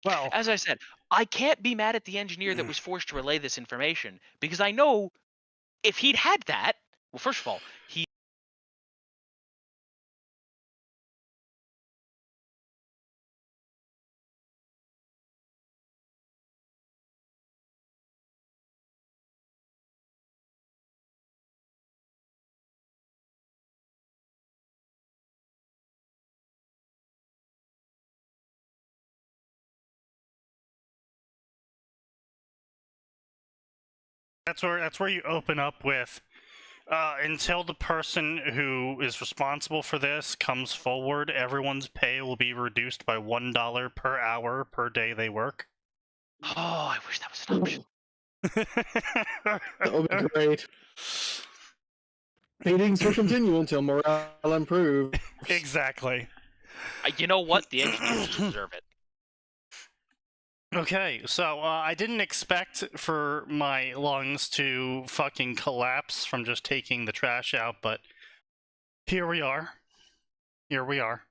Well, As I said, I can't be mad at the engineer that was forced to relay this information because I know if he'd had that, well, first of all, that's where you open up with until the person who is responsible for this comes forward, everyone's pay will be reduced by $1 per hour per day they work. oh, I wish that was an option. That would be great. Meetings will continue until morale improves. Exactly. You know what? The engineers deserve it. Okay, so I didn't expect for my lungs to fucking collapse from just taking the trash out, but here we are. Here we are.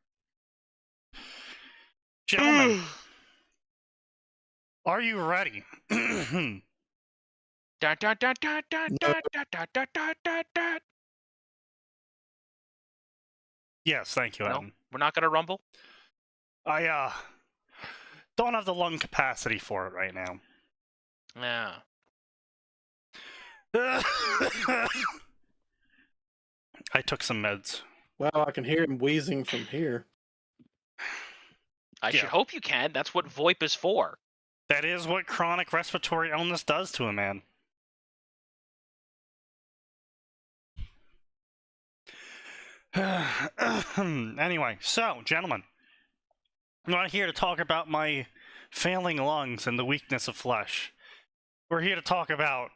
Gentlemen, are you ready? Dun, dun, dun, dun, dun, dun, dun, dun, dun, dun, dun. Yes, thank you, No, Atin. we're not gonna rumble. I don't have the lung capacity for it right now. Yeah. I took some meds. Wow, I can hear him wheezing from here. I should hope you can. That's what VoIP is for. That is what chronic respiratory illness does to a man. Anyway, so, gentlemen, I'm not here to talk about my failing lungs and the weakness of flesh. We're here to talk about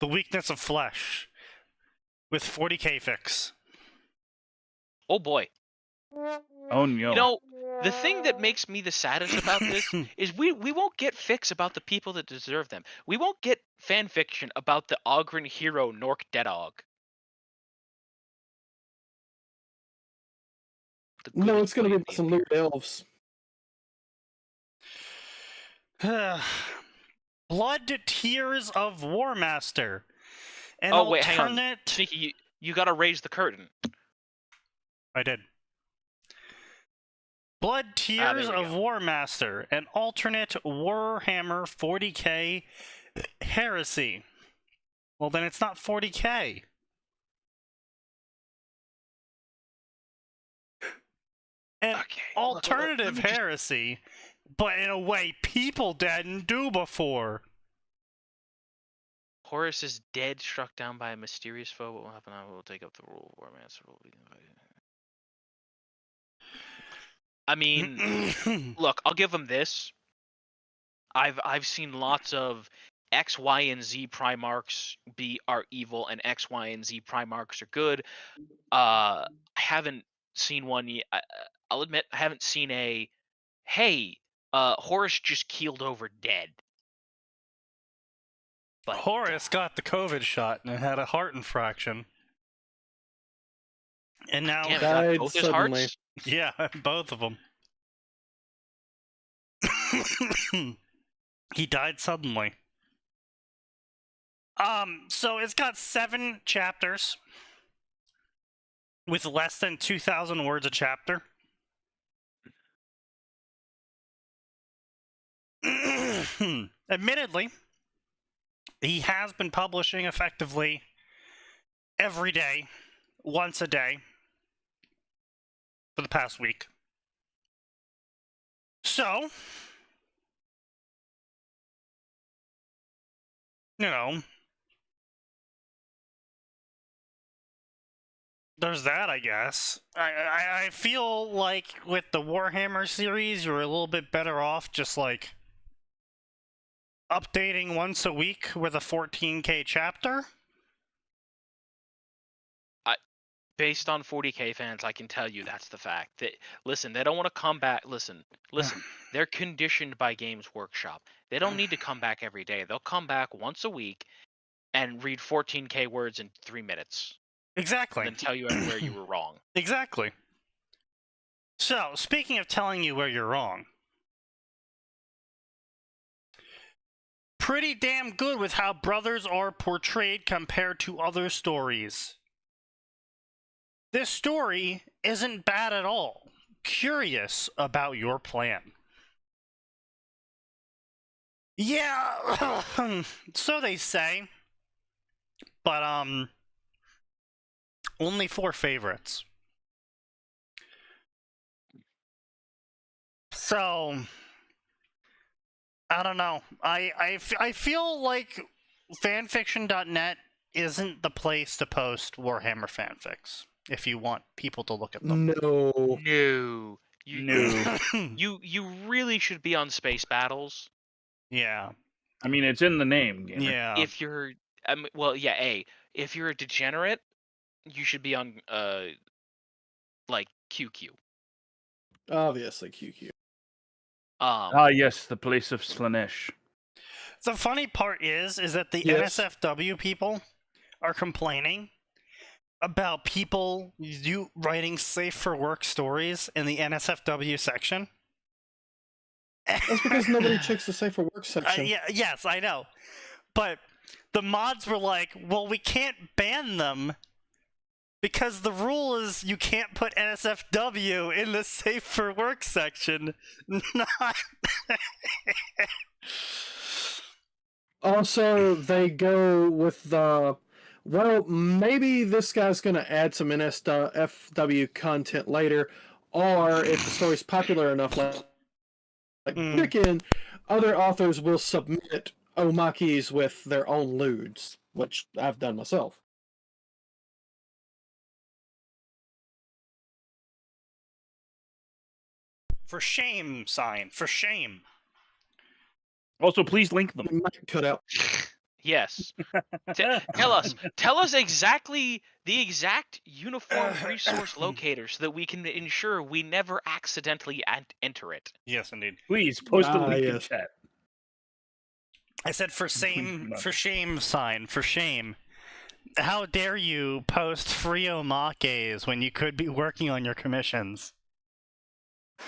the weakness of flesh with 40k fix. Oh boy. Oh no. You know, the thing that makes me the saddest about this is we won't get fics about the people that deserve them. We won't get fan fiction about the Ogren hero Nork Deadog. No, it's going to be some weird elves. Blood Tears of Warmaster. An oh wait, hang on. alternate... Sneaky, you gotta raise the curtain. I did. Blood Tears of Warmaster, an alternate Warhammer 40k heresy. Well, then it's not 40k. An alternative heresy, but in a way people didn't do before. Horus is dead, struck down by a mysterious foe. What will happen now? We'll take up the rule of Warmaster. I mean, look, I'll give them this. I've seen lots of X, Y, and Z Primarchs are evil, and X, Y, and Z Primarchs are good. I haven't seen one yet. I'll admit I haven't seen a, hey, Horus just keeled over dead. But Horus got the COVID shot and had a heart infraction. And now died both his suddenly. Hearts? Yeah, both of them. He died suddenly. So it's got 7 chapters with less than 2,000 words a chapter. Admittedly, he has been publishing effectively every day, once a day, for the past week. So, you know, there's that, I guess. I feel like with the Warhammer series, you're a little bit better off just, like, updating once a week with a 14k chapter. Based on 40k fans, I can tell you that's the fact. That listen, they don't want to come back. Listen. They're conditioned by Games Workshop. They don't need to come back every day. They'll come back once a week and read 14k words in 3 minutes. Exactly. And then tell you everywhere you were wrong. Exactly. So, speaking of telling you where you're wrong, pretty damn good with how brothers are portrayed compared to other stories. This story isn't bad at all. Curious about your plan. Yeah, so they say. But, only 4 favorites. So, I don't know. I feel like fanfiction.net isn't the place to post Warhammer fanfics if you want people to look at them. No. No. No. You really should be on Space Battles. Yeah. I mean, it's in the name, gamer. Yeah. If you're, well, yeah, if you're a degenerate, you should be on, like, QQ. Obviously, QQ. Yes, the place of Slanesh. The funny part is that the Yes. NSFW people are complaining about people writing safe for work stories in the NSFW section. That's because nobody checks the safe for work section. Yes, I know. But the mods were like, well, we can't ban them because the rule is you can't put NSFW in the safe for work section. Not... Also, they go with the, well, maybe this guy's going to add some NSFW content later, or if the story's popular enough, like Chicken, other authors will submit omakis with their own lewds, which I've done myself. For shame, sign. For shame. Also, please link them. We might cut out. Yes. Tell us exactly the exact uniform resource locator so that we can ensure we never accidentally enter it. Yes, indeed. Please post a link in yes. chat. I said for shame, sign. For shame. How dare you post free omakes when you could be working on your commissions?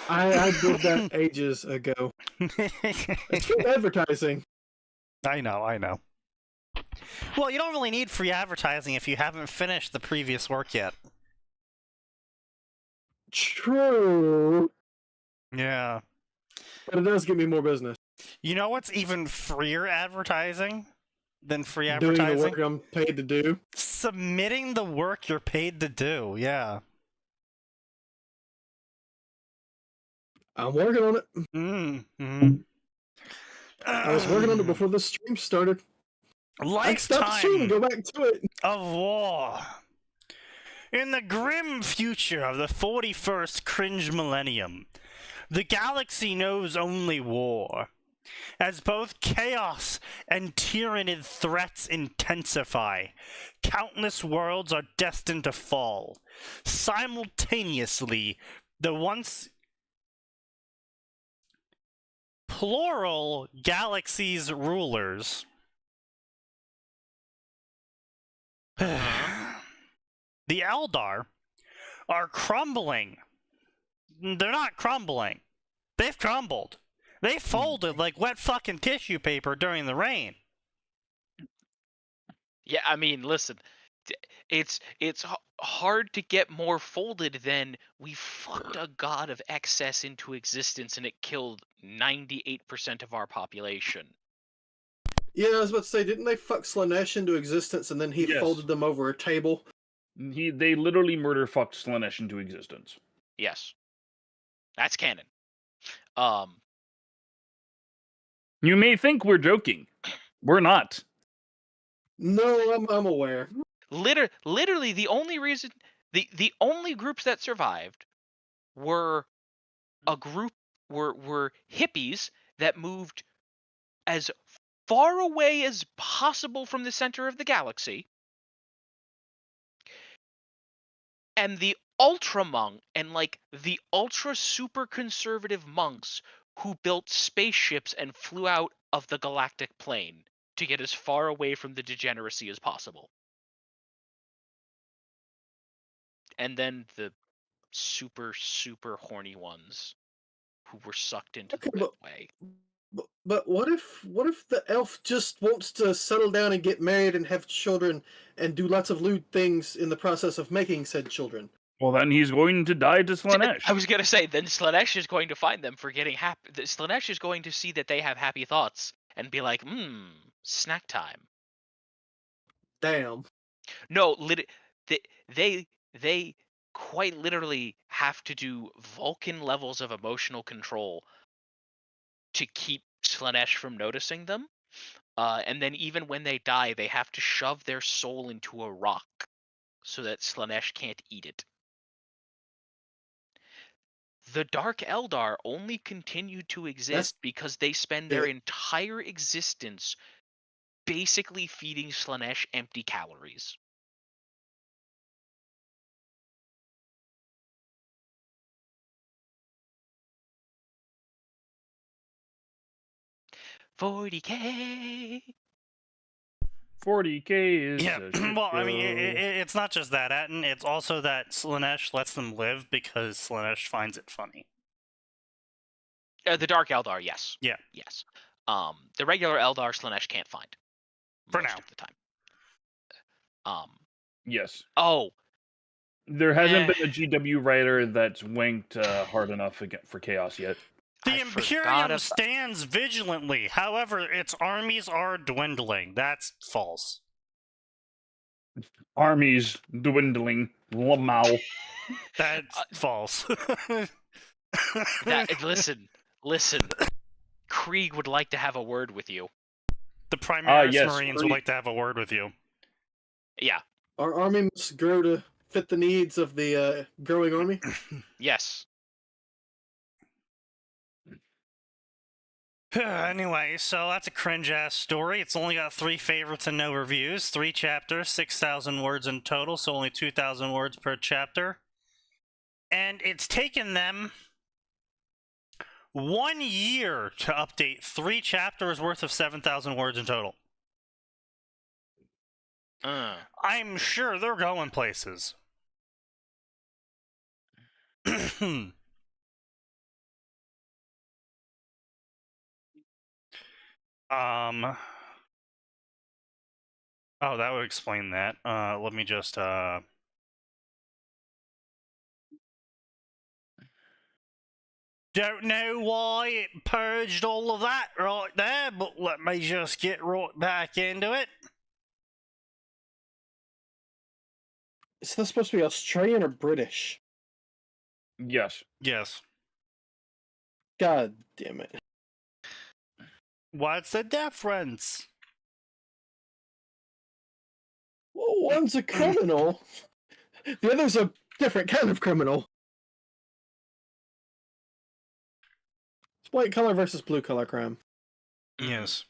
I did that ages ago. It's free advertising. I know. Well, you don't really need free advertising if you haven't finished the previous work yet. True. Yeah. But it does give me more business. You know what's even freer advertising than free Doing advertising? the work I'm paid to do. Submitting the work you're paid to do, yeah. I'm working on it. Mm-hmm. I was working on it before the stream started. I stopped the stream and Lifetime go back to it. of war. In the grim future of the 41st cringe millennium, the galaxy knows only war. As both chaos and tyrannid threats intensify, countless worlds are destined to fall. Simultaneously, the once plural galaxies' rulers the Eldar are crumbling. They're not crumbling. They've crumbled. They folded like wet fucking tissue paper during the rain. Yeah, I mean, listen, it's hard to get more folded than we fucked a god of excess into existence and it killed 98% of our population. Yeah, I was about to say, didn't they fuck Slanesh into existence and then he Yes. folded them over a table? They literally murder fucked Slanesh into existence. Yes. That's canon. You may think we're joking. We're not. No, I'm aware. Literally the only reason the only groups that survived were were hippies that moved as far away as possible from the center of the galaxy, and the ultra monk and like the ultra super conservative monks who built spaceships and flew out of the galactic plane to get as far away from the degeneracy as possible. And then the super, super horny ones who were sucked into Okay, the web way. But what if the elf just wants to settle down and get married and have children and do lots of lewd things in the process of making said children? Well, then he's going to die to Slanesh. I was gonna say, then Slanesh is going to find them for getting happy. Slanesh is going to see that they have happy thoughts and be like, snack time. Damn. No, they quite literally have to do Vulcan levels of emotional control to keep Slanesh from noticing them. And then even when they die, they have to shove their soul into a rock so that Slanesh can't eat it. The Dark Eldar only continue to exist because they spend their entire existence basically feeding Slanesh empty calories. $40K. 40K is Yeah, a shit well, I mean, show. it's not just that, Atin. It's also that Slanesh lets them live because Slanesh finds it funny. The Dark Eldar, yes. Yeah. Yes. The regular Eldar Slanesh can't find. For most now. of the time. Yes. Oh. There hasn't been a GW writer that's winked hard enough for Chaos yet. The Imperium stands vigilantly. However, its armies are dwindling. That's false. Armies dwindling. Lamau. That's false. Listen. Krieg would like to have a word with you. The Primaris yes, Marines would like to have a word with you. Yeah. Our army must grow to fit the needs of the growing army? Yes. Anyway, so that's a cringe-ass story. It's only got 3 favorites and no reviews. 3 chapters, 6,000 words in total, so only 2,000 words per chapter. And it's taken them 1 year to update 3 chapters worth of 7,000 words in total. I'm sure they're going places. Oh, that would explain that. Let me just, Don't know why it purged all of that right there, but let me just get right back into it. Is this supposed to be Australian or British? Yes. Yes. God damn it. What's the difference? Well, one's a criminal. The other's a different kind of criminal. It's white collar versus blue collar crime. Yes.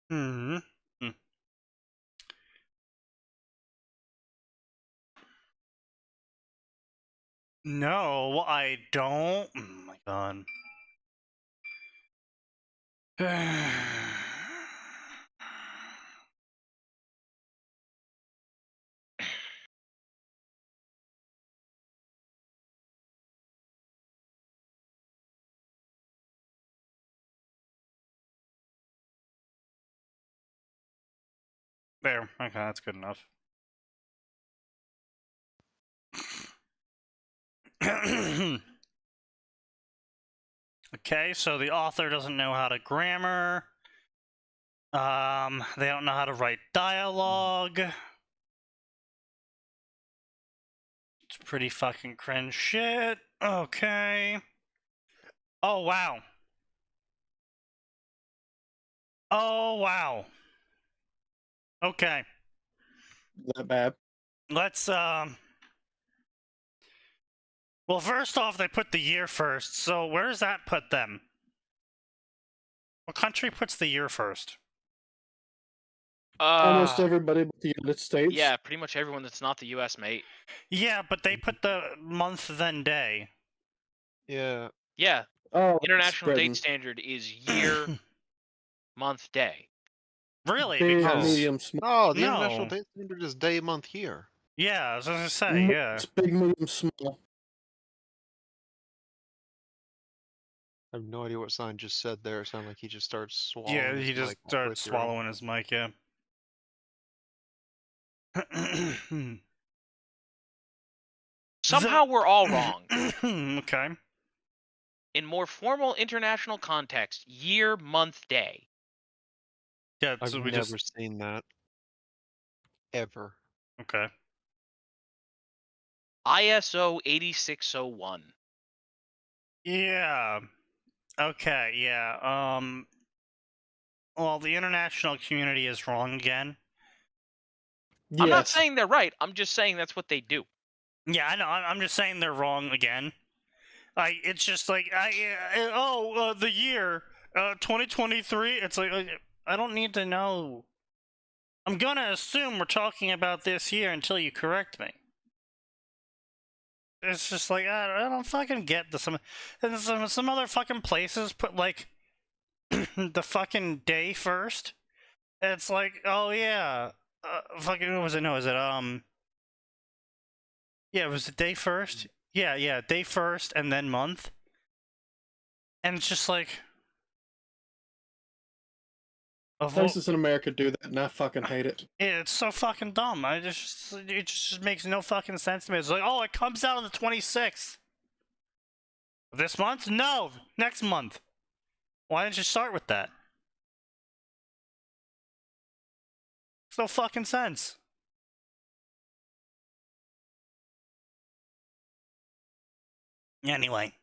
Hmm. No, I don't. Oh my god. There. Okay, that's good enough. Okay, so the author doesn't know how to grammar. They don't know how to write dialogue. It's pretty fucking cringe shit. Okay. Oh, wow. Oh, wow. Okay. Not bad. Let's, well, first off, they put the year first, so where does that put them? What country puts the year first? Almost everybody but the United States. Yeah, pretty much everyone that's not the U.S., mate. Yeah, but they put the month then day. Yeah. Yeah. Oh, International Britain. date standard is year, month, day. Really? Big, Because medium, small. Oh, the international No. date standard is day, month, year. yeah, I was gonna say, yeah. It's big, medium, small. I have no idea what Sign just said there. It sounded like he just started swallowing. Yeah, his he just mic halfway started through. swallowing his mic, yeah. Somehow we're all wrong. Okay. In more formal international context, year, month, day. Yeah, I've so we never just seen that. Ever. okay. ISO 8601. Yeah. Okay, yeah. Well, the international community is wrong again. Yes. I'm not saying they're right. I'm just saying that's what they do. Yeah, I know. I'm just saying they're wrong again. It's just like the year 2023. It's like I don't need to know. I'm gonna assume we're talking about this year until you correct me. It's just like I don't fucking get this. Some other fucking places put like the fucking day first. It's like, oh yeah, fucking what was it? No, is it yeah, it was the day first. Yeah, day first and then month. And it's just like Places in America do that, and I fucking hate it. yeah, it's so fucking dumb. It just makes no fucking sense to me. It's like, oh, it comes out on the 26th. This month? No, next month. Why didn't you start with that? It's no fucking sense. Anyway.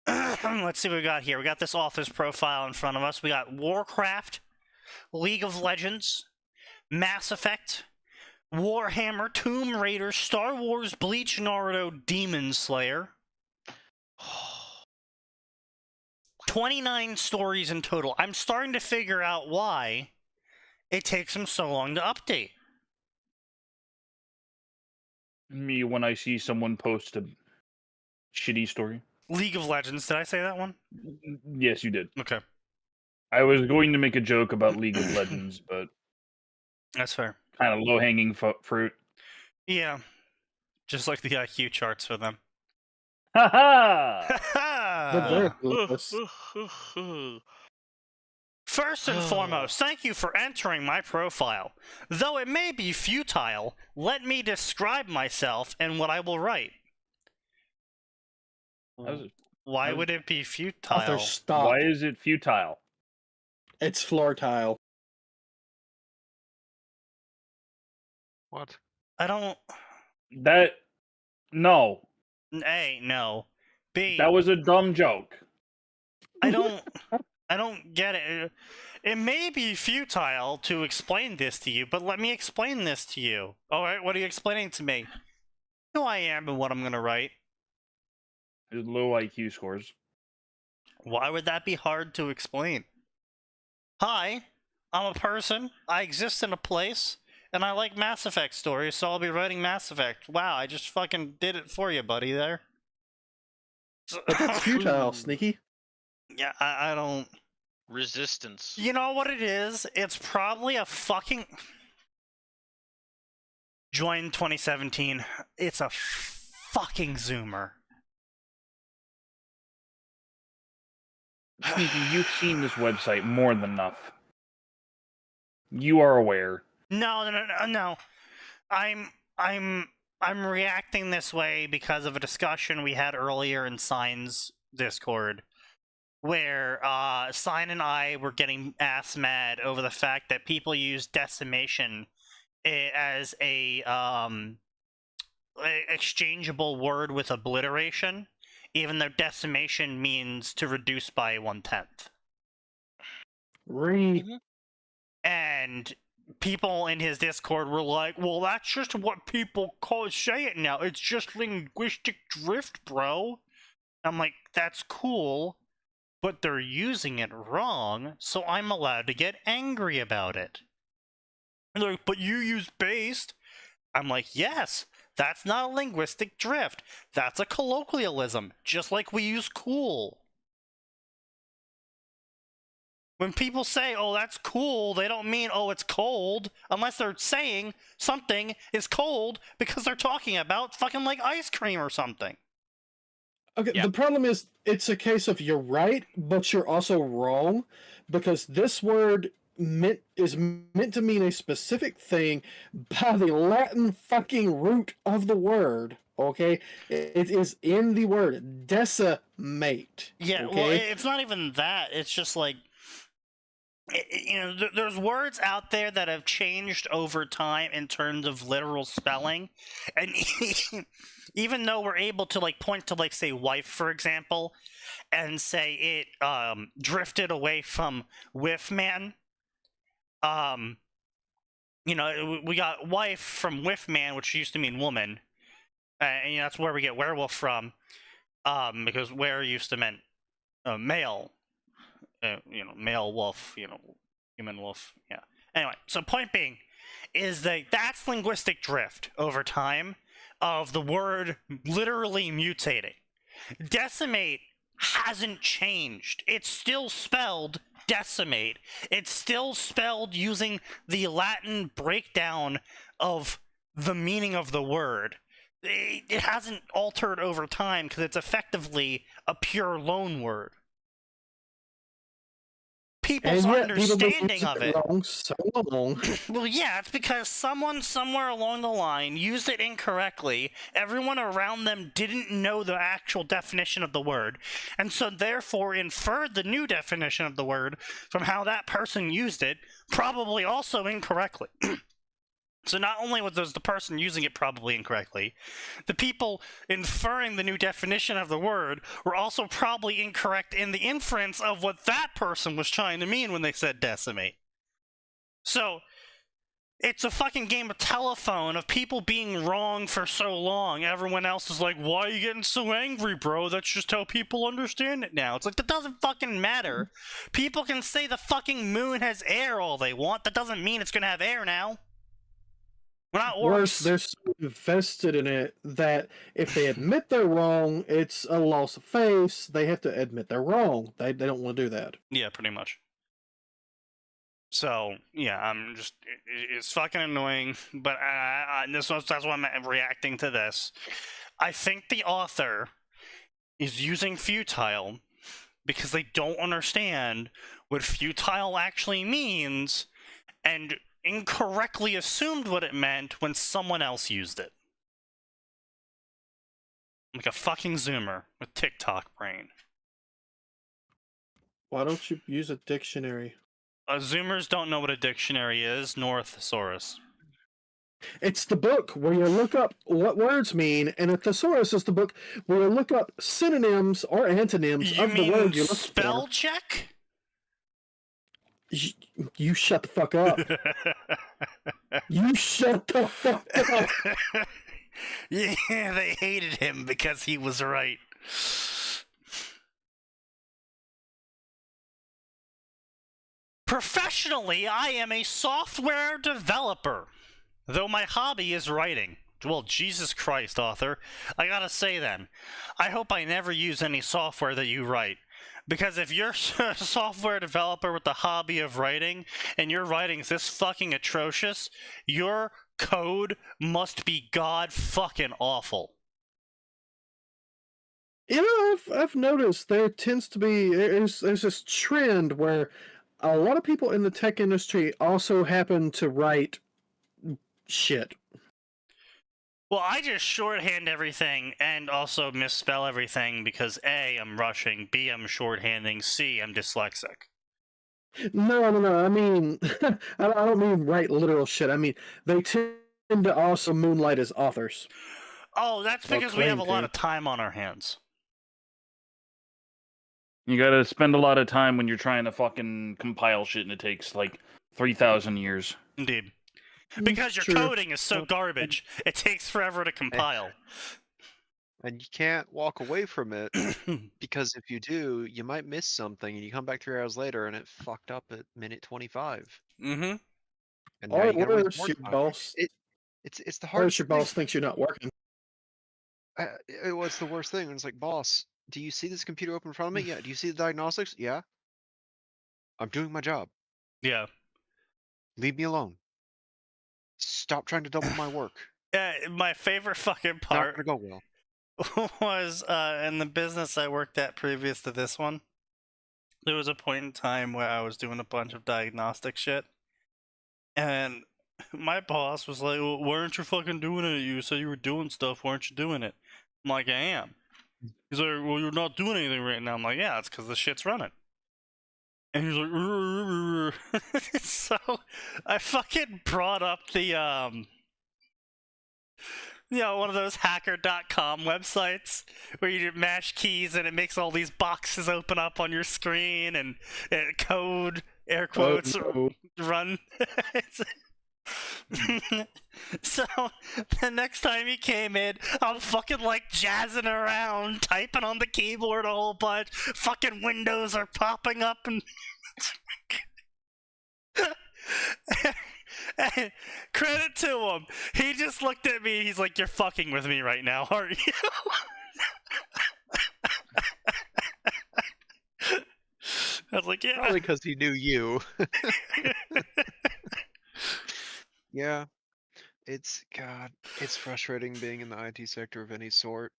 Let's see what we got here. We got this author's profile in front of us. We got Warcraft, League of Legends, Mass Effect, Warhammer, Tomb Raider, Star Wars, Bleach, Naruto, Demon Slayer. 29 stories in total. I'm starting to figure out why it takes him so long to update. Me when I see someone post a shitty story. League of Legends, did I say that one? Yes, you did. Okay, I was going to make a joke about League of Legends, but that's fair. kind of low-hanging fruit. Yeah, just like the IQ charts for them. Ha But very clueless. First and foremost, thank you for entering my profile. Though it may be futile, let me describe myself and what I will write. Why would it be futile? Author, stop. Why is it futile? It's floor tile. What? I don't. No. A, no. B, That was a dumb joke. I don't get it. It may be futile to explain this to you, but let me explain this to you. Alright, what are you explaining to me? Who I am and what I'm gonna write. There's low IQ scores. Why would that be hard to explain? Hi, I'm a person, I exist in a place, and I like Mass Effect stories, so I'll be writing Mass Effect. Wow, I just fucking did it for you, buddy, there. But that's futile, Sneaky. Yeah, I don't... Resistance. You know what it is? It's probably a fucking... Join 2017. It's a fucking Zoomer. Sneaky, you've seen this website more than enough. You are aware. No. I'm reacting this way because of a discussion we had earlier in Sign's Discord, where Sign and I were getting ass mad over the fact that people use decimation as a exchangeable word with obliteration, even though decimation means to reduce by 1/10. And people in his Discord were like, well, that's just what people say it now. It's just linguistic drift, bro. I'm like, that's cool, but they're using it wrong, so I'm allowed to get angry about it. And they're like, but you use based. I'm like, yes, that's not a linguistic drift. That's a colloquialism, just like we use cool. When people say, "Oh, that's cool," they don't mean, "Oh, it's cold," unless they're saying something is cold because they're talking about fucking like ice cream or something. Okay, Yeah. the problem is it's a case of you're right, but you're also wrong, because this word is meant to mean a specific thing by the Latin fucking root of the word. Okay, it is in the word decimate. Yeah, well, Okay, it's not even that. It's just like, there's words out there that have changed over time in terms of literal spelling, and even though we're able to like point to like say wife, for example, and say it drifted away from whiff man. We got wife from whiff man, which used to mean woman, and that's where we get werewolf from, because were used to mean male. Male wolf, human wolf. Yeah. Anyway, so point being is that that's linguistic drift over time of the word literally mutating. Decimate hasn't changed. It's still spelled decimate. It's still spelled using the Latin breakdown of the meaning of the word. It hasn't altered over time because it's effectively a pure loan word. People's and yet people understanding been of using it. wrong so long. Well, yeah, it's because someone somewhere along the line used it incorrectly. Everyone around them didn't know the actual definition of the word, and so therefore inferred the new definition of the word from how that person used it, probably also incorrectly. So not only was the person using it probably incorrectly, the people inferring the new definition of the word were also probably incorrect in the inference of what that person was trying to mean when they said decimate. So it's a fucking game of telephone of people being wrong for so long. Everyone else is like, "Why are you getting so angry, bro? That's just how people understand it now." It's like, that doesn't fucking matter. People can say the fucking moon has air all they want. That doesn't mean it's gonna have air now. We're not Worse, orcs. they're so invested in it that if they admit they're wrong, it's a loss of face. They have to admit they're wrong. They don't want to do that. Yeah, pretty much. So yeah, I'm just it's fucking annoying. But that's why I'm reacting to this. I think the author is using futile because they don't understand what futile actually means, and incorrectly assumed what it meant when someone else used it. Like a fucking Zoomer with TikTok brain. Why don't you use a dictionary? Zoomers don't know what a dictionary is, nor a thesaurus. It's the book where you look up what words mean, and a thesaurus is the book where you look up synonyms or antonyms You of the mean word you're looking spell for. check? You shut the fuck up. You shut the fuck up. Yeah, they hated him because he was right. Professionally, I am a software developer, though my hobby is writing. Well, Jesus Christ, author. I gotta say then, I hope I never use any software that you write. Because if you're a software developer with the hobby of writing, and your writing's this fucking atrocious, your code must be god fucking awful. You know, I've noticed there tends to be there's this trend where a lot of people in the tech industry also happen to write shit. Well, I just shorthand everything and also misspell everything because A, I'm rushing, B, I'm shorthanding, C, I'm dyslexic. No. I mean, I don't mean write literal shit. I mean, they tend to also moonlight as authors. Oh, that's Or because we have claim a lot to. of time on our hands. You gotta spend a lot of time when you're trying to fucking compile shit, and it takes like 3,000 years. Indeed. Because your True. coding is so garbage, it takes forever to compile. And you can't walk away from it because if you do, you might miss something, and you come back 3 hours later and it fucked up at minute 25, Mm-hmm. and now Or you gotta waste worse, more your time. boss. It's the Or hardest your thing. boss thinks you're not working. What's the worst thing? It's like, boss, do you see this computer open in front of me? Yeah. Do you see the diagnostics? Yeah. I'm doing my job. Yeah. Leave me alone. Stop trying to double my work. My favorite fucking Not part gonna go well. was in the business I worked at previous to this one. There was a point in time where I was doing a bunch of diagnostic shit, and my boss was like, well, "Why aren't you fucking doing it? You said you were doing stuff. Why aren't you doing it?" I'm like, "I am." He's like, "Well, you're not doing anything right now." I'm like, "Yeah, it's because the shit's running." And he's like, "Rrr, rrr, rrr." So I fucking brought up the one of those hacker.com websites where you mash keys and it makes all these boxes open up on your screen and code, air quotes, Oh, no. run. So the next time he came in, I'm fucking like jazzing around, typing on the keyboard a whole bunch. Fucking windows are popping up and. And credit to him. He just looked at me. He's like, "You're fucking with me right now, aren't you?" I was like, "Yeah." Probably because he knew you. Yeah. It's frustrating being in the IT sector of any sort,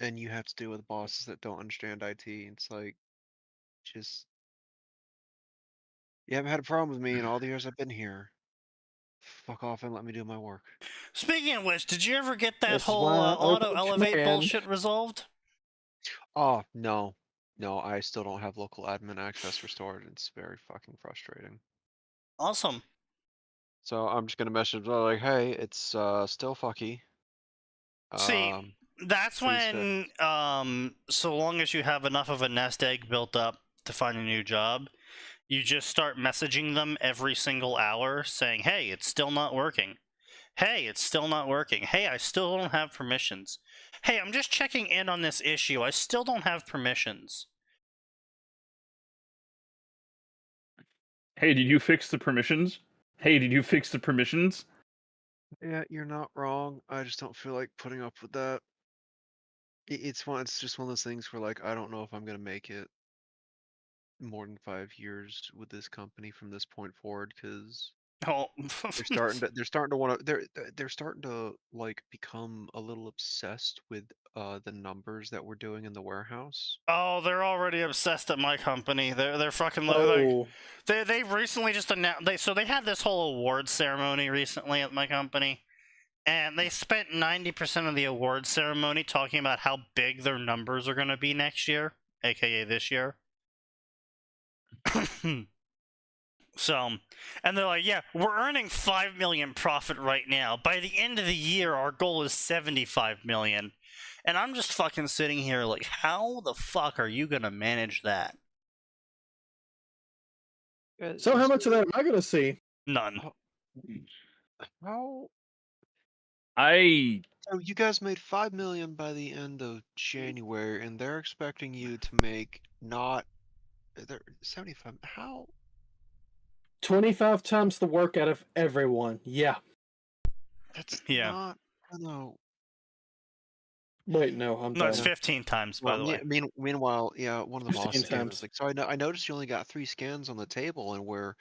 and you have to deal with bosses that don't understand IT. It's like, just you haven't had a problem with me in all the years I've been here. Fuck off and let me do my work. Speaking of which, did you ever get that This is whole why I auto open elevate command. bullshit resolved? Oh, no. No, I still don't have local admin access restored. It's very fucking frustrating. Awesome. So I'm just gonna message like, hey, it's still fucky. See, that's please when, so long as you have enough of a nest egg built up to find a new job, you just start messaging them every single hour saying, "Hey, it's still not working. Hey, it's still not working. Hey, I still don't have permissions. Hey, I'm just checking in on this issue. I still don't have permissions." Hey, did you fix the permissions? Hey, did you fix the permissions? Yeah, you're not wrong. I just don't feel like putting up with that. It's just one of those things where like I don't know if I'm gonna make it more than 5 years with this company from this point forward because Oh, they're starting to want to they're starting to like become a little obsessed with the numbers that we're doing in the warehouse. oh, they're already obsessed at my company. They're fucking like Oh, they recently just announced they had this whole award ceremony recently at my company, and they spent 90% of the award ceremony talking about how big their numbers are going to be next year, aka this year. So, and they're like, "Yeah, we're earning 5 million profit right now. By the end of the year, our goal is 75 million." And I'm just fucking sitting here like, how the fuck are you gonna manage that? so how much of that am I going to see? None. How? I So you guys made 5 million by the end of January, and they're expecting you to make not they're 75. How? 25 times the work out of everyone. Yeah. That's Yeah. not. No. Wait, no, I'm No, it's dumb. 15 times, by the way. Meanwhile, yeah, one of the 15 bosses here times. was like, so I noticed you only got 3 scans on the table, and we're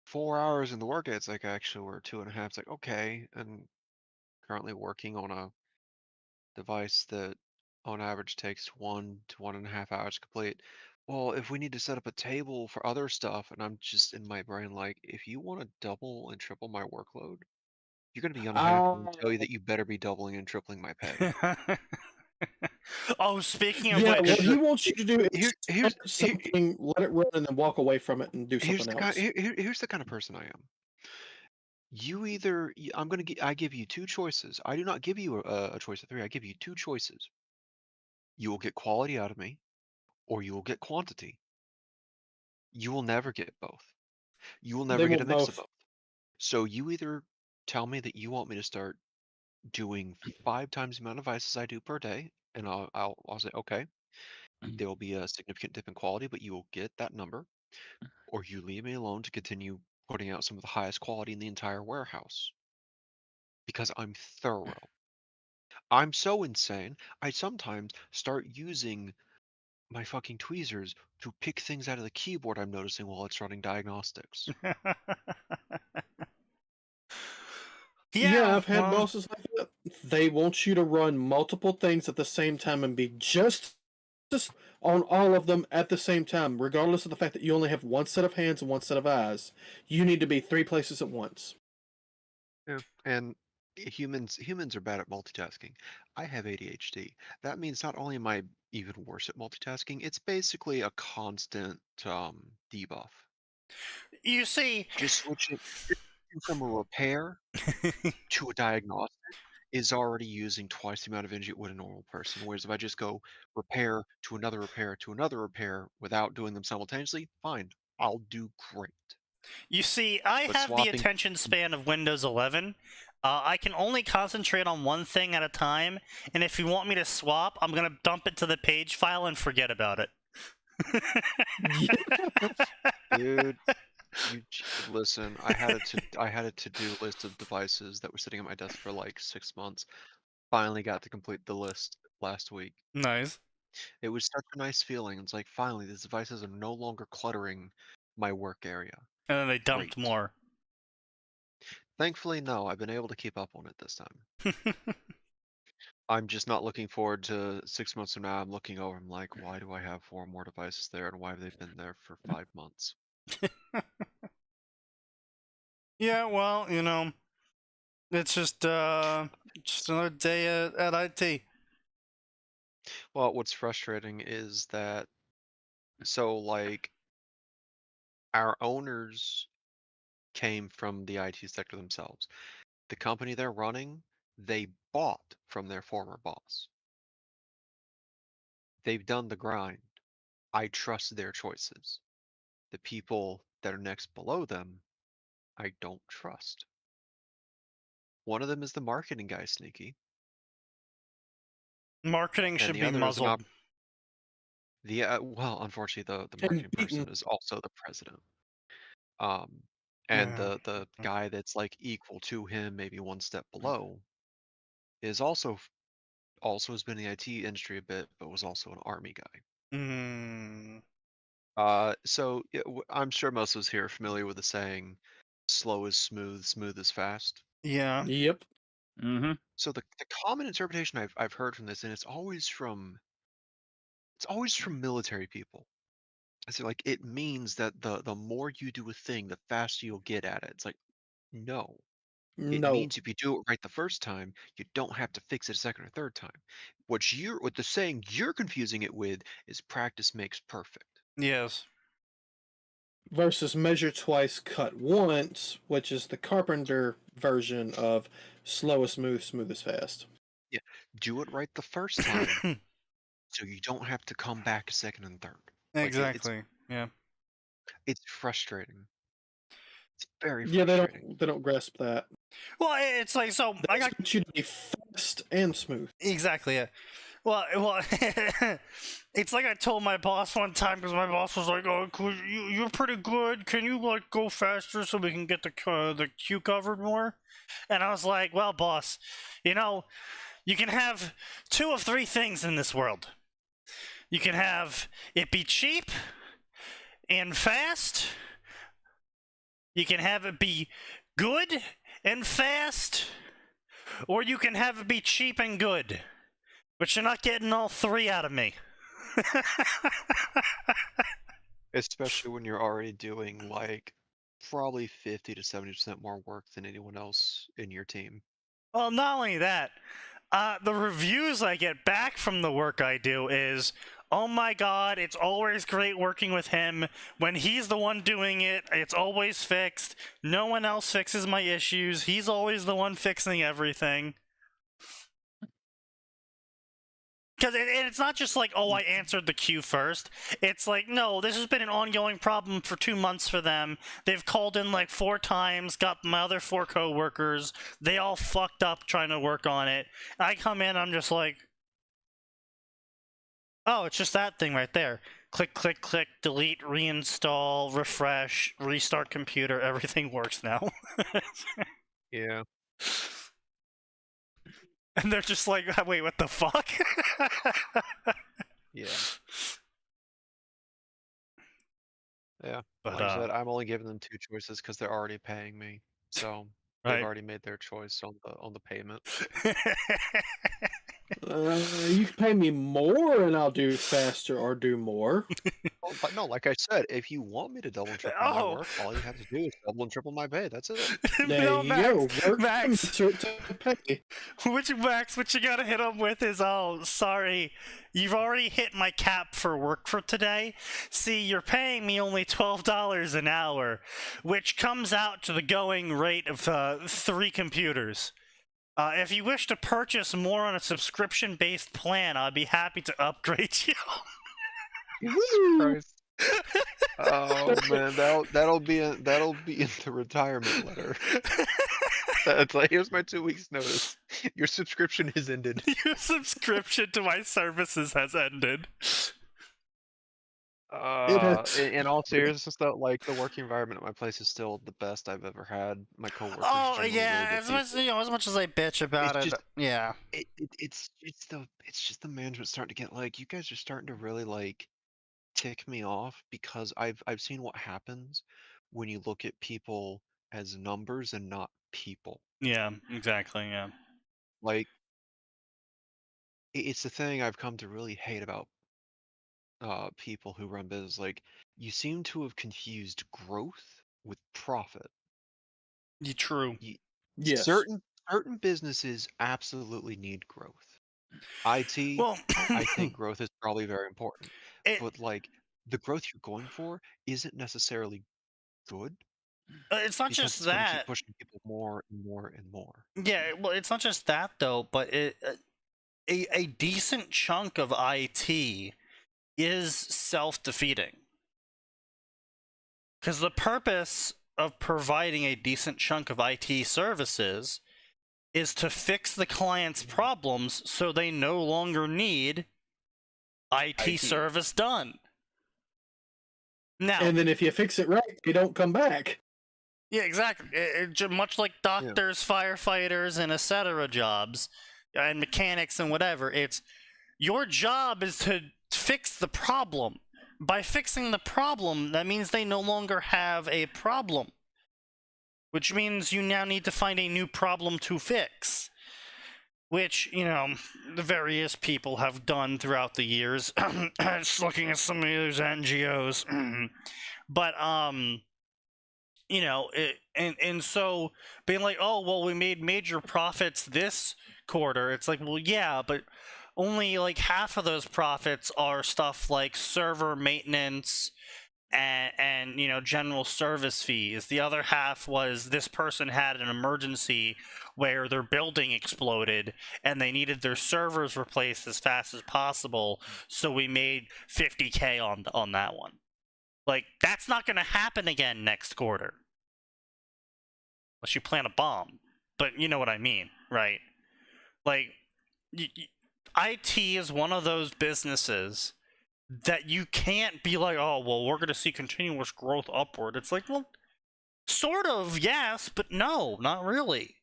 4 hours in the workday. It's like, actually, we're 2.5. It's like, okay, and currently working on a device that on average takes 1 to 1.5 hours to complete. Well, if we need to set up a table for other stuff, and I'm just in my brain like, if you want to double and triple my workload, you're gonna be unhappy and tell you that you better be doubling and tripling my pay. Oh, speaking of Yeah, which, what he wants you to do is Here's start something, let it run, and then walk away from it and do here's something the kind else. here's the kind of person I am. You either I give you 2 choices. I do not give you a choice of 3. I give you 2 choices. You will get quality out of me, or you will get quantity. You will never get both. You will They never get a want mix of both. both. So you either tell me that you want me to start doing 5 times the amount of devices I do per day, and I'll say, okay, there will be a significant dip in quality, but you will get that number, or you leave me alone to continue putting out some of the highest quality in the entire warehouse because I'm thorough. I'm so insane, I sometimes start using my fucking tweezers to pick things out of the keyboard I'm noticing while it's running diagnostics. Yeah, I've had well, bosses like that. They want you to run multiple things at the same time and be just on all of them at the same time, regardless of the fact that you only have one set of hands and one set of eyes. You need to be 3 places at once. Yeah. And humans are bad at multitasking. I have ADHD. That means not only am I even worse at multitasking, it's basically a constant debuff. you see, Just switching from a repair to a diagnostic is already using twice the amount of energy it would a normal person. Whereas if I just go repair to another repair to another repair without doing them simultaneously, fine, I'll do great. you see, I But have the swapping, attention span of Windows 11. I can only concentrate on one thing at a time, and if you want me to swap, I'm gonna dump it to the page file and forget about it. dude, listen, I had a to-do list of devices that were sitting on my desk for like 6 months. Finally got to complete the list last week. Nice. It was such a nice feeling. It's like finally these devices are no longer cluttering my work area. And then they dumped Great. more. Thankfully, no, I've been able to keep up on it this time. I'm just not looking forward to 6 months from now. I'm looking over, I'm like, why do I have 4 more devices there and why have they been there for 5 months? Yeah, well, you know, it's just another day at IT. Well, what's frustrating is that, so like, our owners came from the IT sector themselves. The company they're running, they bought from their former boss. They've done the grind. I trust their choices. The people that are next below them, I don't trust. One of them is the marketing guy, Sneaky, Marketing and should the be other is an muzzled. well, unfortunately, the And marketing beaten. person is also the president. And Yeah. the guy that's like equal to him, maybe one step below, is also has been in the IT industry a bit, but was also an army guy. Mm, So I'm sure most of us here are familiar with the saying, "Slow is smooth, smooth is fast." yeah. Yep. Mm-hmm. So the common interpretation I've heard from this, and it's always from military people. I say like it means that the more you do a thing, the faster you'll get at it. It's like no. It No. means if you do it right the first time, you don't have to fix it a second or third time. What the saying you're confusing it with is practice makes perfect. Yes. Versus measure twice, cut once, which is the Carpenter version of slow is smooth, smooth is fast. Yeah, do it right the first time, so you don't have to come back a second and third. Like Exactly. Yeah. it's frustrating. It's very Yeah, frustrating. they don't grasp that. Well, it's like so. They I got expect you to be fast and smooth. exactly. Yeah. Well, it's like I told my boss one time because my boss was like, "Oh, you're pretty good. Can you like go faster so we can get the queue covered more?" And I was like, "Well, boss, you know, you can have 2 of 3 things in this world. You can have it be cheap and fast. You can have it be good and fast, or you can have it be cheap and good. But you're not getting all 3 out of me." Especially when you're already doing like probably 50 to 70% more work than anyone else in your team. Well, not only that, the reviews I get back from the work I do is, "Oh my god, it's always great working with him. When he's the one doing it, it's always fixed. No one else fixes my issues. He's always the one fixing everything." Because it's not just like, "Oh, I answered the queue first." It's like, no, this has been an ongoing problem for 2 months for them. They've called in like 4 times, got my other 4 co-workers. They all fucked up trying to work on it. I come in, I'm just like, "Oh, it's just that thing right there. Click, click, click, delete, reinstall, refresh, restart computer. Everything works now." Yeah. And they're just like, "Wait, what the fuck?" Yeah. Yeah. But Like I said, I'm only giving them 2 choices because they're already paying me. So they've right. already made their choice on the payment. You can pay me more and I'll do faster or do more. Oh, but no, like I said, if you want me to double and triple my Oh, work, all you have to do is double and triple my pay. That's it. There no, you Max. go. Work Max. commensurate to pay. What you gotta hit him with is, oh, sorry, you've already hit my cap for work for today. See, you're paying me only $12 an hour, which comes out to the going rate of 3 computers. If you wish to purchase more on a subscription-based plan, I'd be happy to upgrade you. Jesus Christ. Oh man, that'll be in the retirement letter. That's like, here's my 2 weeks notice. Your subscription is ended. Your subscription to my services has ended. In all seriousness though, like the working environment at my place is still the best I've ever had. My coworkers Oh generally yeah, really as good much people. as much as I bitch about It's it, just yeah. it's just the management starting to get like, you guys are starting to really like tick me off because I've seen what happens when you look at people as numbers and not people. Yeah, exactly, yeah. Like it's the thing I've come to really hate about people who run business. Like, you seem to have confused growth with profit. True. Yes. Certain businesses absolutely need growth. IT, Well, I think growth is probably very important. it, But like the growth you're going for isn't necessarily good it's not because just it's going to keep that. pushing people more and more and more. Yeah, well, it's not just that though, but a decent chunk of IT is self-defeating. Because the purpose of providing a decent chunk of IT services is to fix the client's problems so they no longer need IT service done. Now, And then if you fix it right, they don't come back. yeah, exactly. Much like doctors, firefighters, and etc. jobs, and mechanics and whatever, it's your job is to fix the problem. By fixing the problem, that means they no longer have a problem, which means you now need to find a new problem to fix, which, you know, the various people have done throughout the years. Just looking at some of those NGOs. But, you know, and so being like, oh, well, we made major profits this quarter. It's like, well, yeah, but only like half of those profits are stuff like server maintenance and you know, general service fees. The other half was this person had an emergency where their building exploded and they needed their servers replaced as fast as possible, so we made $50K on that one. Like, that's not going to happen again next quarter. Unless you plant a bomb. But you know what I mean, right? Like, IT is one of those businesses that you can't be like, oh, well, we're going to see continuous growth upward. It's like, well, sort of, yes, but no, not really.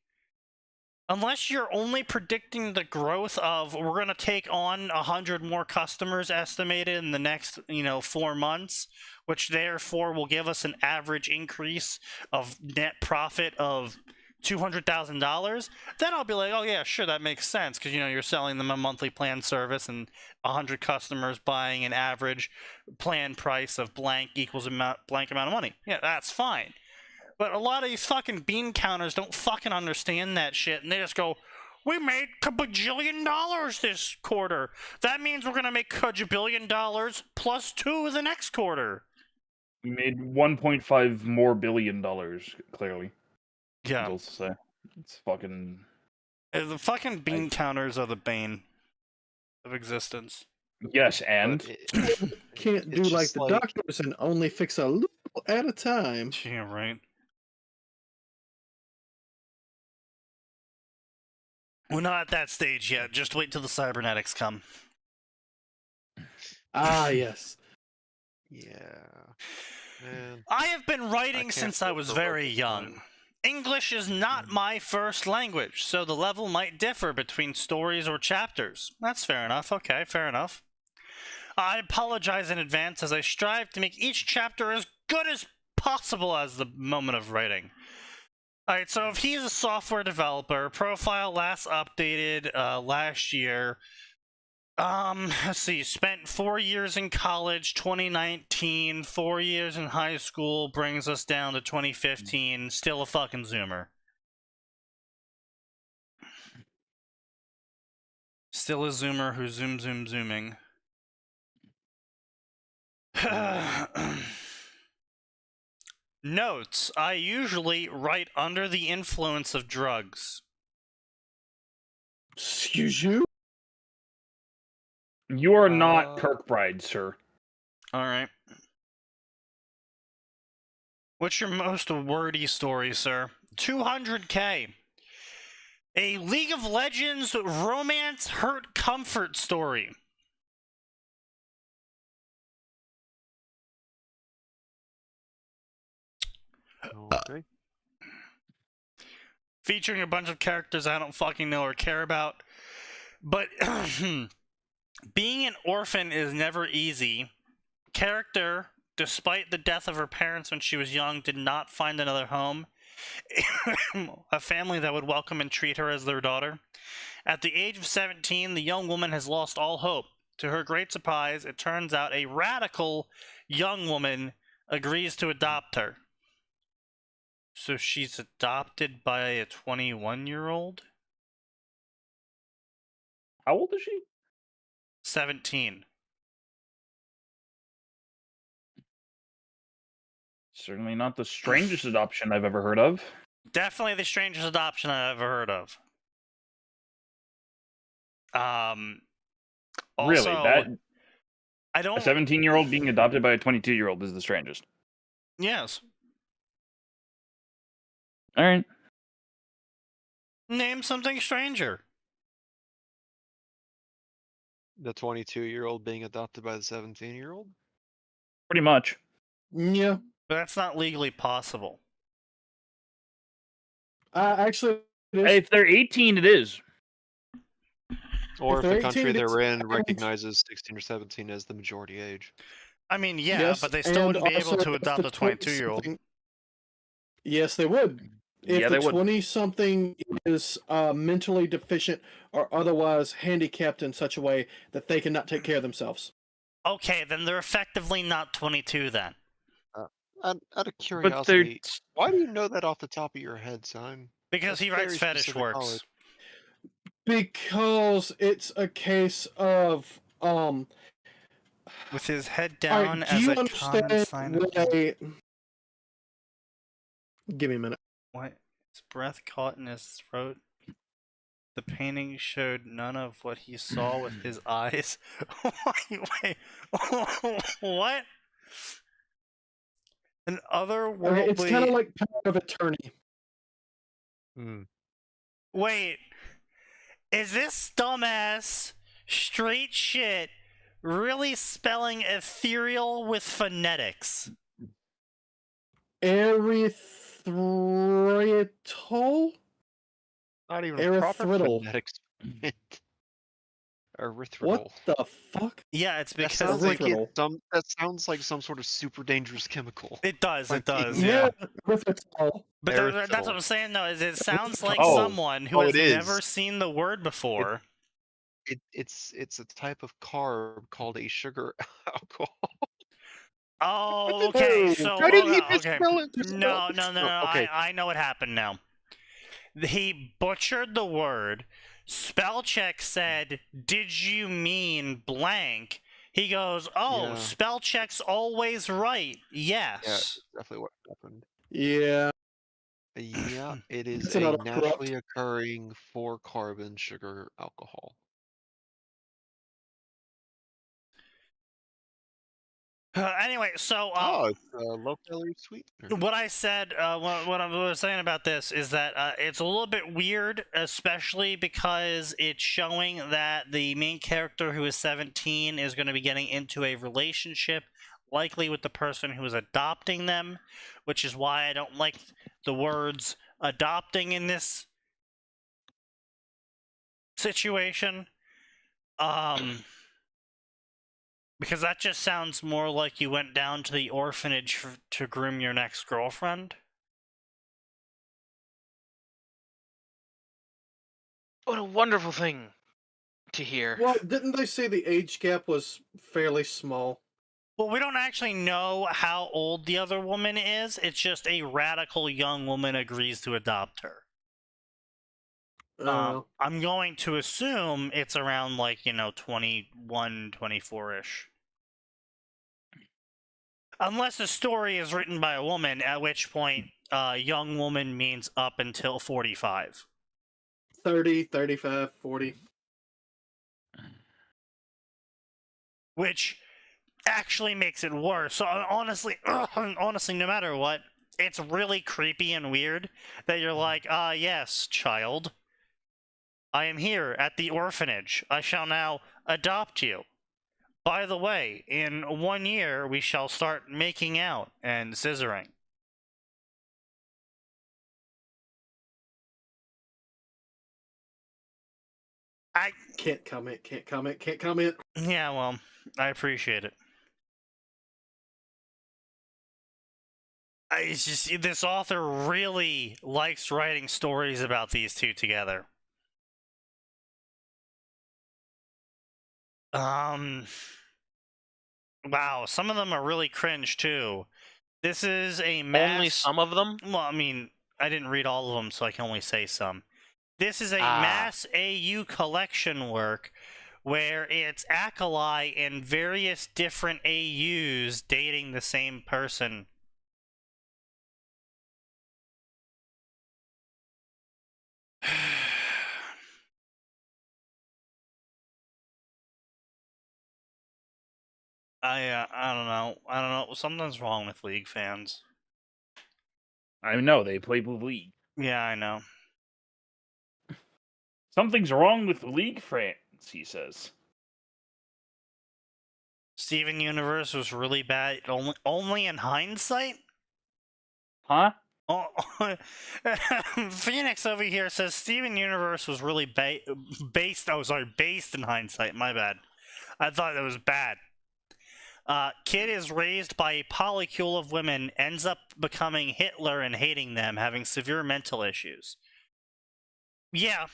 Unless you're only predicting the growth of, we're going to take on 100 more customers estimated in the next, 4 months, which therefore will give us an average increase of net profit of $200,000, then I'll be like, oh yeah, sure, that makes sense, because you're selling them a monthly plan service and 100 customers buying an average plan price of blank equals blank amount of money. Yeah, that's fine. But a lot of these fucking bean counters don't fucking understand that shit, and they just go, we made a bajillion dollars this quarter. That means we're gonna make a bajillion dollars plus 2 the next quarter. We made 1.5 more billion dollars, clearly. Yeah. Needless to say. It's fucking... The fucking bean counters are the bane of existence. Yes, and? Can't do it's like just the like- doctors and only fix a little at a time. Yeah, right. We're not at that stage yet. Just wait till the cybernetics come. Ah, yes. Yeah. Man. I have been writing can't since I wait was for very Robot young. Time. English is not my first language, so the level might differ between stories or chapters. That's fair enough. Okay, fair enough. I apologize in advance as I strive to make each chapter as good as possible as the moment of writing. Alright, so if he's a software developer, profile last updated last year. Let's see, spent 4 years in college, 2019, 4 years in high school, brings us down to 2015, still a fucking Zoomer. Still a Zoomer who's zooming. Notes, I usually write under the influence of drugs. Excuse you? You are not Kirkbride, sir. Alright. What's your most wordy story, sir? 200K. A League of Legends romance hurt comfort story. Okay. Featuring a bunch of characters I don't fucking know or care about. But being an orphan is never easy. Character, despite the death of her parents when she was young, did not find another home. A family that would welcome and treat her as their daughter. At the age of 17, the young woman has lost all hope. To her great surprise, it turns out a radical young woman agrees to adopt her. So she's adopted by a 21-year-old? How old is she? 17. Certainly not the strangest adoption I've ever heard of. Definitely the strangest adoption I've ever heard of. Really, Also, I a don't... 17-year-old being adopted by a 22-year-old is the strangest. Yes. All right. Name something stranger. The 22-year-old being adopted by the 17-year-old? Pretty much. Yeah. But that's not legally possible. Actually, it is. If they're 18, it is. Or if they're the country 18, they're in and- recognizes 16 or 17 as the majority age. I mean, yeah, Yes, but they still and wouldn't be able also to if adopt the a 22-year-old. 20-something Yes, they would. If Yeah, the they would. 20-something is mentally deficient or otherwise handicapped in such a way that they cannot take care of themselves. Okay, then they're effectively not 22 then. Out of But they're curiosity, why do you know that off the top of your head, son? Because That's he writes very fetish specific works. knowledge. Because it's a case of With his head all down right, do as you a common understand sign of what death. Give me a minute. What? His breath caught in his throat. The painting showed none of what he saw with his eyes. wait. What? An otherworldly... Okay, it's kind of like power of attorney. Hmm. Wait. Is this dumbass straight shit really spelling ethereal with phonetics? Erythritol? Not even proper Erythritol. phonetics. Erythritol. What the fuck? Yeah, it's That because sounds they... like Erythritol. that sounds like some sort of super dangerous chemical. It does, Like it does, the- yeah. Erythritol. But that's Erythritol. what I'm saying, though, is it sounds like Oh. someone who Oh, has it is. never seen the word before. It's a type of carb called a sugar alcohol. Oh, okay, so... Why didn't he okay. misspell it? No, Okay. I know what happened now. He butchered the word. Spell check said, "Did you mean blank?" He goes, "Oh, Yeah. spell check's always right. Yeah, Yes." that's definitely what happened. Yeah. Yeah, it is It's a another naturally occurring 4-carbon sugar alcohol. Anyway, so It's a low-calorie sweetener. what I said, what I was saying about this is that it's a little bit weird, especially because it's showing that the main character who is 17 is going to be getting into a relationship, likely with the person who is adopting them, which is why I don't like the words adopting in this situation. Because that just sounds more like you went down to the orphanage to groom your next girlfriend. What a wonderful thing to hear. Well, didn't they say the age gap was fairly small? Well, we don't actually know how old the other woman is. It's just a radical young woman agrees to adopt her. I'm going to assume it's around, like, 21, 24-ish. Unless the story is written by a woman, at which point young woman means up until 45. 30, 35, 40. Which actually makes it worse. So honestly, no matter what, it's really creepy and weird that you're like, yes, child. I am here at the orphanage. I shall now adopt you. By the way, in 1 year, we shall start making out and scissoring. I can't comment. Yeah, well, I appreciate it. It's just, this author really likes writing stories about these two together. Wow, some of them are really cringe too. This is a mass... Only some of them? Well, I mean, I didn't read all of them, so I can only say some. This is a mass AU collection work where it's Acolyte and various different AUs dating the same person. I don't know. I don't know. Something's wrong with League fans. I know, they play Blue League. Yeah, I know. Something's wrong with League fans, he says. Steven Universe was really bad. Only in hindsight? Huh? Oh, Phoenix over here says Steven Universe was really based in hindsight. My bad. I thought it was bad. Kid is raised by a polycule of women, ends up becoming Hitler and hating them, having severe mental issues. Yeah.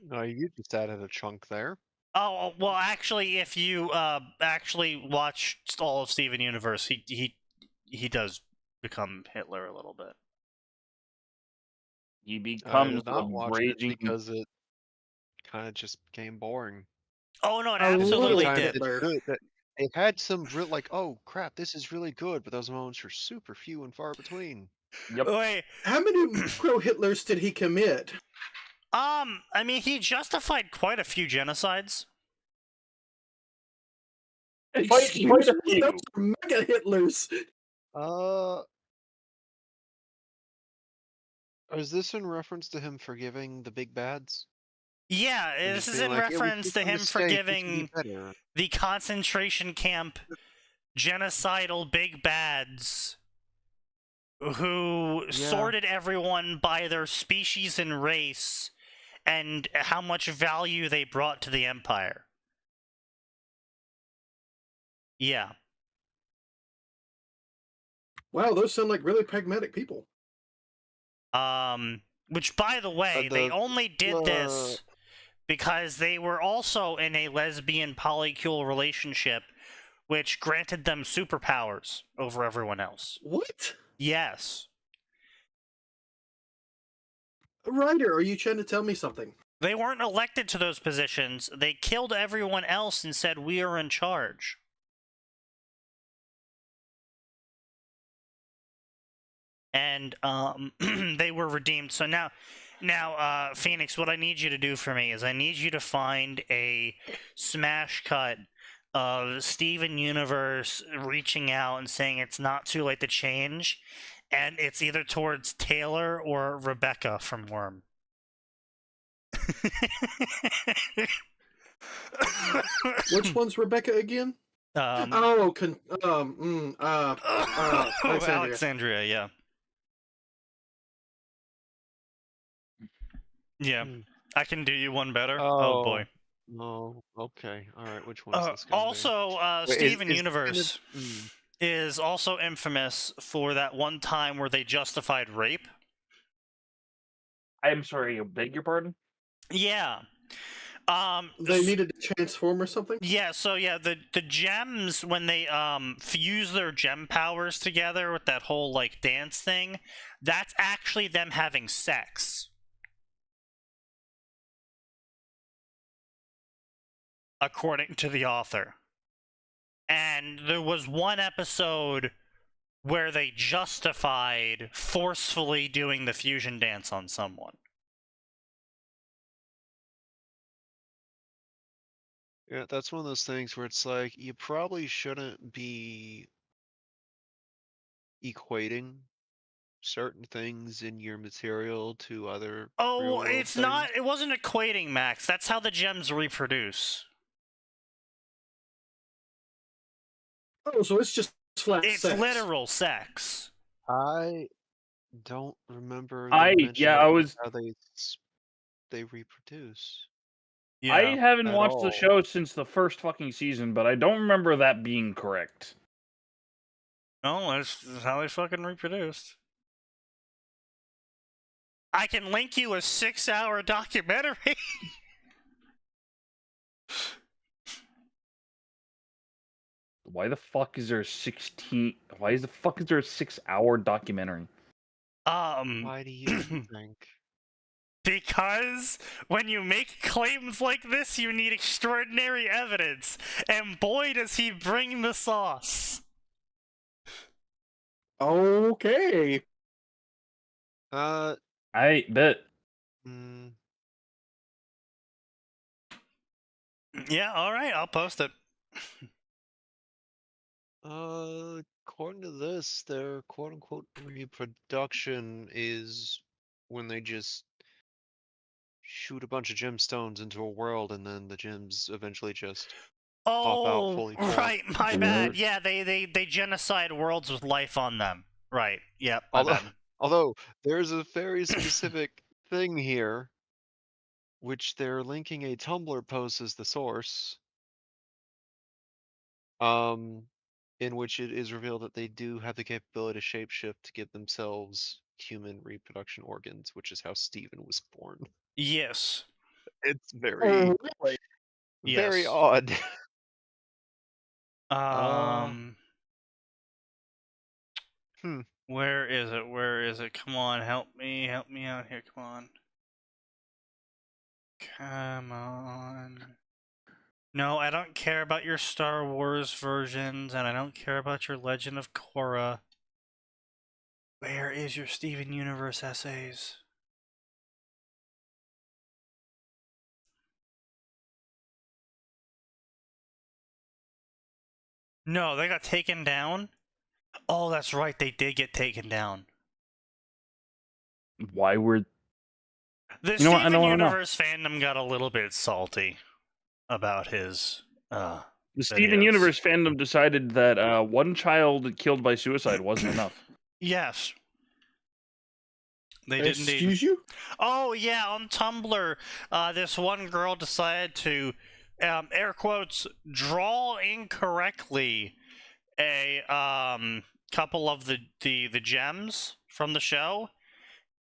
No, you just added a chunk there. Oh, well, actually, if you actually watch all of Steven Universe, he does become Hitler a little bit. He I becomes did not a watch it raging... because it kind of just became boring. Oh no, it A little absolutely bit. did. It had some like, oh crap, this is really good, but those moments are super few and far between. Yep. Wait, How many micro-Hitlers did he commit? I mean, he justified quite a few genocides. Quite a few. Those are mega Hitlers. Is this in reference to him forgiving the big bads? Yeah, And this just is being in like, "It was reference just to a him mistake, we can be forgiving better." the concentration camp genocidal big bads who sorted everyone by their species and race and how much value they brought to the empire. Yeah. Wow, those sound like really pragmatic people. Which, by the way, they only did this because they were also in a lesbian polycule relationship, which granted them superpowers over everyone else. What? Yes. Ryder, are you trying to tell me something? They weren't elected to those positions. They killed everyone else and said, "We are in charge." And they were redeemed. So now, Phoenix, what I need you to do for me is I need you to find a smash cut of Steven Universe reaching out and saying it's not too late to change, and it's either towards Taylor or Rebecca from Worm. Which one's Rebecca again? Alexandria, yeah. Yeah, I can do you one better. Oh boy. Oh, okay. All right. Which one is this gonna be? Also, Wait, Steven is this gonna- Universe is also infamous for that one time where they justified rape. I'm sorry, I beg your pardon? Yeah. They needed to transform or something? Yeah, so yeah, the gems, when they fuse their gem powers together with that whole like dance thing, that's actually them having sex. According to the author. And there was one episode where they justified forcefully doing the fusion dance on someone. Yeah, that's one of those things where it's like you probably shouldn't be equating certain things in your material to other Oh, real world it's things. not. It wasn't equating, Max. That's how the gems reproduce. Oh, so it's just flat It's sex. literal sex. I don't remember I them mentioning how they reproduce. Yeah. I haven't At watched the all. show since the first fucking season, but I don't remember that being correct. No, that's how they fucking reproduced. I can link you a 6-hour documentary. Why the fuck is there a 6-hour documentary? Why do you think? Because when you make claims like this, you need extraordinary evidence. And boy, does he bring the sauce. Okay. I bet. Mm, Yeah, alright, I'll post it. according to this, their quote unquote reproduction is when they just shoot a bunch of gemstones into a world and then the gems eventually just pop out Oh, fully formed. right, my bad. Yeah, they genocide worlds with life on them. Right, yep, my bad. Although there's a very specific thing here, which they're linking a Tumblr post as the source, in which it is revealed that they do have the capability to shapeshift to give themselves human reproduction organs, which is how Steven was born. Yes. It's Oh, really? very Yes. odd. Where is it? Where is it? Come on, help me out here, come on. Come on. No, I don't care about your Star Wars versions, and I don't care about your Legend of Korra. Where is your Steven Universe essays? No, they got taken down? Oh, that's right, they did get taken down. Why were... The You know what? I Steven don't wanna know. Universe fandom got a little bit salty about his The Steven videos. Universe fandom decided that one child killed by suicide wasn't enough. Yes. They did indeed. Excuse you? Oh yeah, on Tumblr, this one girl decided to, air quotes, draw incorrectly a couple of the gems from the show,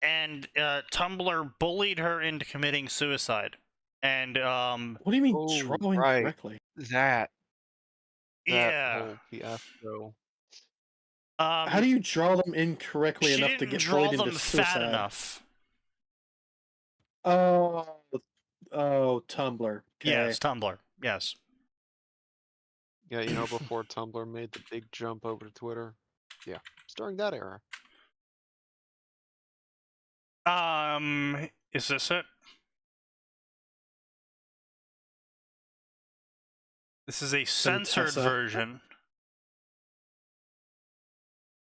and Tumblr bullied her into committing suicide. And What do you mean drawing right. correctly? That yeah, whole fiasco. How do you draw them incorrectly she enough to didn't get draw bullied them into fat suicide? enough. Oh, Tumblr. Okay. Yes, Tumblr. Yes. Yeah, you know, before Tumblr made the big jump over to Twitter. Yeah, it's during that era. Is this it? This is a censored Tessa. version.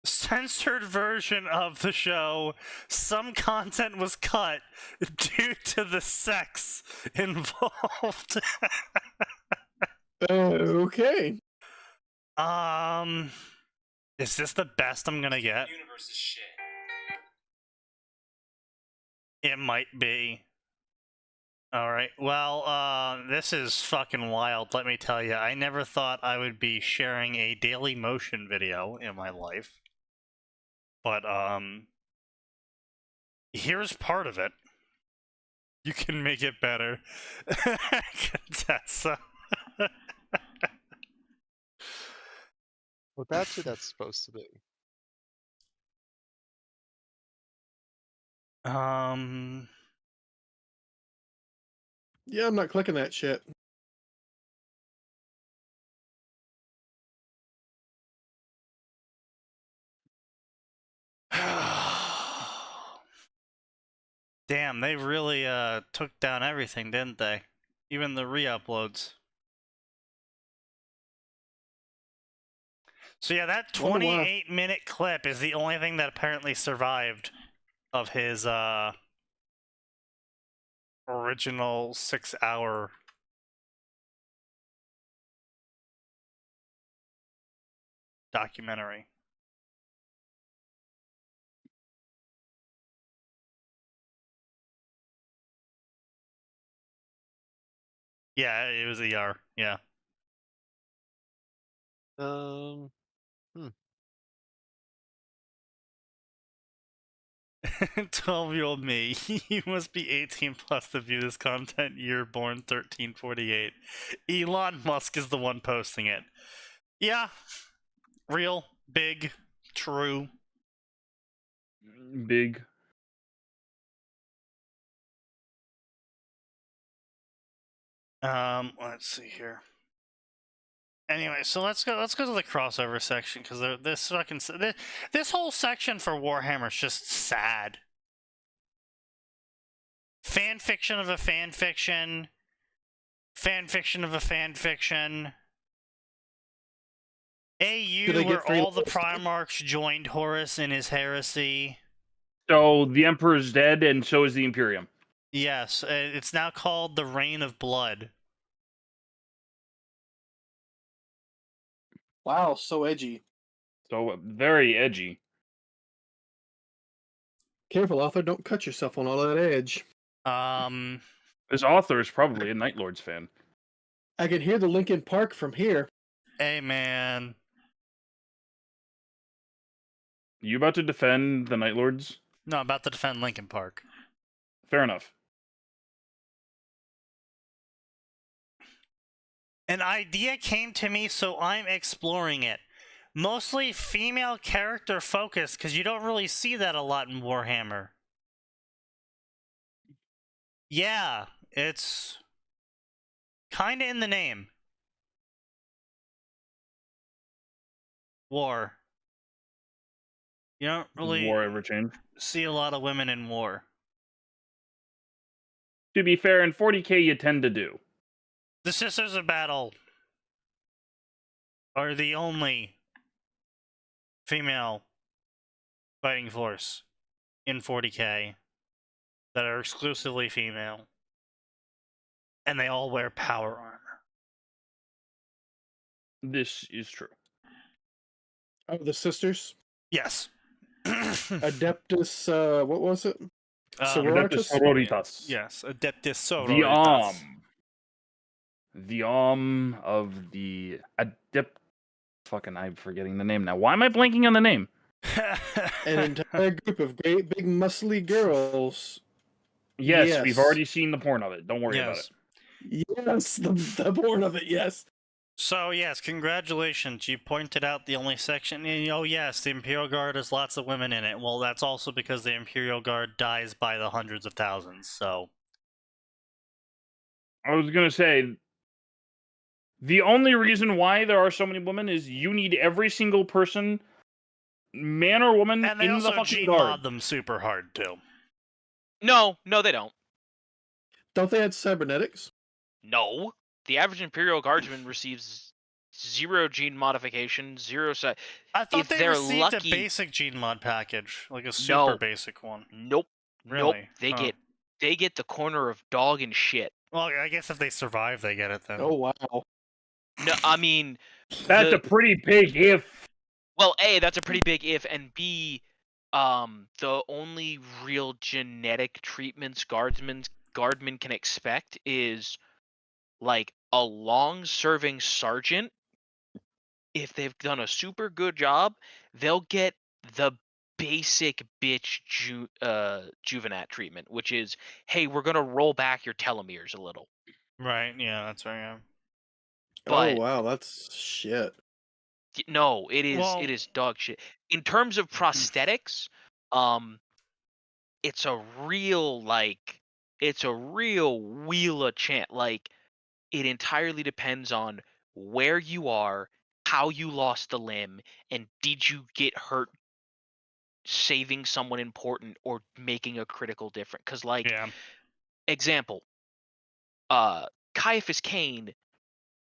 Censored version of the show. Some content was cut due to the sex involved. Okay. Is this the best I'm gonna get? Universe is shit. It might be. All right. Well, this is fucking wild. Let me tell you. I never thought I would be sharing a daily motion video in my life, but here's part of it. You can make it better, Contessa. Well, that's who that's supposed to be. Yeah, I'm not clicking that shit. Damn, they really took down everything, didn't they? Even the re-uploads. So yeah, that 28-minute clip is the only thing that apparently survived of his original 6-hour documentary. Yeah, it was ER. Yeah. 12-year-old me. You must be 18 plus to view this content. Year born 1348. Elon Musk is the one posting it. Yeah. Real. Big. True. Big. Let's see here. Anyway, so let's go to the crossover section, because this whole section for Warhammer is just sad. Fanfiction of a fanfiction. Fanfiction of a fanfiction. AU, where all the Primarchs joined Horus in his heresy. So the Emperor's dead, and so is the Imperium. Yes, it's now called the Reign of Blood. Wow, so edgy. So very edgy. Careful, author, don't cut yourself on all that edge. This author is probably a Night Lords fan. I can hear the Linkin Park from here. Hey, man. You about to defend the Night Lords? No, I'm about to defend Linkin Park. Fair enough. An idea came to me, so I'm exploring it. Mostly female character focused, because you don't really see that a lot in Warhammer. Yeah, it's kind of in the name. War. You don't really War ever change? see a lot of women in war. To be fair, in 40k you tend to do. The Sisters of Battle are the only female fighting force in 40k that are exclusively female. And they all wear power armor. This is true. Oh, the sisters? Yes. Adeptus, what was it? Adeptus Sororitas? Sororitas. Yes, Adeptus The Sororitas. The of the Adept... Fucking, I'm forgetting the name now. Why am I blanking on the name? An entire group of great big muscly girls. Yes, we've already seen the porn of it. Don't worry about it. Yes, the porn of it, yes. So, yes, congratulations. You pointed out the only section. Oh, yes, the Imperial Guard has lots of women in it. Well, that's also because the Imperial Guard dies by the hundreds of thousands, so... I was gonna say, the only reason why there are so many women is you need every single person, man or woman, And they in also the fucking G-mod guard. them super hard, too. No, they don't. Don't they have cybernetics? No. The average Imperial Guardsman receives 0 gene modification, 0 I thought if they they're received lucky- a basic gene mod package, like a super No. basic one. Nope. Really? Nope. They get the corner of dog and shit. Well, I guess if they survive, they get it then. Oh, wow. No, I mean, That's the- a pretty big if. well, A, that's a pretty big if, and B, the only real genetic treatments guardsmen guardmen can expect is like a long-serving sergeant. If they've done a super good job, they'll get the basic bitch juvenat treatment, which is, hey, we're gonna roll back your telomeres a little. Right, yeah, that's right. Yeah. Oh But wow, that's shit. no, it Well- is dog shit. In terms of prosthetics, it's a real wheel of chance. Like, it entirely depends on where you are, how you lost the limb, and did you get hurt saving someone important or making a critical difference. Because, like, Yeah. example, Caiaphas Cain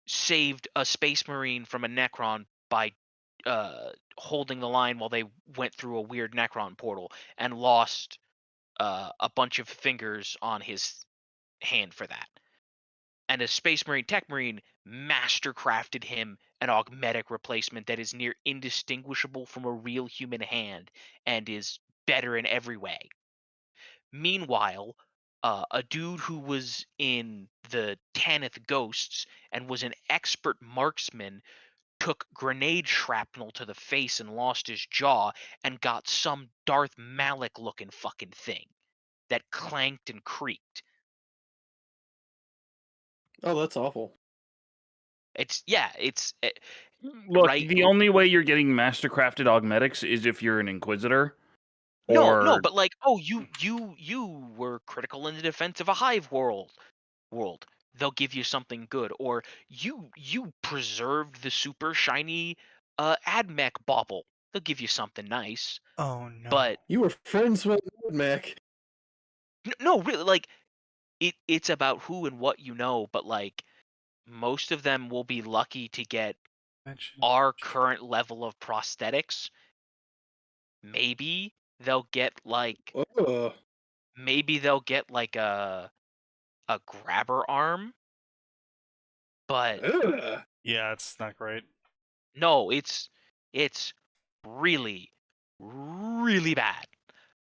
saved a space marine from a Necron by holding the line while they went through a weird Necron portal and lost a bunch of fingers on his hand for that. And a Space Marine Tech Marine mastercrafted him an augmetic replacement that is near indistinguishable from a real human hand and is better in every way. Meanwhile, a dude who was in the Tanith Ghosts and was an expert marksman took grenade shrapnel to the face and lost his jaw and got some Darth Malik looking fucking thing that clanked and creaked. Oh, that's awful. It's Look, right. the only way you're getting mastercrafted augmetics is if you're an Inquisitor. No, but like, oh, you were critical in the defense of a hive world. They'll give you something good, or you preserved the super shiny AdMech bauble. They'll give you something nice. Oh no. But You were friends with Mac. no, really, like, it's about who and what you know. But like, most of them will be lucky to get our current level of prosthetics. Maybe they'll get like Ugh. a grabber arm, but Ugh. Yeah, it's not great. no, it's really bad.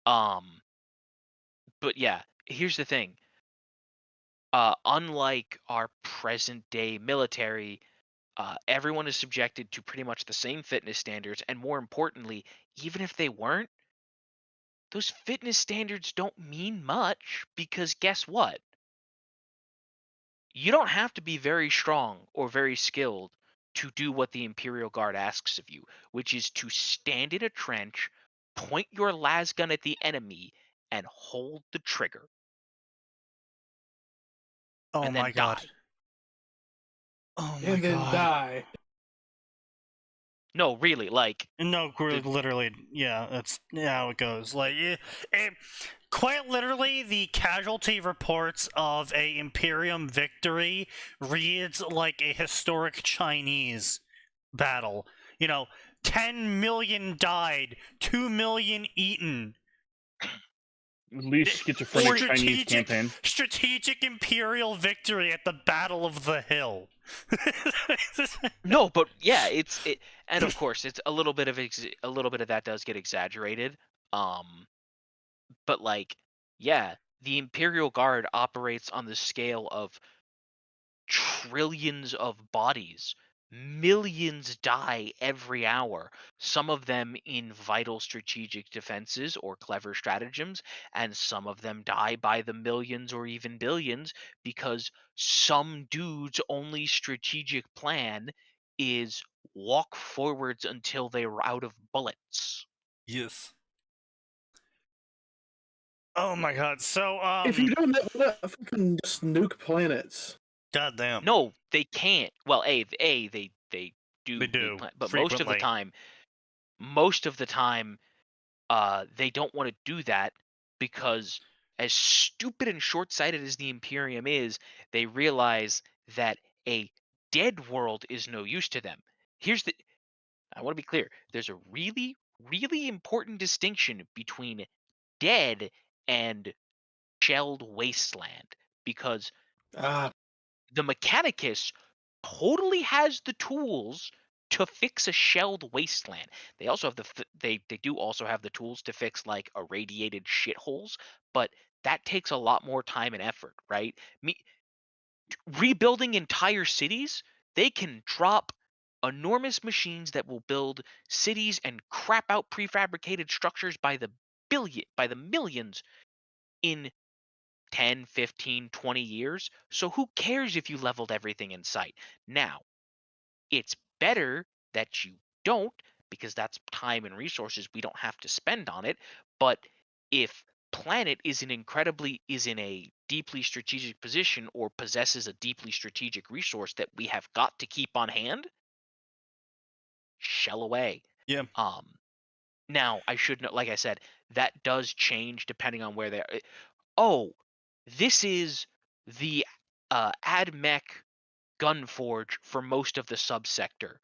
But yeah, here's the thing. Unlike our present day military, everyone is subjected to pretty much the same fitness standards, and more importantly, even if they weren't, those fitness standards don't mean much, because guess what? You don't have to be very strong or very skilled to do what the Imperial Guard asks of you, which is to stand in a trench, point your las gun at the enemy, and hold the trigger. Oh and my then god. die. Oh my And then god. die. No, really, like, No, literally, yeah, that's how it goes. Like, quite literally, the casualty reports of a Imperium victory reads like a historic Chinese battle. 10 million died, 2 million eaten. At least schizophrenic Chinese campaign. Strategic Imperial victory at the Battle of the Hill. no, but yeah, and of course, it's a little bit of that does get exaggerated. But like, yeah, the Imperial Guard operates on the scale of trillions of bodies. Millions die every hour, some of them in vital strategic defenses or clever stratagems, and some of them die by the millions or even billions because some dude's only strategic plan is walk forwards until they're out of bullets. Yes. Oh my god, so, If you don't know, fucking just nuke planets. goddamn. No, they can't. Well, they do. They do, but frequently. most of the time, they don't want to do that because, as stupid and short-sighted as the Imperium is, they realize that a dead world is no use to them. I want to be clear. There's a really, really important distinction between dead and shelled wasteland, because Ah, the Mechanicus totally has the tools to fix a shelled wasteland. They also have they do also have the tools to fix like irradiated shitholes, but that takes a lot more time and effort, right? Rebuilding entire cities, they can drop enormous machines that will build cities and crap out prefabricated structures by the millions in 10, 15, 20 years. So who cares if you leveled everything in sight? Now, it's better that you don't, because that's time and resources we don't have to spend on it. But if planet is in a deeply strategic position or possesses a deeply strategic resource that we have got to keep on hand, shell away. Yeah. Now I should know, like I said, that does change depending on where they're. Oh, this is the AdMech gun forge for most of the subsector.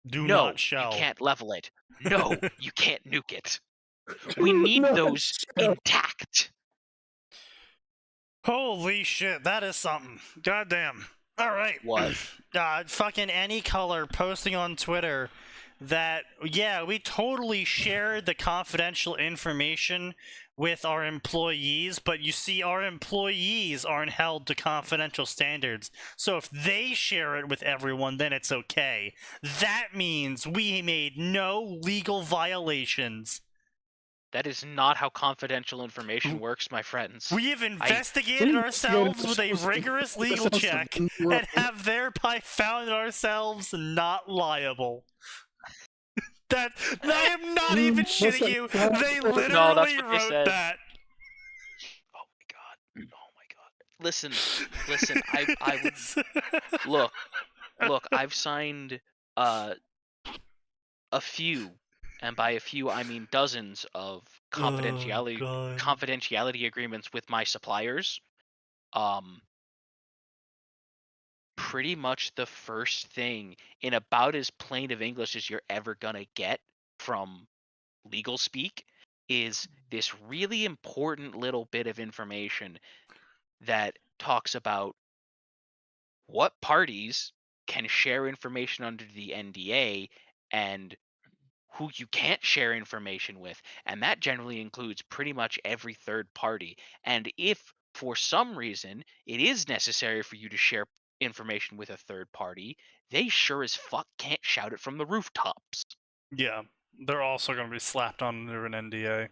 Do No, not you shell. can't level it. No, you can't nuke it. We need No, those shell. intact. Holy shit, that is something. Goddamn. All right. What? Fucking any color posting on Twitter that, yeah, we totally shared the confidential information with our employees, but you see, our employees aren't held to confidential standards. So if they share it with everyone, then it's okay. That means we made no legal violations. That is not how confidential information works, my friends. We have investigated ourselves with a rigorous legal check and have thereby found ourselves not liable. That I am not even shitting you. They literally No, that's what they wrote said. that. Oh my god. Listen. I would look, I've signed a few, and by a few I mean dozens of confidentiality agreements with my suppliers. Pretty much the first thing in about as plain of English as you're ever gonna get from legal speak is this really important little bit of information that talks about what parties can share information under the NDA and who you can't share information with. And that generally includes pretty much every third party. And if for some reason it is necessary for you to share information with a third party, they sure as fuck can't shout it from the rooftops. Yeah, they're also going to be slapped under an NDA.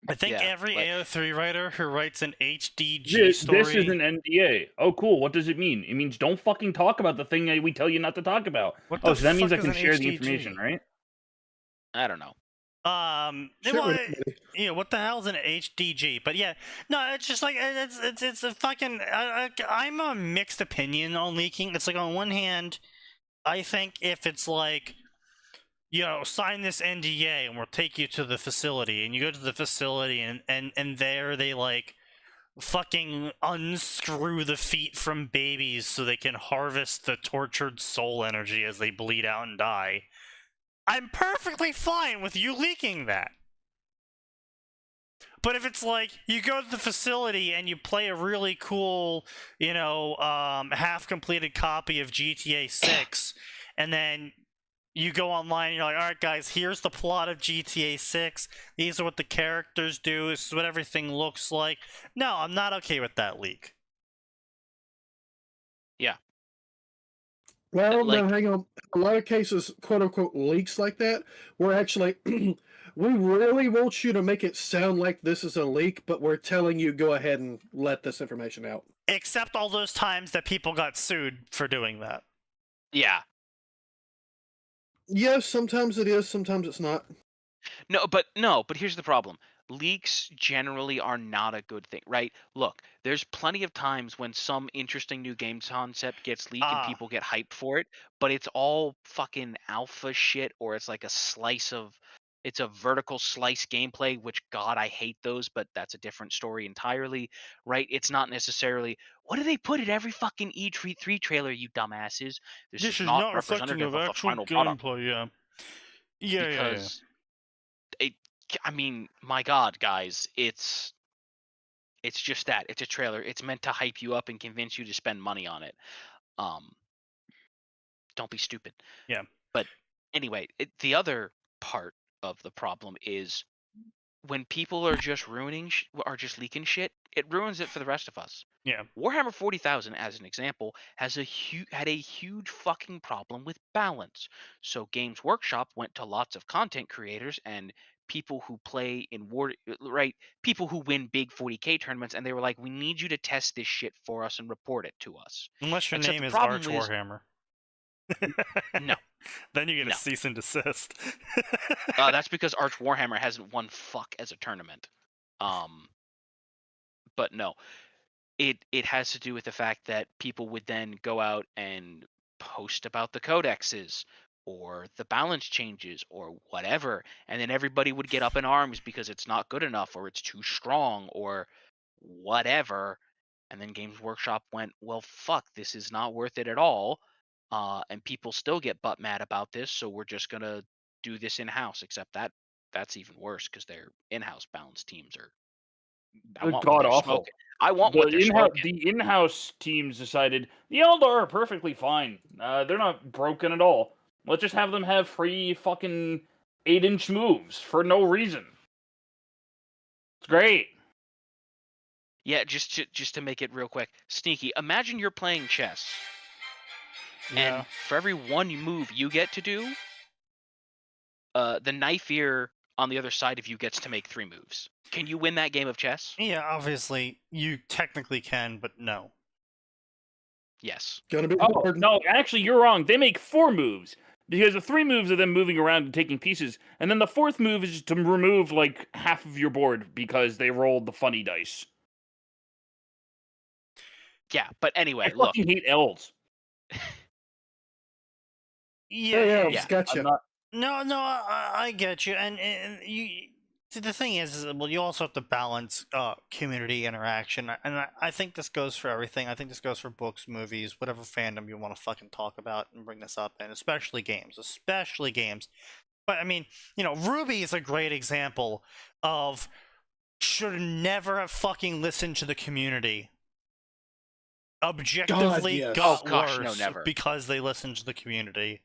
I think every AO3 writer who writes an HDG story... This is an NDA. Oh, cool. What does it mean? It means don't fucking talk about the thing that we tell you not to talk about. So that means I can share the information, right? I don't know. What the hell's an HDG? But yeah, no, it's just like it's a fucking. I'm a mixed opinion on leaking. It's like on one hand, I think if it's like, sign this NDA and we'll take you to the facility, and you go to the facility and there they like fucking unscrew the feet from babies so they can harvest the tortured soul energy as they bleed out and die. I'm perfectly fine with you leaking that. But if it's like, you go to the facility and you play a really cool, half-completed copy of GTA 6, and then you go online and you're like, alright guys, here's the plot of GTA 6, these are what the characters do, this is what everything looks like. No, I'm not okay with that leak. Yeah. Well, no, hang on. A lot of cases, quote-unquote, leaks like that, we're actually... we really want you to make it sound like this is a leak, but we're telling you go ahead and let this information out. Except all those times that people got sued for doing that. Yeah. Yes, sometimes it is, sometimes it's not. No, but here's the problem. Leaks generally are not a good thing, right? Look, there's plenty of times when some interesting new game concept gets leaked and people get hyped for it, but it's all fucking alpha shit, or it's like it's a vertical slice gameplay, which God, I hate those, but that's a different story entirely, right? It's not necessarily, what do they put in every fucking E3 trailer, you dumbasses? This is not representative of the final product. Yeah. Because I mean, my God, guys, it's just that. It's a trailer. It's meant to hype you up and convince you to spend money on it. Don't be stupid. Yeah. But anyway, the other part of the problem is when people are just are just leaking shit, it ruins it for the rest of us. Yeah. Warhammer 40,000, as an example, had a huge fucking problem with balance. So Games Workshop went to lots of content creators and people who play in people who win big 40K tournaments, and they were like, "We need you to test this shit for us and report it to us." Unless your Except name the is problem Arch is, Warhammer. no, Then you get a no. cease and desist. That's because Arch Warhammer hasn't won fuck as a tournament. But no, it has to do with the fact that people would then go out and post about the codexes or the balance changes or whatever, and then everybody would get up in arms because it's not good enough or it's too strong or whatever. And then Games Workshop went, well, fuck, this is not worth it at all. And people still get butt mad about this, so we're just gonna do this in house. Except that's even worse because their in-house balance teams are. I want what God they're awful. smoking. I want what they're smoking. The in-house teams decided the Eldar are perfectly fine. They're not broken at all. Let's just have them have free fucking 8-inch moves for no reason. It's great. Yeah, just to make it real quick, Sneaky. Imagine you're playing chess, and for every one move you get to do, the knife ear on the other side of you gets to make 3 moves. Can you win that game of chess? Yeah, obviously you technically can, but no. Yes. Gonna be Oh, hard. no, actually, you're wrong. They make 4 moves. Because the 3 moves are them moving around and taking pieces. And then the 4th move is to remove, like, half of your board because they rolled the funny dice. Yeah, but anyway, I look. fucking hate elves. Yeah, Yeah. gotcha. I'm not... No, I get you, and you. The thing is, well, you also have to balance community interaction, and I think this goes for everything. I think this goes for books, movies, whatever fandom you want to fucking talk about and bring this up in, especially games. But I mean, Ruby is a great example of should never have fucking listened to the community. Objectively yes. got Oh, gosh, no, worse never. because they listened to the community.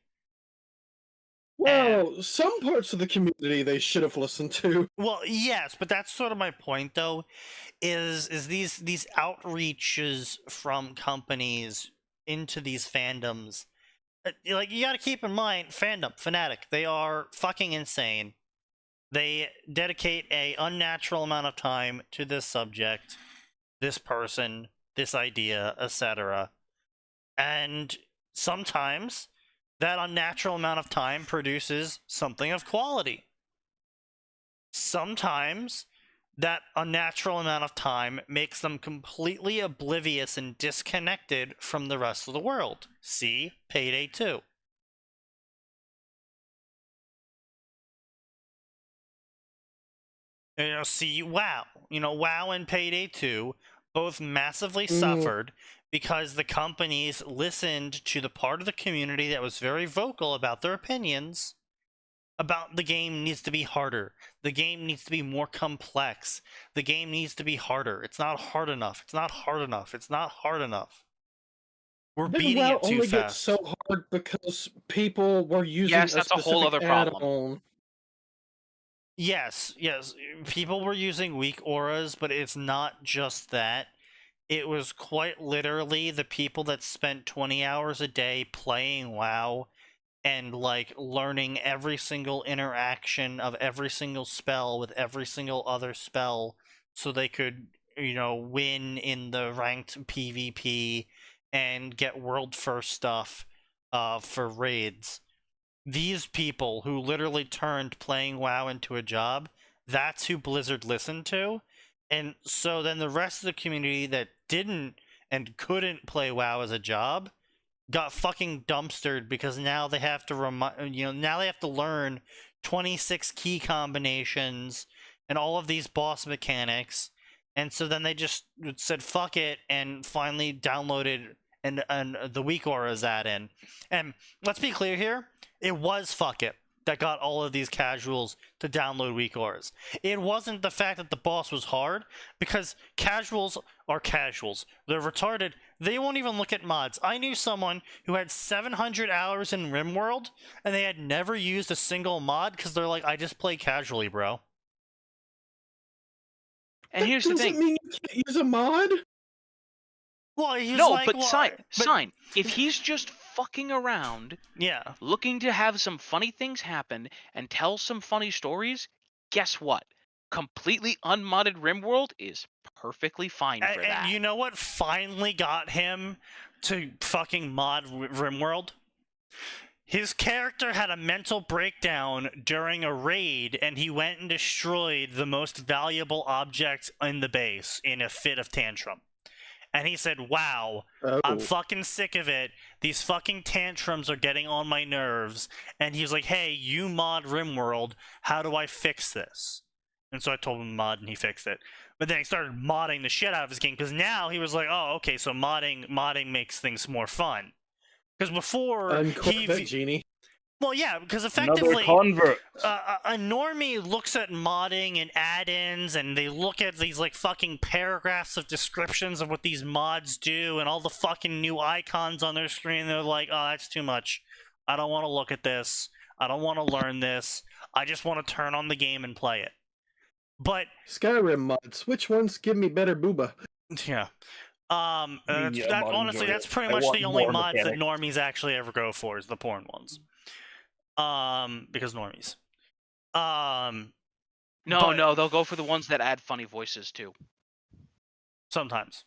Well, some parts of the community they should have listened to. Well, yes, but that's sort of my point, though, is these outreaches from companies into these fandoms. Like, you gotta keep in mind, Fanatic, they are fucking insane. They dedicate a unnatural amount of time to this subject, this person, this idea, etc. And sometimes that unnatural amount of time produces something of quality. Sometimes that unnatural amount of time makes them completely oblivious and disconnected from the rest of the world. See Payday 2. See WoW. WoW and Payday 2 both massively suffered because the companies listened to the part of the community that was very vocal about their opinions about the game needs to be harder. The game needs to be more complex. The game needs to be harder. It's not hard enough. It's not hard enough. It's not hard enough. We're beating it too only fast. gets so hard because people were using Yes, that's a whole other problem. add-on. Yes. People were using weak auras, but it's not just that. It was quite literally the people that spent 20 hours a day playing WoW and like learning every single interaction of every single spell with every single other spell so they could, win in the ranked PvP and get world first stuff for raids. These people who literally turned playing WoW into a job, that's who Blizzard listened to. And so then the rest of the community that didn't and couldn't play WoW as a job got fucking dumpstered because now they have to now they have to learn 26 key combinations and all of these boss mechanics, and so then they just said fuck it and finally downloaded and the weak auras add-in. And let's be clear here, it was fuck it that got all of these casuals to download weak auras. It wasn't the fact that the boss was hard, because casuals are casuals. They're retarded. They won't even look at mods. I knew someone who had 700 hours in RimWorld, and they had never used a single mod because they're like, I just play casually, bro. And That here's the doesn't thing. mean you can't use a mod. Well, he was No, like, but well, Sign. If he's just fucking around, yeah. looking to have some funny things happen and tell some funny stories, guess what? Completely unmodded RimWorld is perfectly fine for that. And you know what finally got him to fucking mod RimWorld? His character had a mental breakdown during a raid, and he went and destroyed the most valuable object in the base in a fit of tantrum. And he said, wow, I'm Oh. fucking sick of it. These fucking tantrums are getting on my nerves. And he's like, hey, you mod RimWorld. How do I fix this? And so I told him to mod, and he fixed it. But then he started modding the shit out of his game, because now he was like, oh, okay, so modding makes things more fun. Because before, Unquote that genie. well, yeah, because Another effectively, convert. a normie looks at modding and add-ins, and they look at these like fucking paragraphs of descriptions of what these mods do, and all the fucking new icons on their screen. And they're like, "Oh, that's too much. I don't want to look at this. I don't want to learn this. I just want to turn on the game and play it." But Skyrim mods. Which ones give me better booba? yeah, Yeah, that mod honestly, enjoy that's it. pretty I much want the only more mods that mechanics. normies actually ever go for is the porn ones. Because normies. No, they'll go for the ones that add funny voices too. Sometimes.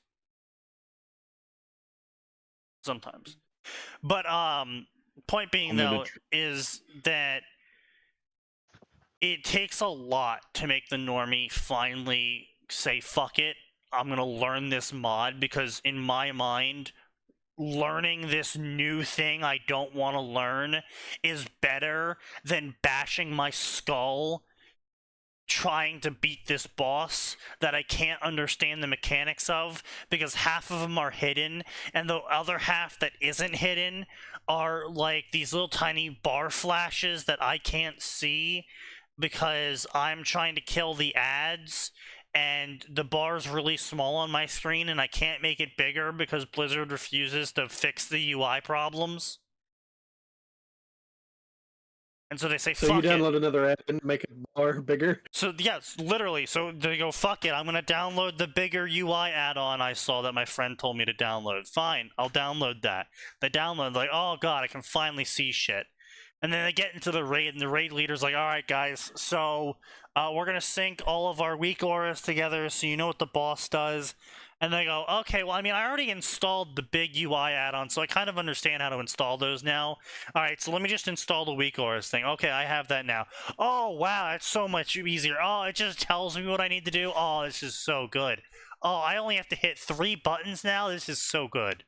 But point being Only the though is that it takes a lot to make the normie finally say fuck it, I'm gonna learn this mod, because in my mind learning this new thing I don't want to learn is better than bashing my skull trying to beat this boss that I can't understand the mechanics of, because half of them are hidden, and the other half that isn't hidden are like these little tiny bar flashes that I can't see because I'm trying to kill the ads, and the bar's really small on my screen, and I can't make it bigger because Blizzard refuses to fix the UI problems. And so they say, So fuck you it. download another app and make it more bigger? So, yes, literally. So they go, fuck it, I'm going to download the bigger UI add-on I saw that my friend told me to download. Fine, I'll download that. They download, like, oh god, I can finally see shit. And then they get into the raid, and the raid leader's like, alright guys, so we're going to sync all of our weak auras together so you know what the boss does. And they go, okay, well, I mean, I already installed the big UI add-on, so I kind of understand how to install those now. Alright, so let me just install the weak auras thing. Okay, I have that now. Oh, wow, that's so much easier. Oh, it just tells me what I need to do. Oh, this is so good. Oh, I only have to hit 3 buttons now? This is so good.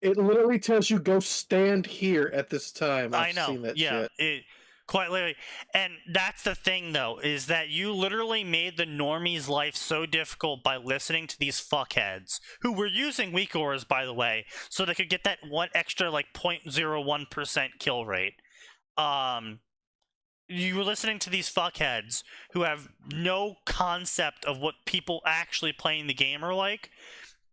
It literally tells you go stand here at this time. I I've know, seen that yeah, shit. quite literally. And that's the thing, though, is that you literally made the normie's life so difficult by listening to these fuckheads, who were using weak auras, by the way, so they could get that one extra, like, 0.01% kill rate. You were listening to these fuckheads who have no concept of what people actually playing the game are like,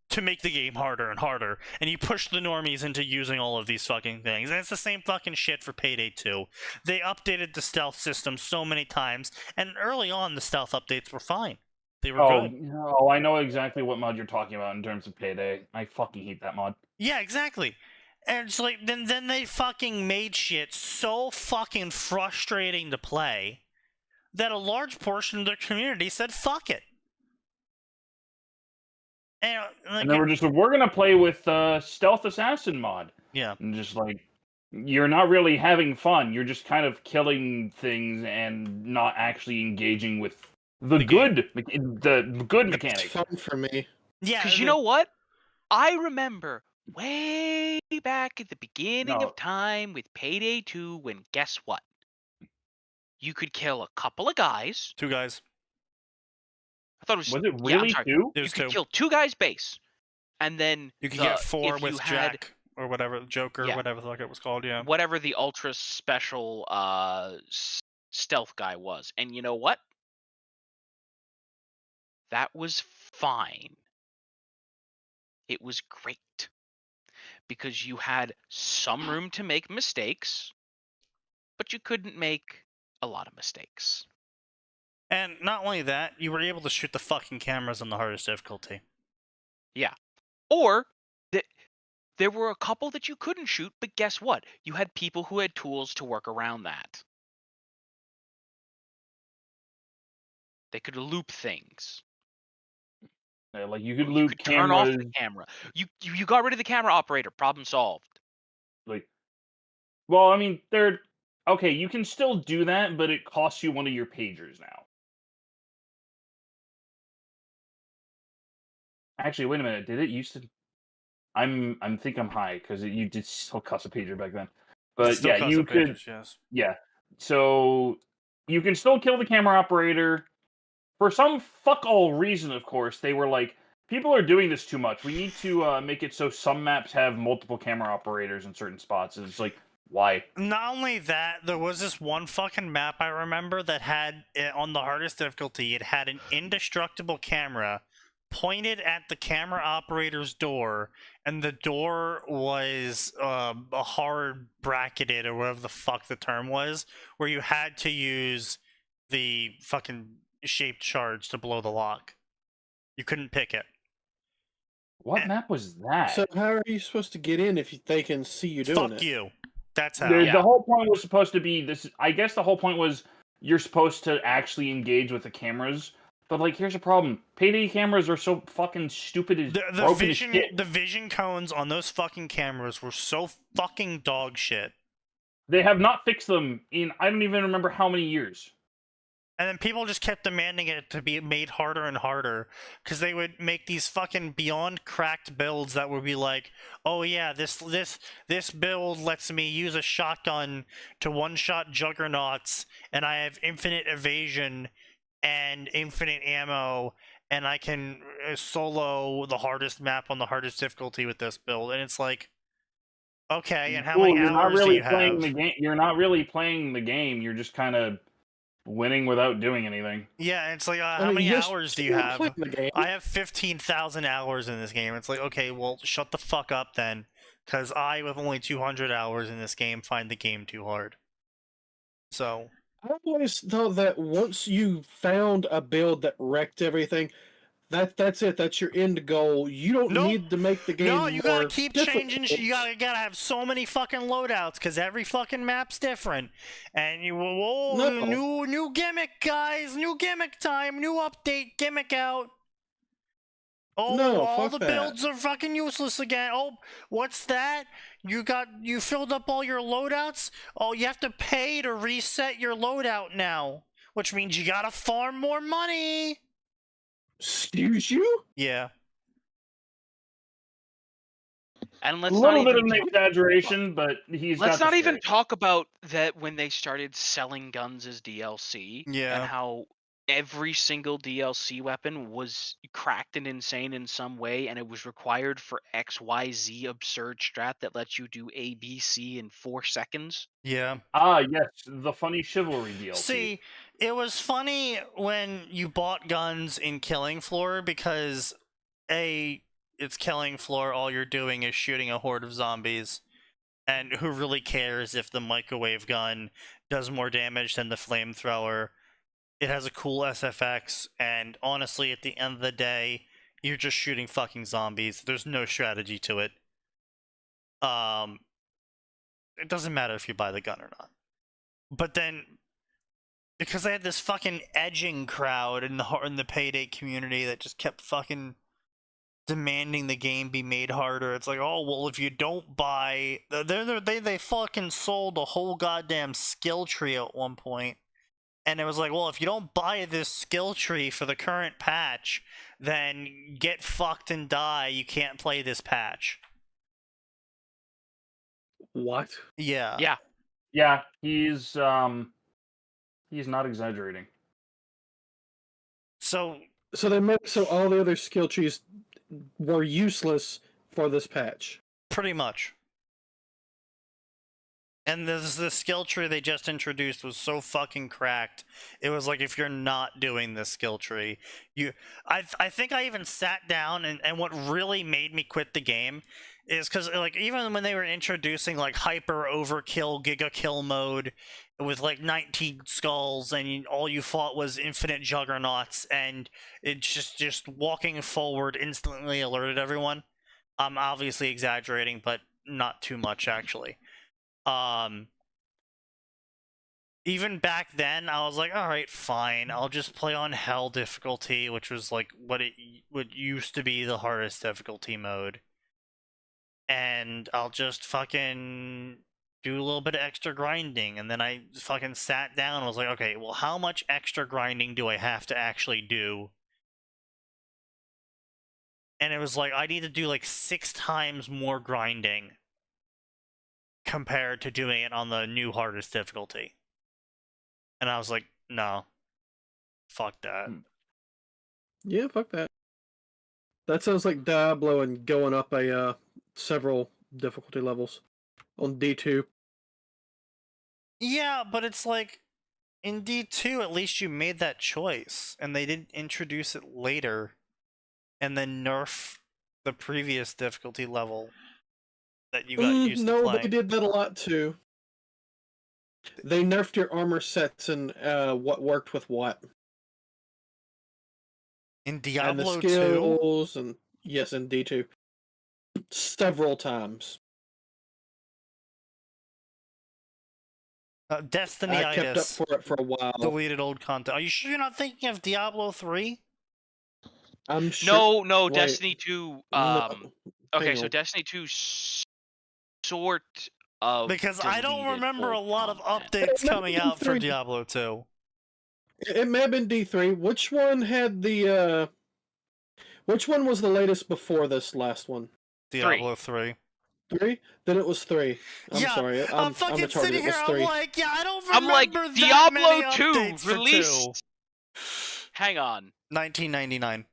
to make the game harder and harder, and you push the normies into using all of these fucking things. And it's the same fucking shit for Payday 2. They updated the stealth system so many times, and early on the stealth updates were fine. They were good. Oh, I know exactly what mod you're talking about in terms of Payday. I fucking hate that mod. Yeah, exactly. And it's like, then they fucking made shit so fucking frustrating to play that a large portion of their community said, fuck it. And then we're gonna play with Stealth Assassin mod. Yeah. And just like, you're not really having fun. You're just kind of killing things and not actually engaging with the good mechanic. It's fun for me. Yeah. Because you know what? I remember way back at the beginning No. of time with Payday 2 when, guess what? You could kill a couple of guys. 2 guys. I thought it was... Was it yeah, I'm really sorry. 2? It You was could 2. kill 2 guys base. And then You could get 4 if with you Jack, or whatever, Joker, Yeah. whatever the fuck it was called, yeah. whatever the ultra special stealth guy was. And you know what? That was fine. It was great. Because you had some room to make mistakes, but you couldn't make a lot of mistakes. And not only that, you were able to shoot the fucking cameras on the hardest difficulty. Or there were a couple that you couldn't shoot, but guess what? You had people who had tools to work around that. They could loop things. Yeah, like you could You loop could turn off cameras. the camera. You got rid of the camera operator. Problem solved. Like, well, I mean, they're okay. You can still do that, but it costs you one of your pagers now. Actually, wait a minute. Did it used to? I'm think I'm high because you did still cost a pager back then. But Still yeah, costs you a could. pages, yes. Yeah. So you can still kill the camera operator. For some fuck all reason, of course, they were like, people are doing this too much. We need to make it so some maps have multiple camera operators in certain spots. And it's like, why? Not only that, there was this one fucking map I remember that had, on the hardest difficulty, it had an indestructible camera pointed at the camera operator's door, and the door was a hard bracketed, or whatever the fuck the term was, where you had to use the fucking shaped shards to blow the lock. You couldn't pick it. What map was that? So how are you supposed to get in if they can see you doing Fuck it? you. That's how. The whole point was supposed to be this. I guess the whole point was you're supposed to actually engage with the cameras. But like, here's a problem: Payday cameras are so fucking stupid as broken as shit. The vision cones on those fucking cameras were so fucking dog shit. They have not fixed them in I don't even remember how many years. And then people just kept demanding it to be made harder and harder, because they would make these fucking beyond cracked builds that would be like, oh yeah, this build lets me use a shotgun to one-shot juggernauts, and I have infinite evasion and infinite ammo, and I can solo the hardest map on the hardest difficulty with this build. And it's like, okay, and how many you're not hours really do you playing have? the game. You're not really playing the game. You're just kind of winning without doing anything. Yeah, it's like, how I mean, many you're hours do you still have? playing the game. I have 15,000 hours in this game. It's like, okay, well, shut the fuck up then, because I, with only 200 hours in this game, find the game too hard. So, I always thought that once you found a build that wrecked everything, that's it. That's your end goal. You don't Nope. need to make the game no, you gotta more keep difficult. changing. You gotta have so many fucking loadouts, because every fucking map's different. And you, whoa, No. new gimmick, guys, new gimmick time, new update, gimmick out. Oh, No, all fuck the that. builds are fucking useless again. Oh, what's that? You filled up all your loadouts? Oh, you have to pay to reset your loadout now, which means you gotta farm more money. Excuse you? Yeah. And A let's not little bit of even an exaggeration, but he's. let's got not the even spirit. talk about that when they started selling guns as DLC, Yeah. and how every single DLC weapon was cracked and insane in some way, and it was required for XYZ absurd strat that lets you do ABC in 4 seconds. Yeah. Ah, yes, the funny chivalry DLC. See, it was funny when you bought guns in Killing Floor, because it's Killing Floor, all you're doing is shooting a horde of zombies, and who really cares if the microwave gun does more damage than the flamethrower? It has a cool SFX, and honestly, at the end of the day, you're just shooting fucking zombies. There's no strategy to it. It doesn't matter if you buy the gun or not. But then, because they had this fucking edging crowd in the Payday community that just kept fucking demanding the game be made harder. It's like, oh well, if you don't buy, they fucking sold a whole goddamn skill tree at one point, and it was like, well, if you don't buy this skill tree for the current patch, then get fucked and die. You can't play this patch. What? Yeah. Yeah. Yeah, he's not exaggerating. So they made it so all the other skill trees were useless for this patch. pretty much. And the skill tree they just introduced was so fucking cracked. It was like, if you're not doing this skill tree, I think I even sat down, and what really made me quit the game is because like even when they were introducing like hyper overkill giga kill mode with like 19 skulls and all you fought was infinite juggernauts and it just walking forward instantly alerted everyone. I'm obviously exaggerating, but not too much actually. Even back then, I was like, all right, fine. I'll just play on hell difficulty, which was like what used to be the hardest difficulty mode. And I'll just fucking do a little bit of extra grinding. And then I fucking sat down and was like, okay, well, how much extra grinding do I have to actually do? And it was like, I need to do like 6 times more grinding compared to doing it on the new hardest difficulty. And I was like, no. Fuck that. Yeah, fuck that. That sounds like Diablo and going up a several difficulty levels on D2. Yeah, but it's like in D2 at least you made that choice and they didn't introduce it later and then nerf the previous difficulty level that you got used to No, playing. they did that a lot too. They nerfed your armor sets and what worked with what. In And the Diablo 2? skills and yes, in D2. Several times. Destiny I kept up for it for a while. deleted old content. Are you sure you're not thinking of Diablo 3? I'm sure. No, Wait, Destiny 2. no, Okay, hang so on. Destiny 2 sort of. Because I don't deleted remember a old lot of content. updates It might coming be out for D3. Diablo 2. It may have been D3. Which one had the which one was the latest before this last one? Diablo 3. 3? Then it was 3. I'm Yeah, sorry. I'm fucking retarded. sitting It here, was I'm 3. like, yeah, I don't I'm like, remember that many Diablo 2 updates for 2. released. Hang on. 1999.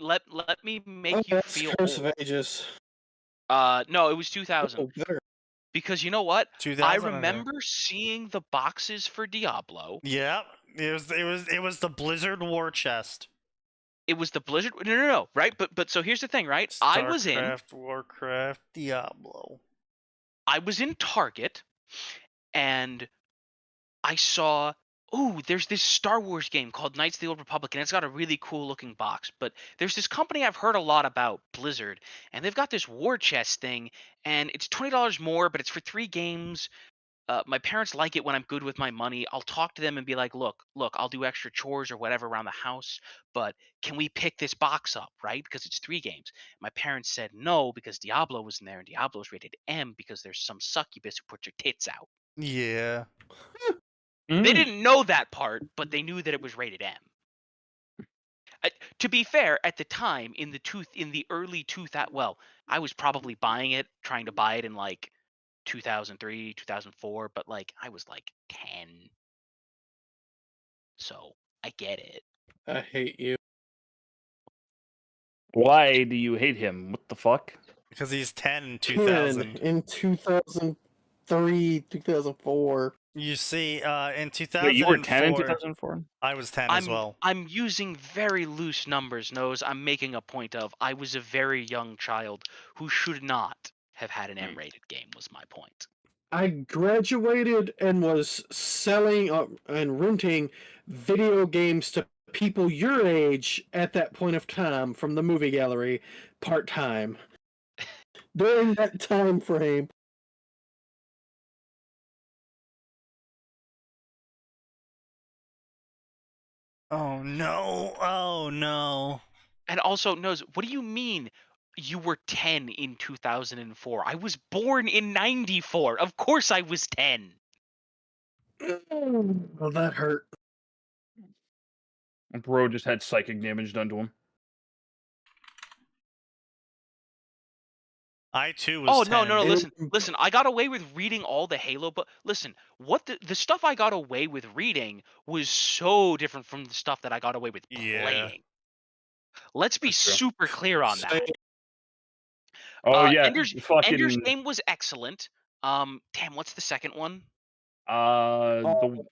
Let me make Oh, you that's feel Curse old. of Ages. No, it was 2000. Oh, better. Because you know what? 2000. I Okay. remember seeing the boxes for Diablo. Yeah, it was the Blizzard War Chest. It was the Blizzard. No, right? But so here's the thing, right? I was in StarCraft, Warcraft, Diablo. I was in Target, and I saw, oh, there's this Star Wars game called Knights of the Old Republic, and it's got a really cool looking box. But there's this company I've heard a lot about, Blizzard, and they've got this war chest thing, and it's $20 more, but it's for 3 games. My parents like it when I'm good with my money. I'll talk to them and be like, look, I'll do extra chores or whatever around the house, but can we pick this box up, right? Because it's 3 games. My parents said no because Diablo was in there, and Diablo's rated M because there's some succubus who put your tits out. Yeah. They didn't know that part, but they knew that it was rated M. To be fair, at the time, in the early 2000, well, I was probably trying to buy it in like 2003, 2004, but like I was like 10. So I get it. I hate you. Why do you hate him? What the fuck? Because he's 10 in 10 2000. in 2003, 2004. You see, in 2004, Wait, you were 10 in 2004? I was 10 as well. I'm using very loose numbers, Nose. I'm making a point of I was a very young child who should not have had an M-rated game, was my point. I graduated and was selling and renting video games to people your age at that point of time from the movie gallery part-time. During that time frame. Oh no. Oh no. And also, Nose, what do you mean you were 10 in 2004? I was born in 94. Of course I was 10. Well, that hurt. Bro just had psychic damage done to him. I too was 10. No, listen, I got away with reading all the Halo, but listen, what the stuff I got away with reading was so different from the stuff that I got away with playing. Let's be super clear on that. Oh yeah, Ender's Game was excellent. Damn, what's the second one? The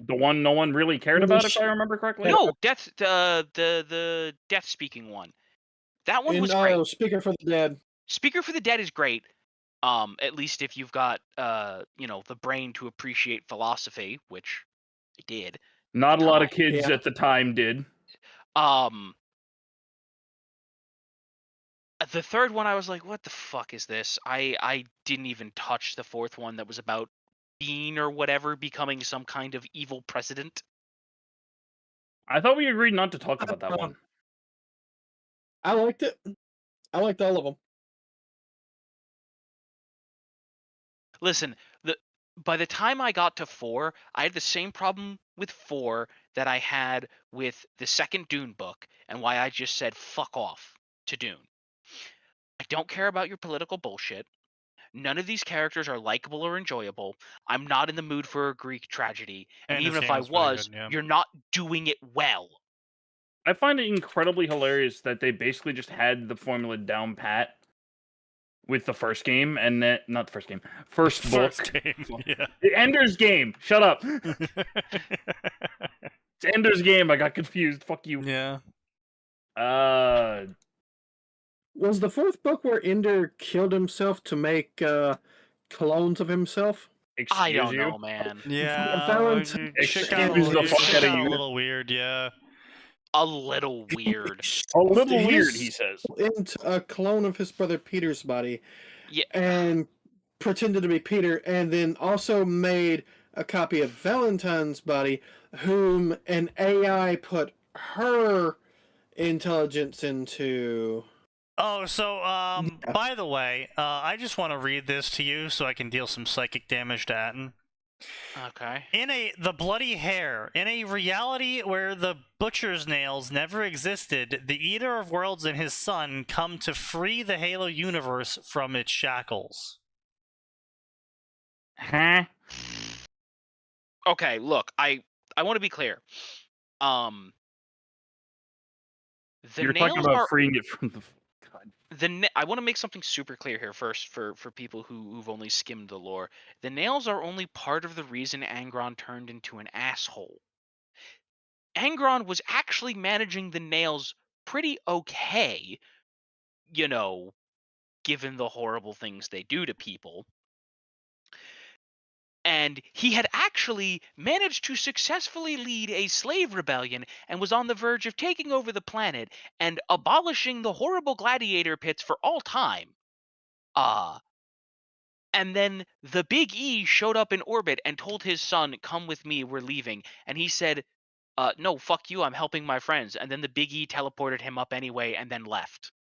one no one really cared about, if I remember correctly. No, the death speaking one. That one was great. Speaker for the Dead. Speaker for the Dead is great. At least if you've got the brain to appreciate philosophy, which I did. Not a lot of God. kids Yeah. at the time did. The third one, I was like, what the fuck is this? I didn't even touch the fourth one that was about Bean or whatever becoming some kind of evil president. I thought we agreed not to talk about that one. I liked it. I liked all of them. Listen, by the time I got to 4, I had the same problem with 4 that I had with the second Dune book, and why I just said fuck off to Dune. I don't care about your political bullshit. None of these characters are likable or enjoyable. I'm not in the mood for a Greek tragedy, and And this even if game I is really was, good, yeah. you're not doing it well. I find it incredibly hilarious that they basically just had the formula down pat with the first game, and that not the first game, first book. First game, yeah. The Ender's Game. Shut up. It's Ender's Game. I got confused. Fuck you. Yeah. Was the fourth book where Ender killed himself to make clones of himself? I Excuse don't you. know, man. Yeah. Valentine- Shit got a Excuse the little, fuck shit outta got a you. little weird, yeah. A little weird. A little weird, He's he says. into a clone of his brother Peter's body. Yeah. And pretended to be Peter, and then also made a copy of Valentine's body, whom an AI put her intelligence into. Oh, so, by the way, I just want to read this to you so I can deal some psychic damage to Atin. Okay. The bloody hair. In a reality where the butcher's nails never existed, the Eater of Worlds and his son come to free the Halo universe from its shackles. Huh? Okay, look, I want to be clear. The You're nails talking about are freeing it from the. God. I want to make something super clear here first for people who've only skimmed the lore. The nails are only part of the reason Angron turned into an asshole. Angron was actually managing the nails pretty okay, given the horrible things they do to people. And he had actually managed to successfully lead a slave rebellion and was on the verge of taking over the planet and abolishing the horrible gladiator pits for all time. And then the Big E showed up in orbit and told his son, "Come with me, we're leaving." And he said, "No, fuck you, I'm helping my friends." And then the Big E teleported him up anyway and then left.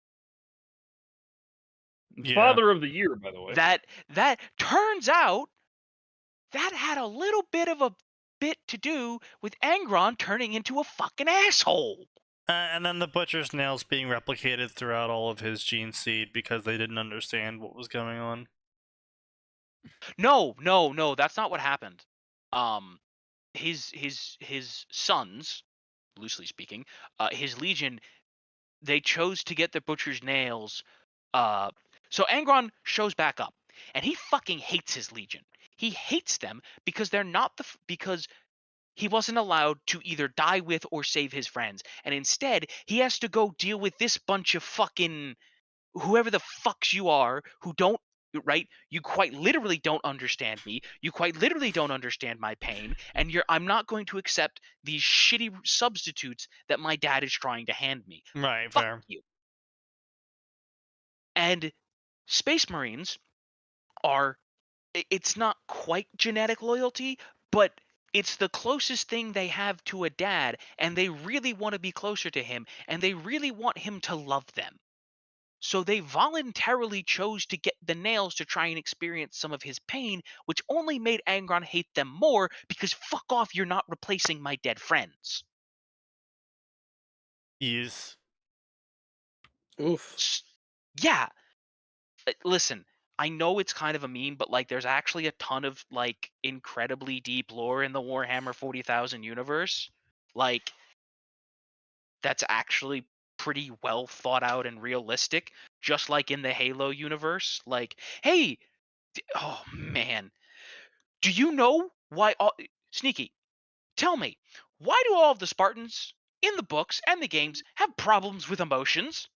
Yeah. Father of the Year, by the way. That turns out that had a little bit of a bit to do with Angron turning into a fucking asshole. And then the butcher's nails being replicated throughout all of his gene seed because they didn't understand what was going on. No, that's not what happened. His sons, loosely speaking, his legion, they chose to get the butcher's nails. So Angron shows back up, and he fucking hates his legion. He hates them because they're not because he wasn't allowed to either die with or save his friends, and instead he has to go deal with this bunch of fucking whoever the fucks you are who don't. Right? You quite literally don't understand me. You quite literally don't understand my pain, and I'm not going to accept these shitty substitutes that my dad is trying to hand me. Right, Fuck fair. you. And Space Marines are, it's not quite genetic loyalty, but it's the closest thing they have to a dad, and they really want to be closer to him, and they really want him to love them. So they voluntarily chose to get the nails to try and experience some of his pain, which only made Angron hate them more because fuck off, you're not replacing my dead friends. Yes. Oof. Yeah. Listen, I know it's kind of a meme, but like there's actually a ton of like incredibly deep lore in the Warhammer 40,000 universe. Like that's actually pretty well thought out and realistic, just like in the Halo universe. Like, hey, oh man, do you know why Sneaky, tell me, why do all of the Spartans in the books and the games have problems with emotions?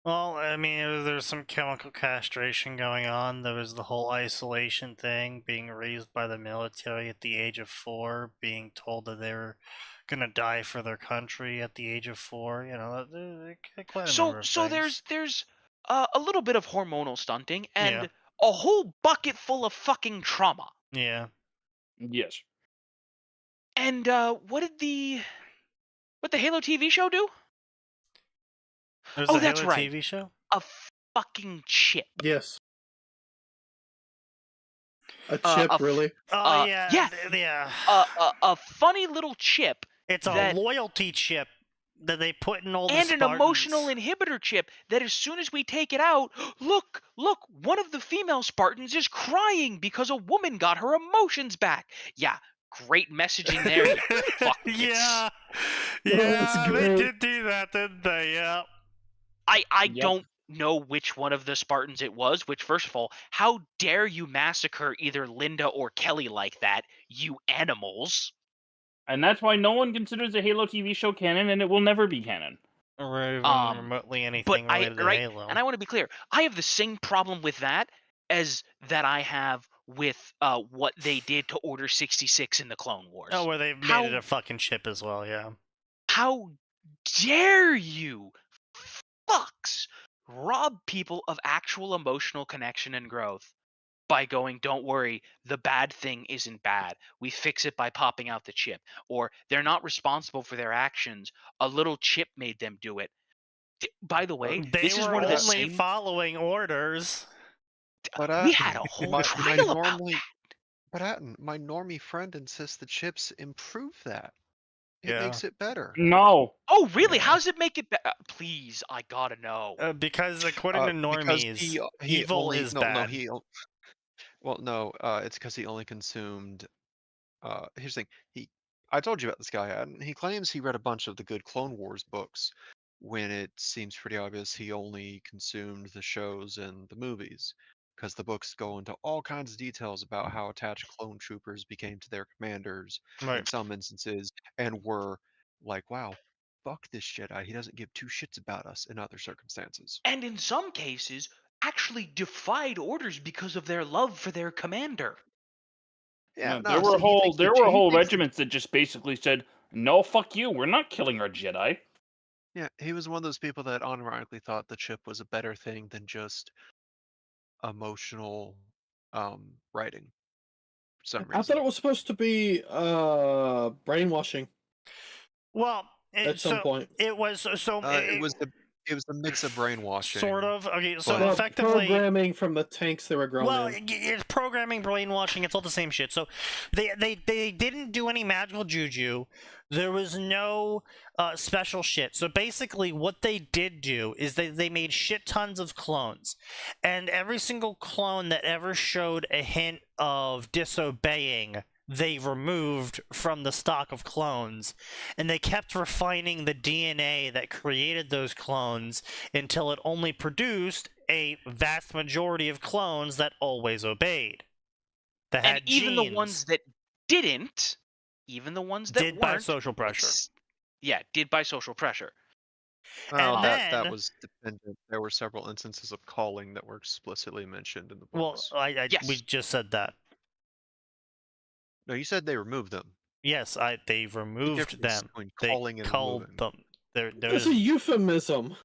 Well, I mean, there's some chemical castration going on. There was the whole isolation thing, being raised by the military at the age of 4, being told that they were gonna die for their country at the age of 4. You know, quite a number of So things. there's a little bit of hormonal stunting Yeah. and a whole bucket full of fucking trauma. Yeah. Yes. And what the Halo TV show do? There's Oh, a that's Halo right. TV show? A fucking chip. Yes. A chip, really? Oh, yeah. yeah. Yeah. A funny little chip It's a that- loyalty chip that they put in all the and an Spartans. emotional inhibitor chip that as soon as we take it out, look, one of the female Spartans is crying because a woman got her emotions back. Yeah, great messaging there. You fuckers. Yeah. that's Yeah, they great. did do that, didn't they? Yeah. I Yep. don't know which one of the Spartans it was, which, first of all, how dare you massacre either Linda or Kelly like that, you animals? And that's why no one considers the Halo TV show canon, and it will never be canon. Or even remotely But anything related to Halo. and I want to be clear, I have the same problem with that as that I have with what they did to Order 66 in the Clone Wars. Oh, where they made How- it a fucking chip as well, yeah. How dare you, fucks, rob people of actual emotional connection and growth by going, don't worry, the bad thing isn't bad. We fix it by popping out the chip. Or they're not responsible for their actions. A little chip made them do it. By the way, They this were is one of the only same... following orders. But we had a whole my trial about normally, that. but Atin, my normie friend insists the chips improve that. It Yeah. makes it better. No. Oh, really? Yeah. How does it make it better? Please, I gotta know. Because according to Because normies, he evil only, is no, bad. No, well, no, it's because he only consumed. Here's the thing. I told you about this guy, and he claims he read a bunch of the good Clone Wars books, when it seems pretty obvious he only consumed the shows and the movies, because the books go into all kinds of details about how attached clone troopers became to their commanders in Right. some instances, and were like, wow, fuck this Jedi, he doesn't give two shits about us in other circumstances. And in some cases, actually defied orders because of their love for their commander. Yeah, there so were he thinks there the- were he whole thinks the- regiments that just basically said, "No, fuck you. We're not killing our Jedi." Yeah, he was one of those people that unironically thought the chip was a better thing than just emotional writing. For some reason. I thought it was supposed to be brainwashing Well, at some point. it was so It was a mix of brainwashing. sort of. Okay, so but- Well, effectively, programming from the tanks they were grown well, in. it's programming, brainwashing. It's all the same shit. So they didn't do any magical juju. There was no special shit. So basically, what they did do is they made shit tons of clones, and every single clone that ever showed a hint of disobeying, they removed from the stock of clones, and they kept refining the DNA that created those clones until it only produced a vast majority of clones that always obeyed. That had And even the genes. ones that didn't, even the ones that did weren't, by social pressure. did by social pressure. Well, And that then- was dependent. There were several instances of calling that were explicitly mentioned in the Well, books. Yes. we just said that. No, you said they removed them. Yes, they The removed difference them. between They calling and called removing. them. There It's is a euphemism.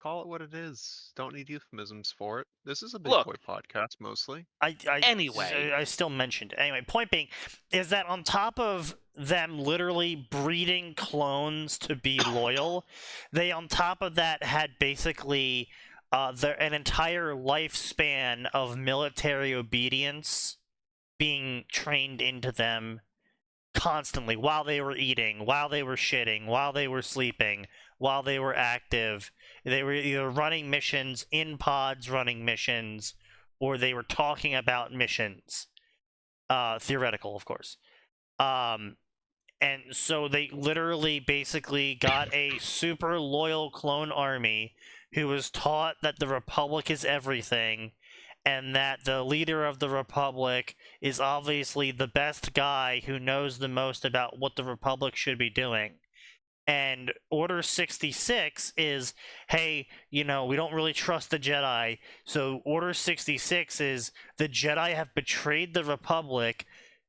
Call it what it is. Don't need euphemisms for it. This is a big Look. boy podcast, mostly. Anyway. I still mentioned. Anyway, point being is that on top of them literally breeding clones to be loyal, they on top of that had basically an entire lifespan of military obedience being trained into them constantly while they were eating, while they were shitting, while they were sleeping, while they were active. They were either running missions in pods, running missions, or they were talking about missions. Theoretical, of course. And so they literally basically got a super loyal clone army who was taught that the Republic is everything, and that the leader of the Republic is obviously the best guy who knows the most about what the Republic should be doing. And Order 66 is, hey, we don't really trust the Jedi. So Order 66 is the Jedi have betrayed the Republic.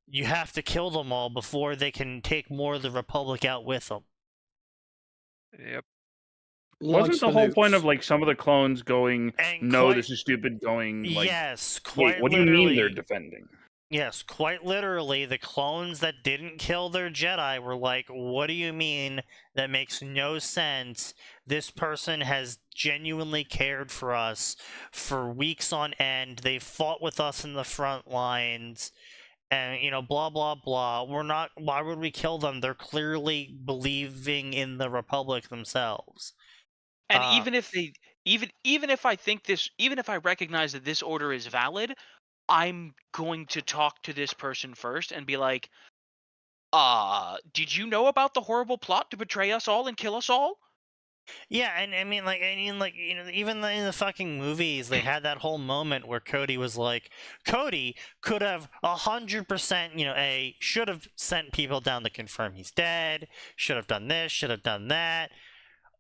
You have to kill them all before they can take more of the Republic out with them. Yep. Wasn't the whole point of like some of the clones going, And no, this is stupid, going like, yes, wait, quite what do you literally, mean they're defending? Yes, quite literally, the clones that didn't kill their Jedi were like, what do you mean? That makes no sense. This person has genuinely cared for us for weeks on end. They fought with us in the front lines. And, blah, blah, blah. Why would we kill them? They're clearly believing in the Republic themselves. And even if they, even if I think this, even if I recognize that this order is valid, I'm going to talk to this person first and be like, did you know about the horrible plot to betray us all and kill us all? Yeah, and even in the fucking movies, they had that whole moment where Cody was like, Cody could have 100%, should have sent people down to confirm he's dead, should have done this, should have done that.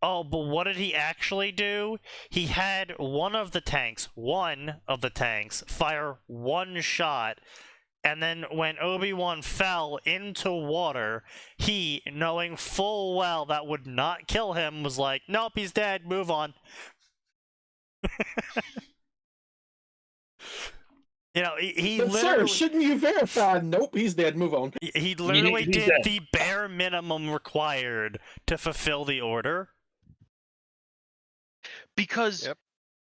Oh, but what did he actually do? He had one of the tanks fire one shot, and then when Obi-Wan fell into water, he, knowing full well that would not kill him, was like, nope, he's dead, move on. He But literally... sir, shouldn't you verify? Nope, he's dead, move on. He literally He's did dead. the bare minimum required to fulfill the order. Because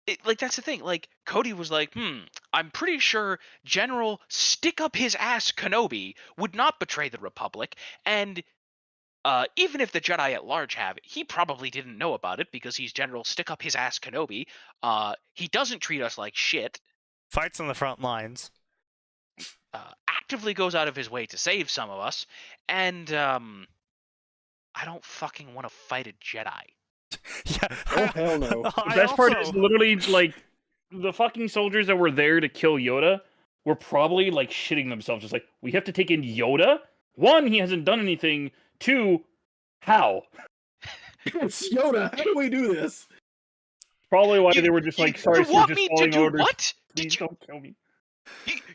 that's the thing. Like, Cody was like, I'm pretty sure General Stick Up His Ass Kenobi would not betray the Republic, and even if the Jedi at large have, he probably didn't know about it because he's General Stick Up His Ass Kenobi. He doesn't treat us like shit. Fights on the front lines. Actively goes out of his way to save some of us, and I don't fucking want to fight a Jedi. Yeah. Oh, hell no. The best part is literally like the fucking soldiers that were there to kill Yoda were probably like shitting themselves, just like, we have to take in Yoda? One, he hasn't done anything. Two, how? It's Yoda. How do we do this? Probably why they were just like, sorry, you sir, want just me to following do orders. what? Please don't kill me.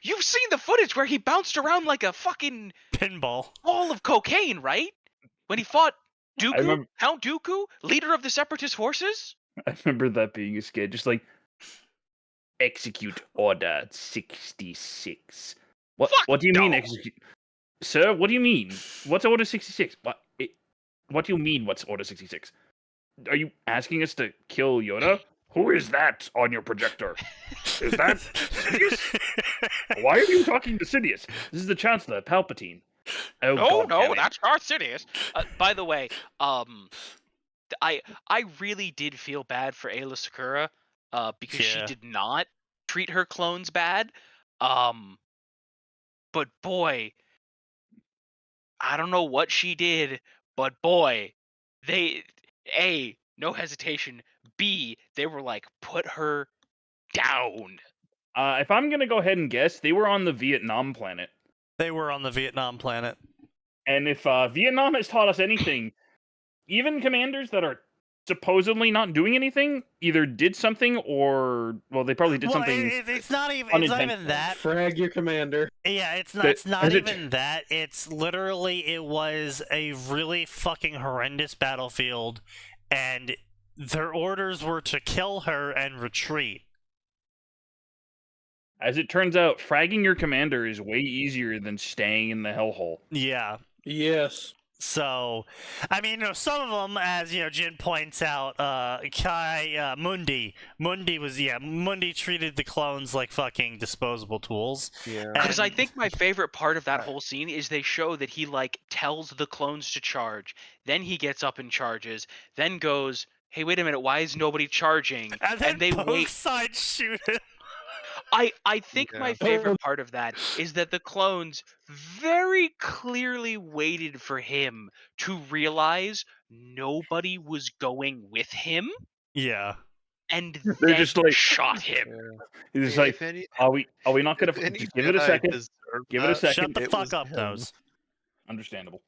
You've seen the footage where he bounced around like a fucking pinball ball of cocaine, right? When he fought remember- Count Dooku, leader of the Separatist forces? I remember that being a skit, just like, execute Order 66. What do you mean execute? Sir, what do you mean? What's Order 66? What do you mean, what's Order 66? Are you asking us to kill Yoda? Who is that on your projector? Is that Sidious? Why are you talking to Sidious? This is the Chancellor, Palpatine. Oh, God, no, damn it. that's Darth Sidious. By the way, I really did feel bad for Ayla Secura, because she did not treat her clones bad. But boy, I don't know what she did, but boy, they A, no hesitation. B, they were like, put her down. If I'm gonna go ahead and guess, they were on the Vietnam planet. They were on the Vietnam planet. And if Vietnam has taught us anything, even commanders that are supposedly not doing anything either did something or, well, they probably did something. It's not even that. Frag your commander. Yeah, it's not even that. It's literally, it was a really fucking horrendous battlefield, and their orders were to kill her and retreat. As it turns out, fragging your commander is way easier than staying in the hellhole. Yeah. Yes. So, I mean, some of them, as Jin points out, Mundi treated the clones like fucking disposable tools. Yeah. Because I think my favorite part of that whole scene is they show that he like tells the clones to charge, then he gets up and charges, then goes, hey, wait a minute, why is nobody charging? And then they both wait. sides shoot him. I think my favorite part of that is that the clones very clearly waited for him to realize nobody was going with him. Yeah. And They're then just like shot him. Yeah. He's like, are we not gonna give it a second? Give it a second. Shut the fuck up, Nose. Understandable.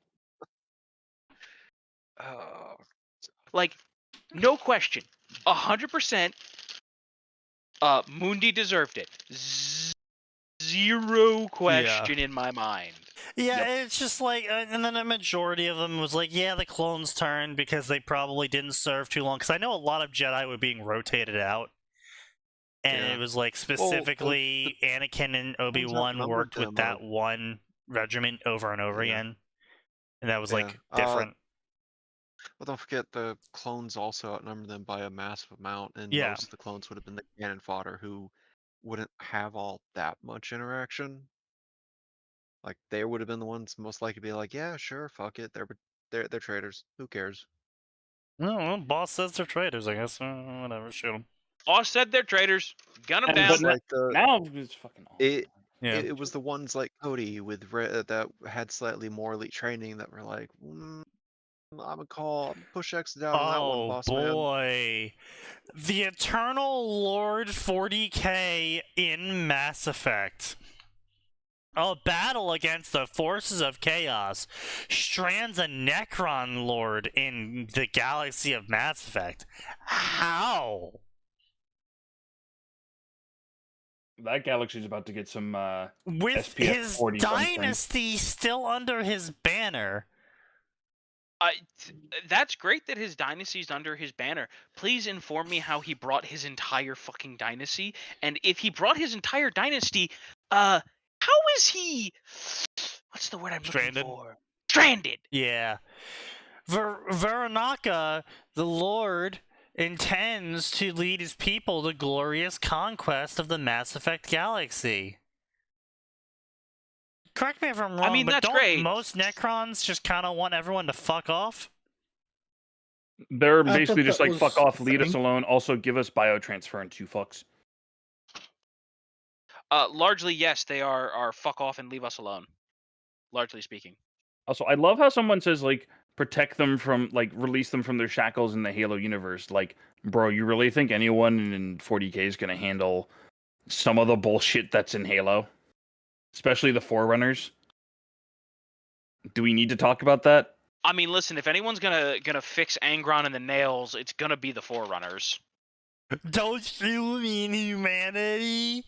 Oh, Like, no question, 100%. Mundi deserved it. Zero question in my mind. Yeah, it's just like, and then a majority of them was like, yeah, the clones turned because they probably didn't serve too long. Because I know a lot of Jedi were being rotated out, and Yeah. it was like specifically Anakin and Obi-Wan outnumbered worked with them, that one regiment over and over Yeah. again, and that was Yeah. like different. Well, don't forget the clones also outnumber them by a massive amount, and Yeah. most of the clones would have been the cannon fodder who wouldn't have all that much interaction. Like they would have been the ones most likely to be like, yeah, sure, fuck it, they're traitors. Who cares? No, well, boss says they're traitors. I guess whatever, shoot them. Boss said they're traitors. Gun them And- down. but It's like the Now it's fucking awful. Yeah. it was the ones like Cody with that had slightly more elite training that were like, I'm a call push X down on that one, Oh boss man. boy, the Eternal Lord 40k in Mass Effect. A battle against the forces of chaos strands a Necron Lord in the galaxy of Mass Effect. How? That galaxy's about to get some With SPF his 40 something. dynasty still under his banner. That's great that his dynasty's under his banner. Please inform me how he brought his entire fucking dynasty, and if he brought his entire dynasty, how is he? What's the word I'm Stranded? looking for? Stranded. Yeah. Veronica, the Lord, intends to lead his people to glorious conquest of the Mass Effect galaxy. Correct me if I'm wrong, mean, but that's don't great. most Necrons just kind of want everyone to fuck off? They're thought basically just that like, was fuck off, the leave us thing. alone, also give us biotransfer and 2 fucks. Largely, yes, they are fuck off and leave us alone. Largely speaking. Also, I love how someone says, like, protect them from, like, release them from their shackles in the Halo universe. Like, bro, you really think anyone in 40k is going to handle some of the bullshit that's in Halo? Especially the Forerunners? Do we need to talk about that? I mean, listen, if anyone's gonna fix Angron and the nails, it's gonna be the Forerunners. Don't you mean humanity?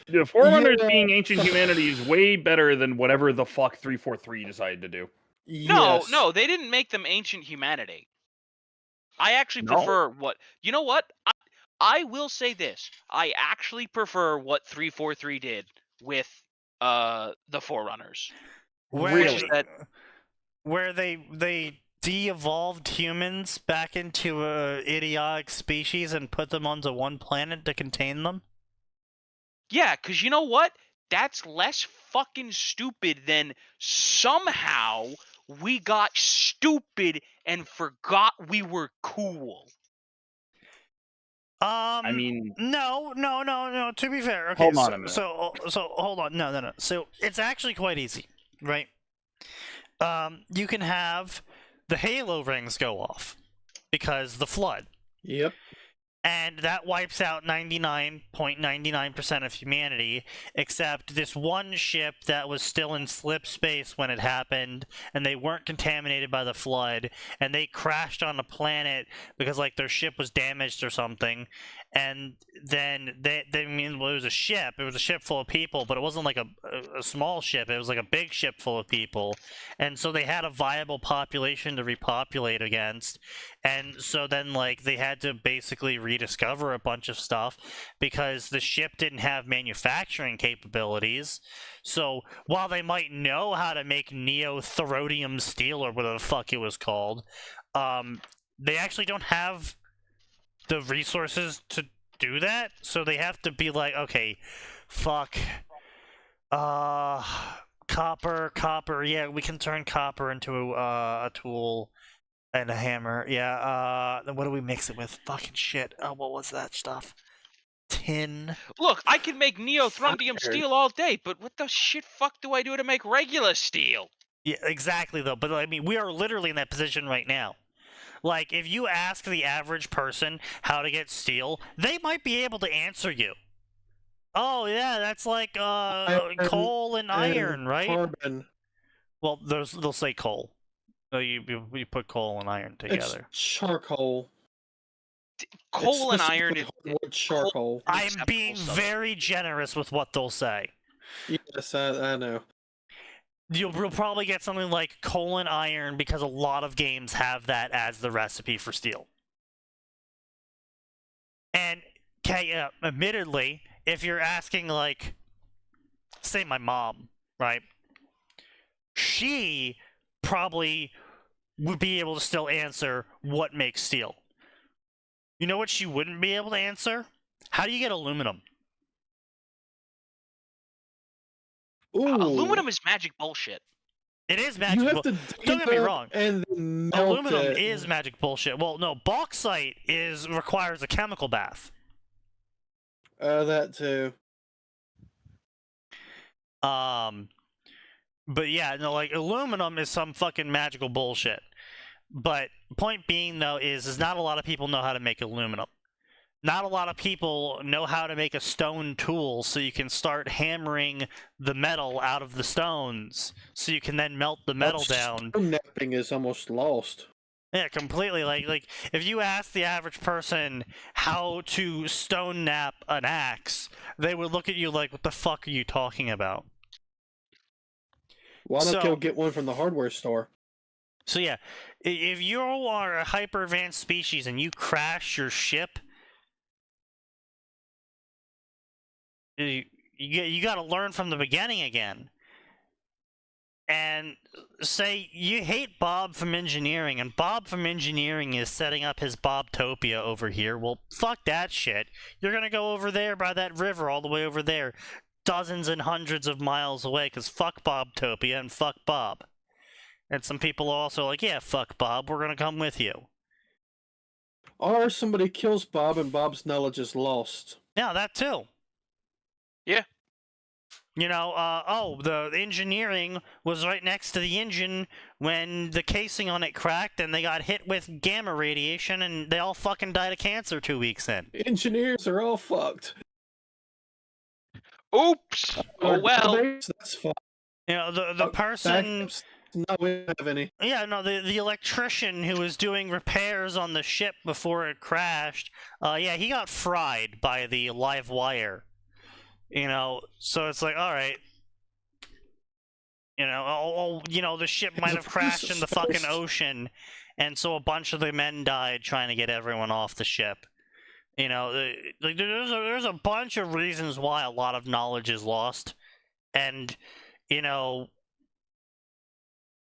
The Forerunners Yeah. being ancient humanity is way better than whatever the fuck 343 decided to do. Yes. No, they didn't make them ancient humanity. I actually No? prefer what... You know what? I will say this. I actually prefer what 343 did with the Forerunners. Really? Where they de-evolved humans back into a idiotic species and put them onto one planet to contain them? Yeah, because you know what? That's less fucking stupid than somehow we got stupid and forgot we were cool. I mean, No. To be fair, okay. Hold on a minute. So hold on. No. So it's actually quite easy, right? You can have the Halo rings go off because the flood, Yep. and that wipes out 99.99% of humanity, except this one ship that was still in slip space when it happened, and they weren't contaminated by the flood, and they crashed on a planet because like their ship was damaged or something, and then I mean, well, it was a ship full of people, but it wasn't like a small ship, it was like a big ship full of people, and so they had a viable population to repopulate against, and so then like they had to basically rediscover a bunch of stuff because the ship didn't have manufacturing capabilities. So while they might know how to make neotherium steel or whatever the fuck it was called, they actually don't have the resources to do that. So they have to be like, okay, fuck, copper, yeah, we can turn copper into a tool and a hammer. Yeah, then what do we mix it with? Fucking shit. Oh, what was that stuff? Tin. Look, I can make neothrondium Fire. steel all day, but what the shit fuck do I do to make regular steel? Yeah, exactly, though. But, I mean, we are literally in that position right now. Like, if you ask the average person how to get steel, they might be able to answer you. Oh, yeah, that's like coal and iron, right? Carbon. Well, they'll say coal. So you put coal and iron together. It's charcoal. Coal It's and iron specifically is hardwood charcoal. I'm acceptable being substance. very generous with what they'll say. Yes, I know. You'll probably get something like coal and iron because a lot of games have that as the recipe for steel. And admittedly, if you're asking, like, say my mom, right? She probably would be able to still answer what makes steel. You know what she wouldn't be able to answer? How do you get aluminum? Ooh, Aluminum is magic bullshit. It is magic. you have to Don't get me dig up wrong. and then melt Aluminum it. is magic bullshit. Well, no, bauxite requires a chemical bath. That too. But yeah, no, like aluminum is some fucking magical bullshit. But point being though is not a lot of people know how to make aluminum. Not a lot of people know how to make a stone tool so you can start hammering the metal out of the stones so you can then melt the metal down. Stone napping is almost lost. Yeah, completely. Like if you ask the average person how to stone nap an axe, they would look at you like, what the fuck are you talking about? Why don't So- go get one from the hardware store? So yeah, if you are a hyper advanced species and you crash your ship, you got to learn from the beginning again. And say you hate Bob from engineering, and Bob from engineering is setting up his Bobtopia over here. Well, fuck that shit. You're gonna go over there by that river, all the way over there, dozens and hundreds of miles away, because fuck Bobtopia and fuck Bob. And some people are also like, yeah, fuck Bob, we're gonna come with you. Or somebody kills Bob and Bob's knowledge is lost. Yeah, that too. Yeah. You know, the engineering was right next to the engine when the casing on it cracked and they got hit with gamma radiation and they all fucking died of cancer 2 weeks in. Engineers are all fucked. Oops. Oh Or well. database, that's fine. You know, the person... Backups, no, we don't have any. Yeah, no, the electrician who was doing repairs on the ship before it crashed, yeah, he got fried by the live wire. You know, so it's like, all right. You know, the ship might have crashed in the fucking ocean, and so a bunch of the men died trying to get everyone off the ship. You know, like there's a bunch of reasons why a lot of knowledge is lost, and you know,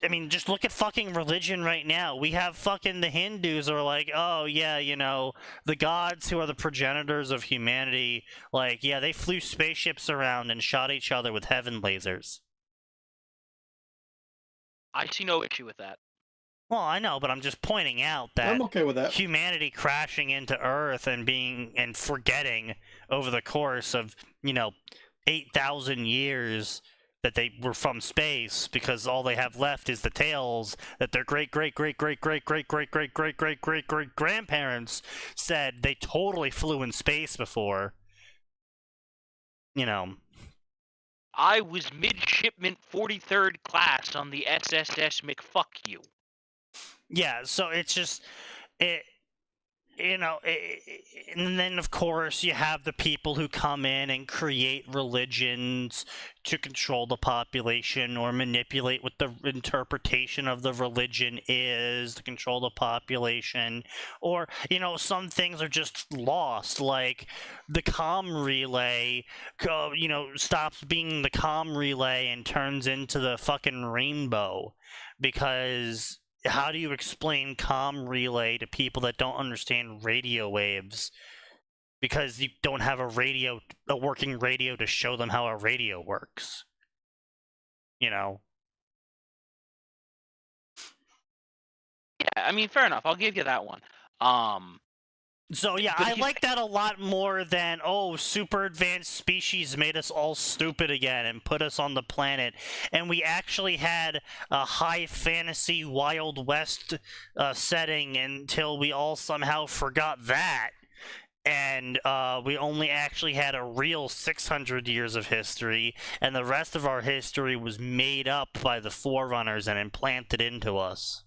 I mean, just look at fucking religion right now. We have fucking the Hindus are like, oh yeah, you know, the gods who are the progenitors of humanity, like, yeah, they flew spaceships around and shot each other with heaven lasers. I see no issue with that. Well, I know, but I'm just pointing out that I'm okay with that. humanity crashing into Earth and forgetting over the course of, you know, 8,000 years that they were from space, because all they have left is the tales that their great grandparents said they totally flew in space before. You know. I was midshipman 43rd class on the SSS McFuck you. Yeah, so it's just and then of course you have the people who come in and create religions to control the population or manipulate what the interpretation of the religion is to control the population, or you know, some things are just lost, like the comm relay stops being the comm relay and turns into the fucking rainbow, because how do you explain comm relay to people that don't understand radio waves? Because you don't have a working radio to show them how a radio works. You know? Yeah, I mean, fair enough. I'll give you that one. So yeah, But I he's- like that a lot more than, oh, super advanced species made us all stupid again and put us on the planet, and we actually had a high fantasy Wild West setting until we all somehow forgot that, and we only actually had a real 600 years of history, and the rest of our history was made up by the Forerunners and implanted into us.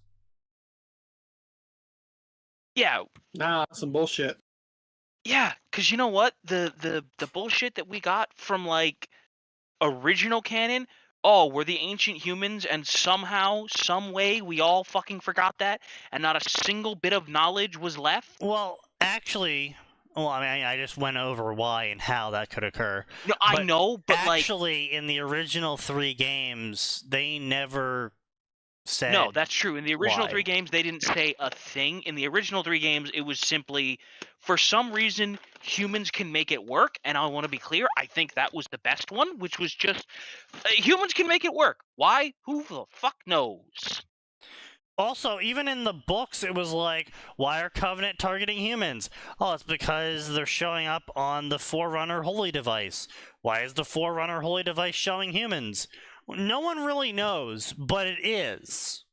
Yeah, Nah, some bullshit. yeah, because you know what? The bullshit that we got from like original canon. Oh, we're the ancient humans, and somehow, some way, we all fucking forgot that, and not a single bit of knowledge was left. Well, actually, well, I mean, I just went over why and how that could occur. No, I But know, but like, actually, in the original 3 games, they never said. no, that's true. In the original why. 3 games, they didn't say a thing. In the original 3 games, it was simply, for some reason, humans can make it work. And I want to be clear, I think that was the best one, which was just humans can make it work. Why? Who the fuck knows? Also, even in the books, it was like, why are Covenant targeting humans? Oh, it's because they're showing up on the Forerunner Holy Device. Why is the Forerunner Holy Device showing humans? No one really knows, but it is.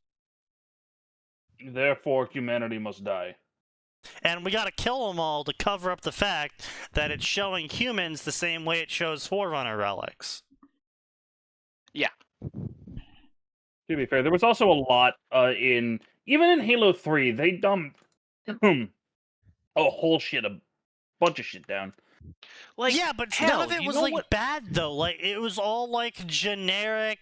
Therefore, humanity must die. And we gotta kill them all to cover up the fact that it's showing humans the same way it shows Forerunner relics. To be fair, there was also a lot even in Halo 3, they dumped a bunch of shit down. Like, yeah, but hell, none of it you was know like what? bad though. Like it was all like generic,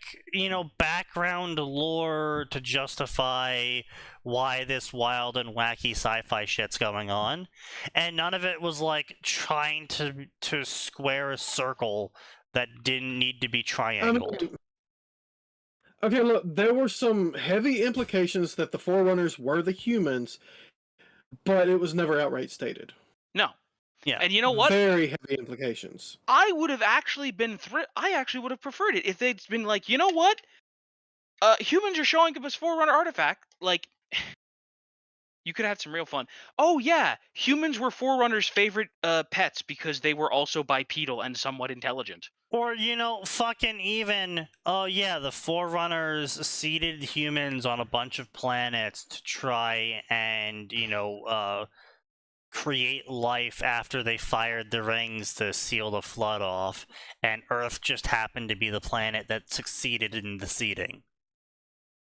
background lore to justify why this wild and wacky sci-fi shit's going on, and none of it was like trying to square a circle that didn't need to be triangled. Okay, look, there were some heavy implications that the Forerunners were the humans, but it was never outright stated. No. Yeah. And you know what? Very heavy implications. I would have actually been I actually would have preferred it if they'd been like, you know what? Humans are showing up as Forerunner artifact. Like, you could have had some real fun. Oh yeah, humans were Forerunners' favorite pets because they were also bipedal and somewhat intelligent. Or, fucking even, oh yeah, the Forerunners seeded humans on a bunch of planets to try and, create life after they fired the rings to seal the flood off, and Earth just happened to be the planet that succeeded in the seeding.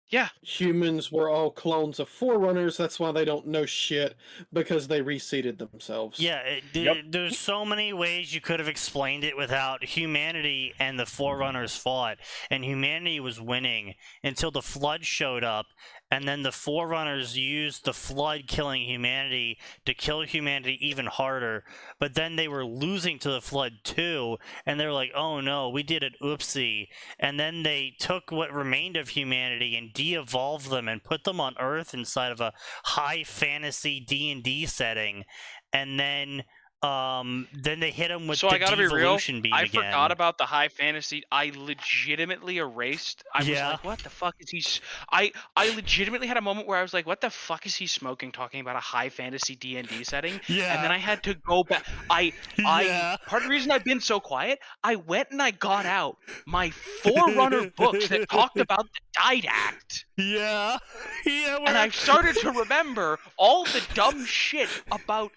Yeah. Humans were all clones of Forerunners, that's why they don't know shit, because they reseeded themselves. Yeah, there's so many ways you could have explained it without humanity and the Forerunners fought, and humanity was winning until the Flood showed up, and then the Forerunners used the Flood killing humanity to kill humanity even harder, but then they were losing to the Flood too, and they were like, oh no, we did it, oopsie, and then they took what remained of humanity and de-evolved them and put them on Earth inside of a high fantasy D&D setting, and then they hit him with So the I gotta be real. devolution beam I again. forgot about the high fantasy. I legitimately erased. I was Yeah. like, what the fuck is he? I legitimately had a moment where I was like, what the fuck is he smoking? Talking about a high fantasy D&D setting. Yeah. And then I had to go back. Yeah. Part of the reason I've been so quiet, I went and I got out my Forerunner books that talked about the Didact. Yeah. Yeah. And I started to remember all the dumb shit about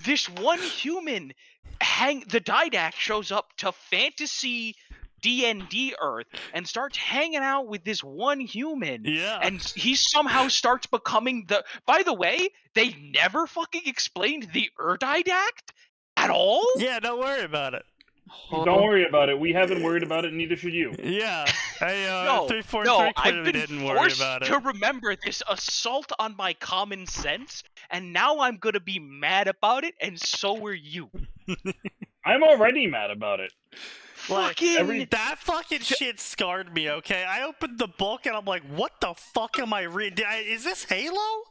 this one human. The Didact shows up to fantasy D&D Earth and starts hanging out with this one human. Yeah. And he somehow starts becoming the... By the way, they never fucking explained the Didact at all? Yeah, don't worry about it. Don't worry about it. We haven't worried about it, neither should you. Yeah. No, 343 I've clearly been didn't worry forced about it. to remember this assault on my common sense, and now I'm gonna be mad about it, and so are you. I'm already mad about it. Like, Fucking... that fucking shit scarred me, okay? I opened the book and I'm like, what the fuck am I reading? Is this Halo?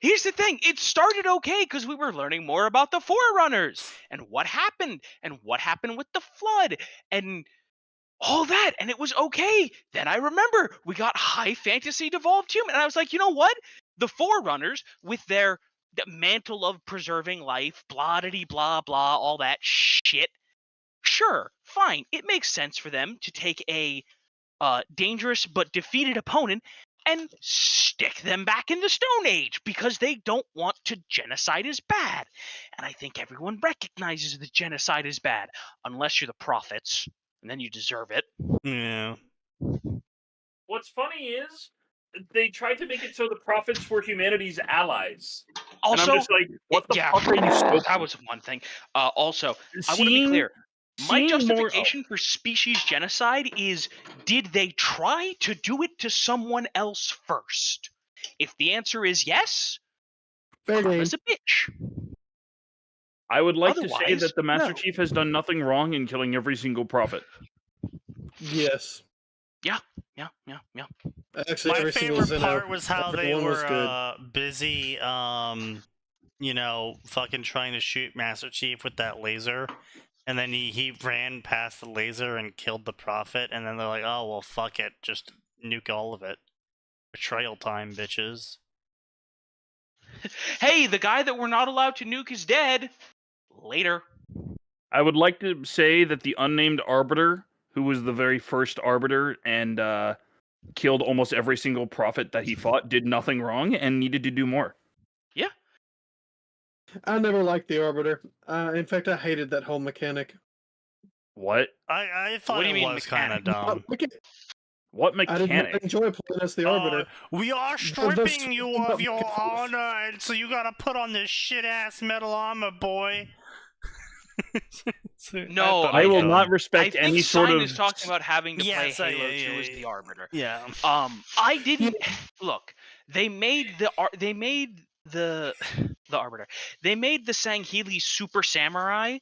Here's the thing, it started okay because we were learning more about the Forerunners and what happened with the Flood and all that, and it was okay. Then I remember we got high fantasy devolved human, and I was like, you know what? The Forerunners, with their mantle of preserving life, blah-diddy-blah, blah, all that shit, sure, fine. It makes sense for them to take a dangerous but defeated opponent and stick them back in the Stone Age because they don't want to. Genocide is bad. And I think everyone recognizes that genocide is bad, unless you're the prophets, and then you deserve it. Yeah. What's funny is, they tried to make it so the prophets were humanity's allies. Also, and I'm just like, what the yeah, fuck are you smoking? that was one thing. Also, I want to be Seeing- clear. My seeing more- justification for species genocide is, did they try to do it to someone else first? If the answer is yes, Fair game. karma's a bitch. I would like to say Otherwise, that the Master no. Chief has done nothing wrong in killing every single prophet. Yes. Yeah. Actually, My every single favorite Xeno, part was how they everyone was were good. busy, fucking trying to shoot Master Chief with that laser, and then he ran past the laser and killed the Prophet, and then they're like, oh, well, fuck it, just nuke all of it. Betrayal time, bitches. Hey, the guy that we're not allowed to nuke is dead. Later. I would like to say that the unnamed Arbiter, who was the very first Arbiter and killed almost every single prophet that he fought, did nothing wrong and needed to do more. I never liked the Arbiter. In fact, I hated that whole mechanic. What? I thought What do you it mean was kind of mechanic? dumb. What I did not mechanic? enjoy playing as the Arbiter. We are The stripping you stripping of up your mechanisms. honor, and so you gotta put on this shit-ass metal armor, boy. No, I will I- not respect I think any sort Sign of. is talking about having to play Yes, Halo yeah, 2 as yeah, the Arbiter. Yeah. I didn't look. They made the the Arbiter. They made the Sangheili super samurai.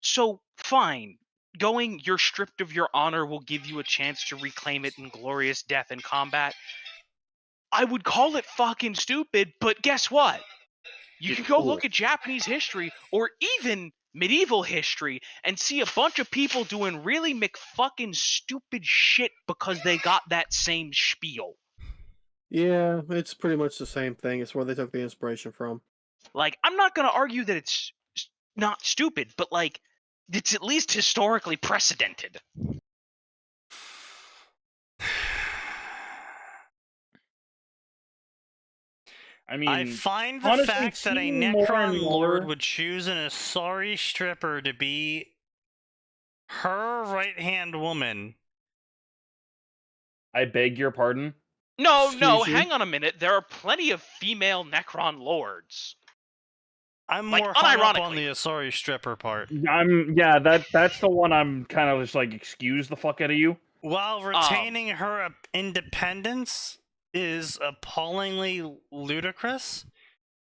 So fine, going you're stripped of your honor will give you a chance to reclaim it in glorious death in combat. I would call it fucking stupid, but guess what? You can go look at Japanese history or even medieval history and see a bunch of people doing really McFucking stupid shit because they got that same spiel. Yeah, it's pretty much the same thing. It's where they took the inspiration from. Like, I'm not going to argue that it's not stupid, but like, it's at least historically precedented. I mean, I find the honestly, fact that a seeing more and Necron more- Lord would choose an Asari stripper to be her right-hand woman. I beg your pardon. No, Excuse you? hang on a minute. There are plenty of female Necron lords. I'm Like, more hung up on unironically. the Asari stripper part. That's the one I'm kind of just like, excuse the fuck out of you. While retaining her independence is appallingly ludicrous.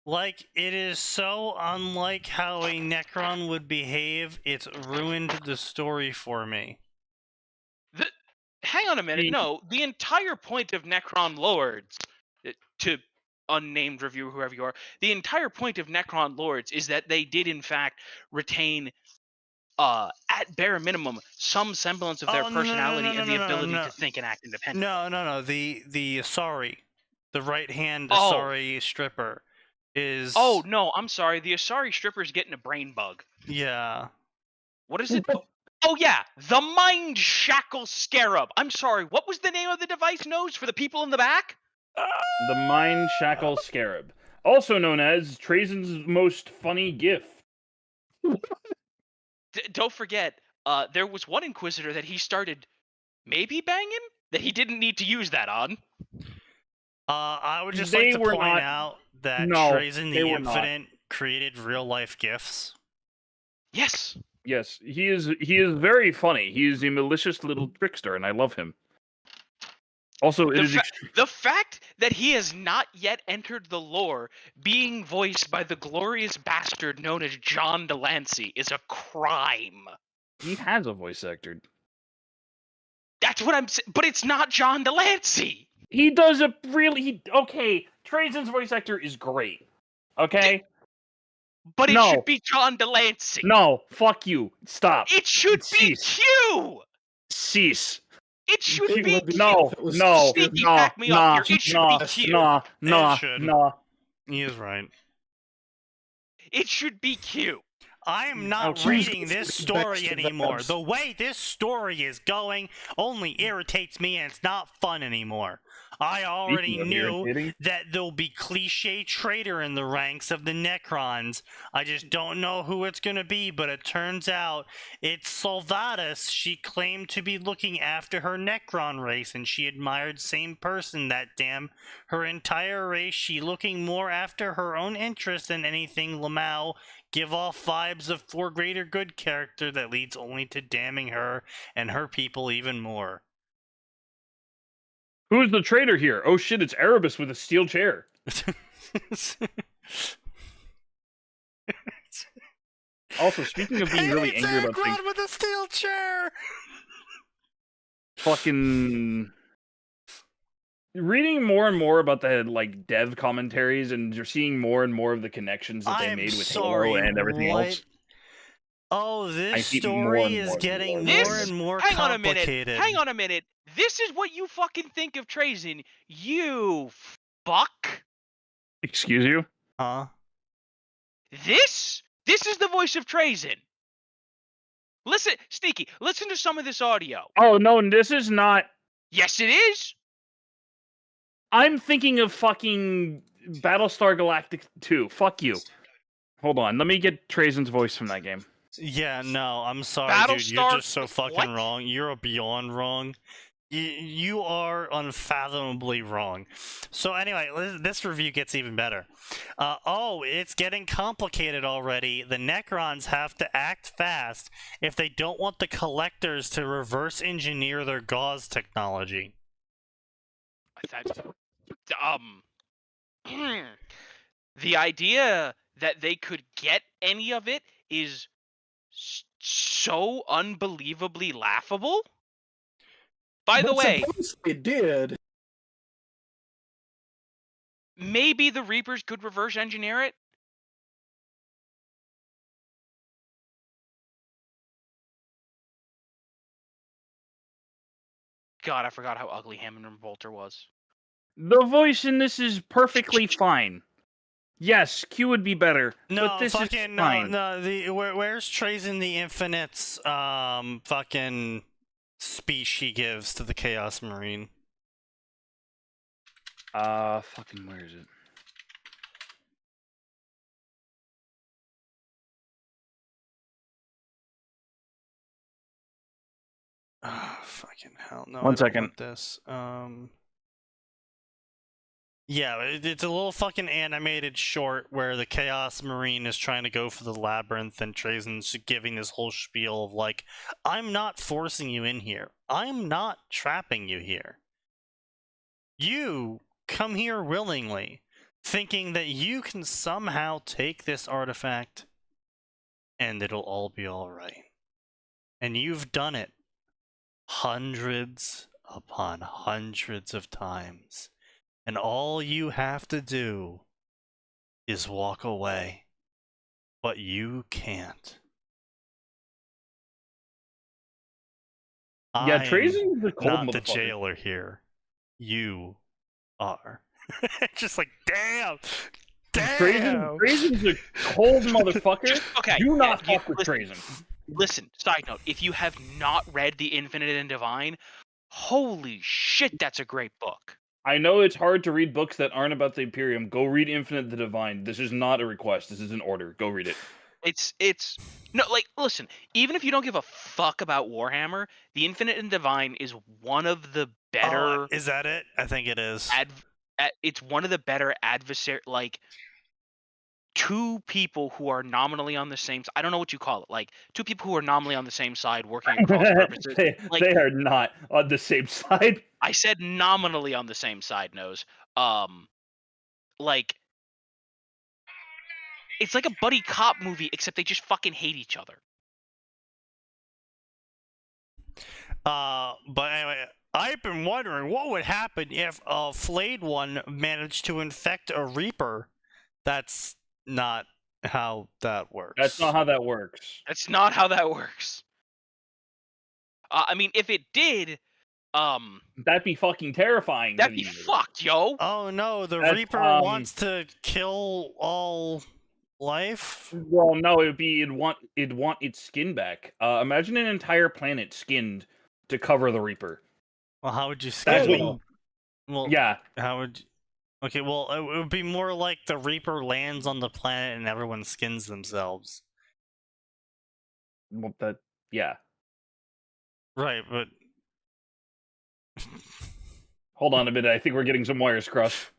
Like, it is so unlike how a Necron would behave, it's ruined the story for me. Hang on a minute. mean- No, the entire point of Necron Lords, to unnamed reviewer, whoever you are, the entire point of Necron Lords is that they did in fact retain, at bare minimum, some semblance of their Oh, no, personality and the no, ability no. to think and act independently. No. The Asari, the right-hand Oh. Asari stripper, is. Oh no, I'm sorry. The Asari stripper's getting a brain bug. Yeah. What is it? Oh yeah, the Mind Shackle Scarab. I'm sorry. What was the name of the device nose for the people in the back? The Mind Shackle Scarab, also known as Trajan's most funny gift. Don't forget, there was one Inquisitor that he started maybe banging that he didn't need to use that on. I would just They like to were point not- out that No, Trazen they the were not. Infinite created real-life gifs. Yes. Yes, he is very funny. He is a malicious little trickster, and I love him. Also, it is The fact that he has not yet entered the lore, being voiced by the glorious bastard known as John Delancey, is a crime. he has a voice actor. That's what I'm saying. But it's not John Delancey. He does a really okay. Trajan's voice actor is great. Okay, But it No. should be John Delancey. no, fuck you. Stop. It should be Cease. Q. Cease. It should It be would be- Q. No, If it was no, Sneaky, no, back me up nah, here. It should nah, be Q. nah, should. nah. He is right. It should be Q. I am not Ouch. reading this Best story of anymore. vibes. The way this story is going only irritates me, and it's not fun anymore. I already Speaking of knew irritating, that there'll be cliche traitor in the ranks of the Necrons. I just don't know who it's gonna be, but it turns out it's Solvatus. She claimed to be looking after her Necron race, and she admired same person that damn her entire race. She looking more after her own interest than anything. Lamau give off vibes of for greater good character that leads only to damning her and her people even more. who's the traitor here? Oh shit, it's Erebus with a steel chair. Also, speaking of being really angry about things, with a steel chair. fucking reading more and more about the like dev commentaries, and you're seeing more and more of the connections that they I'm made with sorry, Halo and everything what? else. Oh, I this see more story and is more and getting more. more This- and more Hang on a complicated. minute. Hang on a minute. This is what you fucking think of Trazen. You fuck. Excuse you? Huh? This is the voice of Trazen. Listen, Sneaky, listen to some of this audio. Oh no, this is not. Yes, it is. I'm thinking of fucking Battlestar Galactica 2. Fuck you. Hold on, let me get Trazen's voice from that game. Yeah, no, I'm sorry, dude. You're Battlestar- just so fucking what? wrong. You're beyond wrong. You are unfathomably wrong. So anyway, this review gets even better. Oh, it's getting complicated already. The Necrons have to act fast if they don't want the Collectors to reverse engineer their gauze technology. That's, the idea that they could get any of it is so unbelievably laughable. By the But way, suppose they did. maybe the Reapers could reverse engineer it. God, I forgot how ugly Hammond and Bolter was. The voice in this is perfectly fine. Yes, Q would be better, No, but this fucking is no, fine. no. Where's Trazen the Infinite's fucking speech he gives to the Chaos Marine? Fucking where is it? Oh, fucking hell! No, One I don't second. want this. Yeah, it's a little fucking animated short where the Chaos Marine is trying to go for the labyrinth, and Trazen's giving this whole spiel of like, "I'm not forcing you in here. I'm not trapping you here. You come here willingly, thinking that you can somehow take this artifact, and it'll all be all right. And you've done it hundreds upon hundreds of times." And all you have to do is walk away. But you can't. Yeah, I'm Trazen's a cold not the motherfucker. jailer here. You are. Just like, damn! Damn! Trazen's a cold motherfucker. Okay. Do not yeah, fuck with listen, Trazen. Listen, side note, if you have not read The Infinite and Divine, holy shit, that's a great book. I know it's hard to read books that aren't about the Imperium. Go read Infinite the Divine. This is not a request. This is an order. Go read it. It's no, like, listen, even if you don't give a fuck about Warhammer, The Infinite and Divine is one of the better Is that it? I think it is. it's one of the better adversary, like, two people who are nominally on the same I don't know what you call it, like two people who are nominally on the same side working across purposes. Like, they are not on the same side. I said nominally on the same side, Nose. Like, it's like a buddy cop movie, except they just fucking hate each other. But anyway, I've been wondering what would happen if a flayed one managed to infect a Reaper. That's not how that works. That's not how that works. That's not how that works. I mean, if it did, That'd be fucking terrifying. that'd be to you. fucked, yo. Oh no, the That's, Reaper wants to kill all life. Well, no, it'd want its skin back. Imagine an entire planet skinned to cover the Reaper. Well, how would you That's skin? what. Well, Yeah. how would? Okay, well, it would be more like the Reaper lands on the planet and everyone skins themselves. Well, that. Yeah. Right, but Hold on a minute. I think we're getting some wires crossed.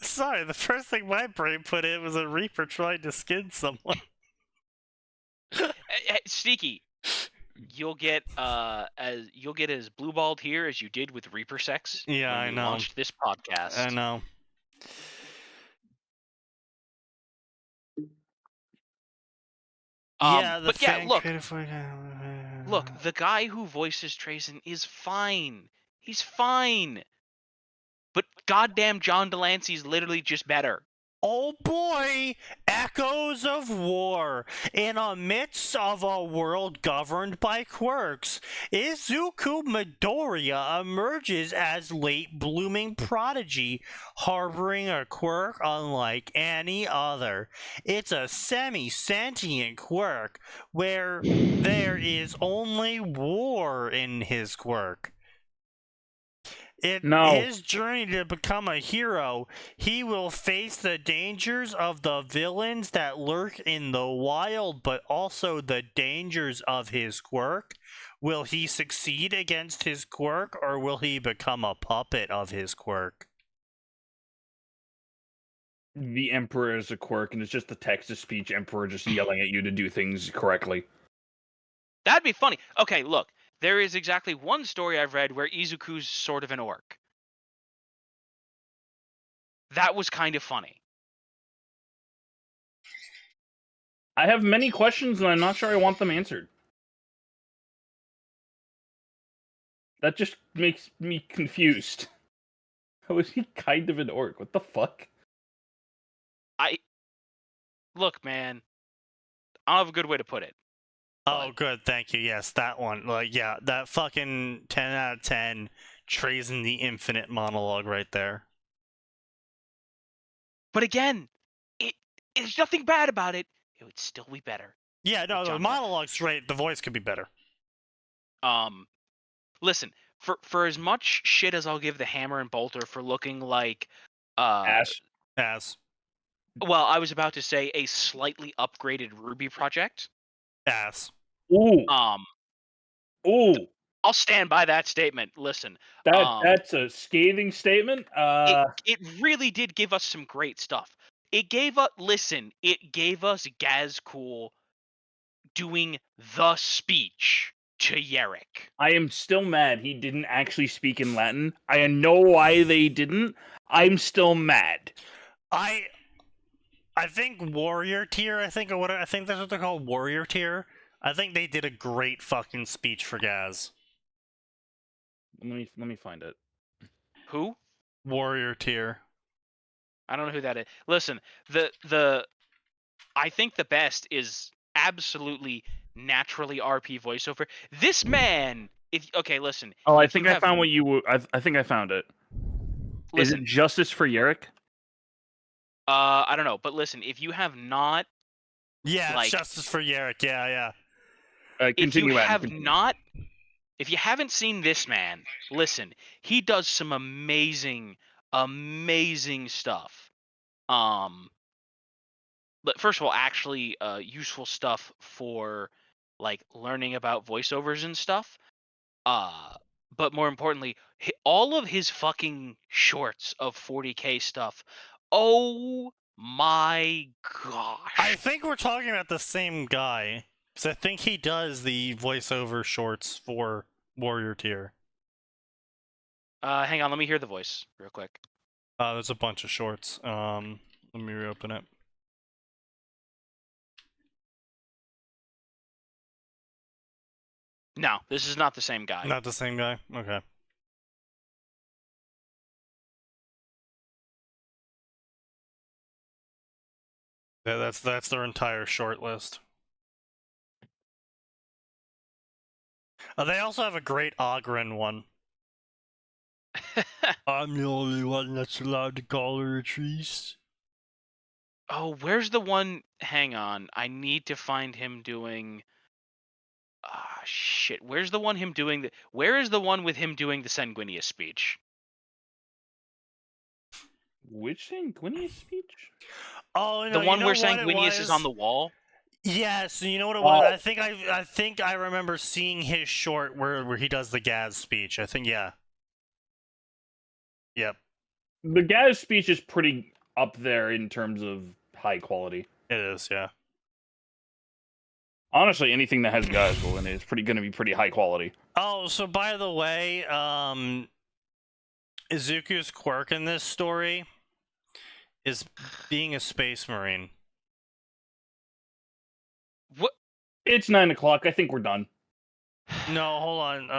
sorry, the first thing my brain put in was a Reaper trying to skin someone. Sneaky, you'll get as blue balled here as you did with Reaper Sex. Yeah, when I we know. Launched this podcast. I know. Yeah, the but yeah, fan look, creative. the guy who voices Trazen is fine. He's fine. But goddamn, John Delancey's literally just better. Oh boy! Echoes of war. In the midst of a world governed by quirks, Izuku Midoriya emerges as late-blooming prodigy, harboring a quirk unlike any other. It's a semi-sentient quirk, where there is only war in his quirk. In his journey to become a hero, he will face the dangers of the villains that lurk in the wild, but also the dangers of his quirk. Will he succeed against his quirk, or will he become a puppet of his quirk? The Emperor is a quirk, and it's just the text-to-speech Emperor just yelling at you to do things correctly. That'd be funny. Okay, look. There is exactly one story I've read where Izuku's sort of an orc. That was kind of funny. I have many questions, and I'm not sure I want them answered. That just makes me confused. How is he kind of an orc? What the fuck? Look, man. I don't have a good way to put it. Oh, good, thank you. Yes, that one. Like, yeah, that fucking 10 out of 10 Trazen the Infinite monologue right there. But again, there's nothing bad about it. It would still be better. Yeah, no, the monologue's great. The voice could be better. Listen, for as much shit as I'll give the Hammer and Bolter for looking like Ass. Well, I was about to say a slightly upgraded Ruby project. Ass. Ooh. Ooh. I'll stand by that statement. Listen. That's a scathing statement. It really did give us some great stuff. It gave us Gazcool doing the speech to Yerrick. I am still mad he didn't actually speak in Latin. I know why they didn't. I'm still mad. I think warrior tier. I think that's what they're called, warrior tier. I think they did a great fucking speech for Gaz. Let me find it. Who? Warrior tier. I don't know who that is. Listen, I think the best is absolutely naturally RP voiceover. This man, listen. Oh, I think I found what you. I think I found it. Listen, is it Justice for Yerrick? I don't know, but listen, if you have not, it's Justice for Yerrick. Yeah. Continue. If you haven't seen this man, listen, he does some amazing stuff. But first of all, actually, useful stuff for like learning about voiceovers and stuff. But more importantly, all of his fucking shorts of 40K stuff. Oh my gosh! I think we're talking about the same guy. Because I think he does the voiceover shorts for Warrior Tier. Hang on, let me hear the voice real quick. There's a bunch of shorts. Let me reopen it. No, this is not the same guy. Not the same guy? Okay. Yeah, that's their entire short list. They also have a great Ogren one. I'm the only one that's allowed to call her a trees. Oh, where's the one? Hang on, I need to find him doing. Ah, shit. Where's the one him doing the? Where is the one with him doing the Sanguinius speech? Which Sanguinius speech? Oh The no, you one know where what it Sanguinius is on was? the wall. Yes, you know what it was? Oh. I think I remember seeing his short where he does the Gaz speech. I think yeah. Yep, The Gaz speech is pretty up there in terms of high quality. it is. Yeah. Honestly, anything that has Gazgul in it is going to be pretty high quality. Oh, so by the way, Izuku's quirk in this story is being a space marine. What It's 9 o'clock. I think we're done. No, hold on.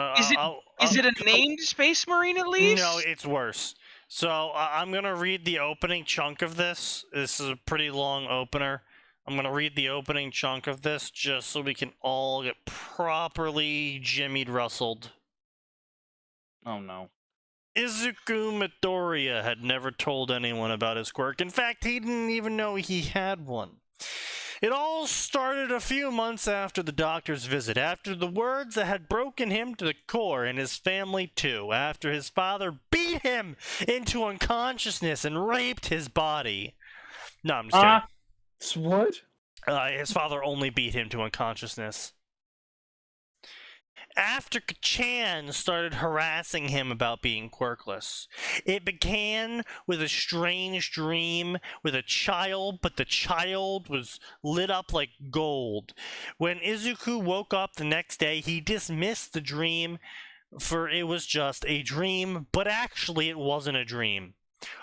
is it a named Space Marine at least? No, it's worse. So I'm gonna read the opening chunk of this. This is a pretty long opener. I'm gonna read the opening chunk of this just so we can all get properly Jimmied Rustled. Oh no. Izuku Midoriya had never told anyone about his quirk. In fact, he didn't even know he had one. It all started a few months after the doctor's visit, after the words that had broken him to the core, and his family too, after his father beat him into unconsciousness and raped his body. No, I'm just kidding. It's what? His father only beat him to unconsciousness. After Kachan started harassing him about being quirkless. It began with a strange dream with a child, but the child was lit up like gold. When Izuku woke up the next day, he dismissed the dream, for it was just a dream, but actually it wasn't a dream.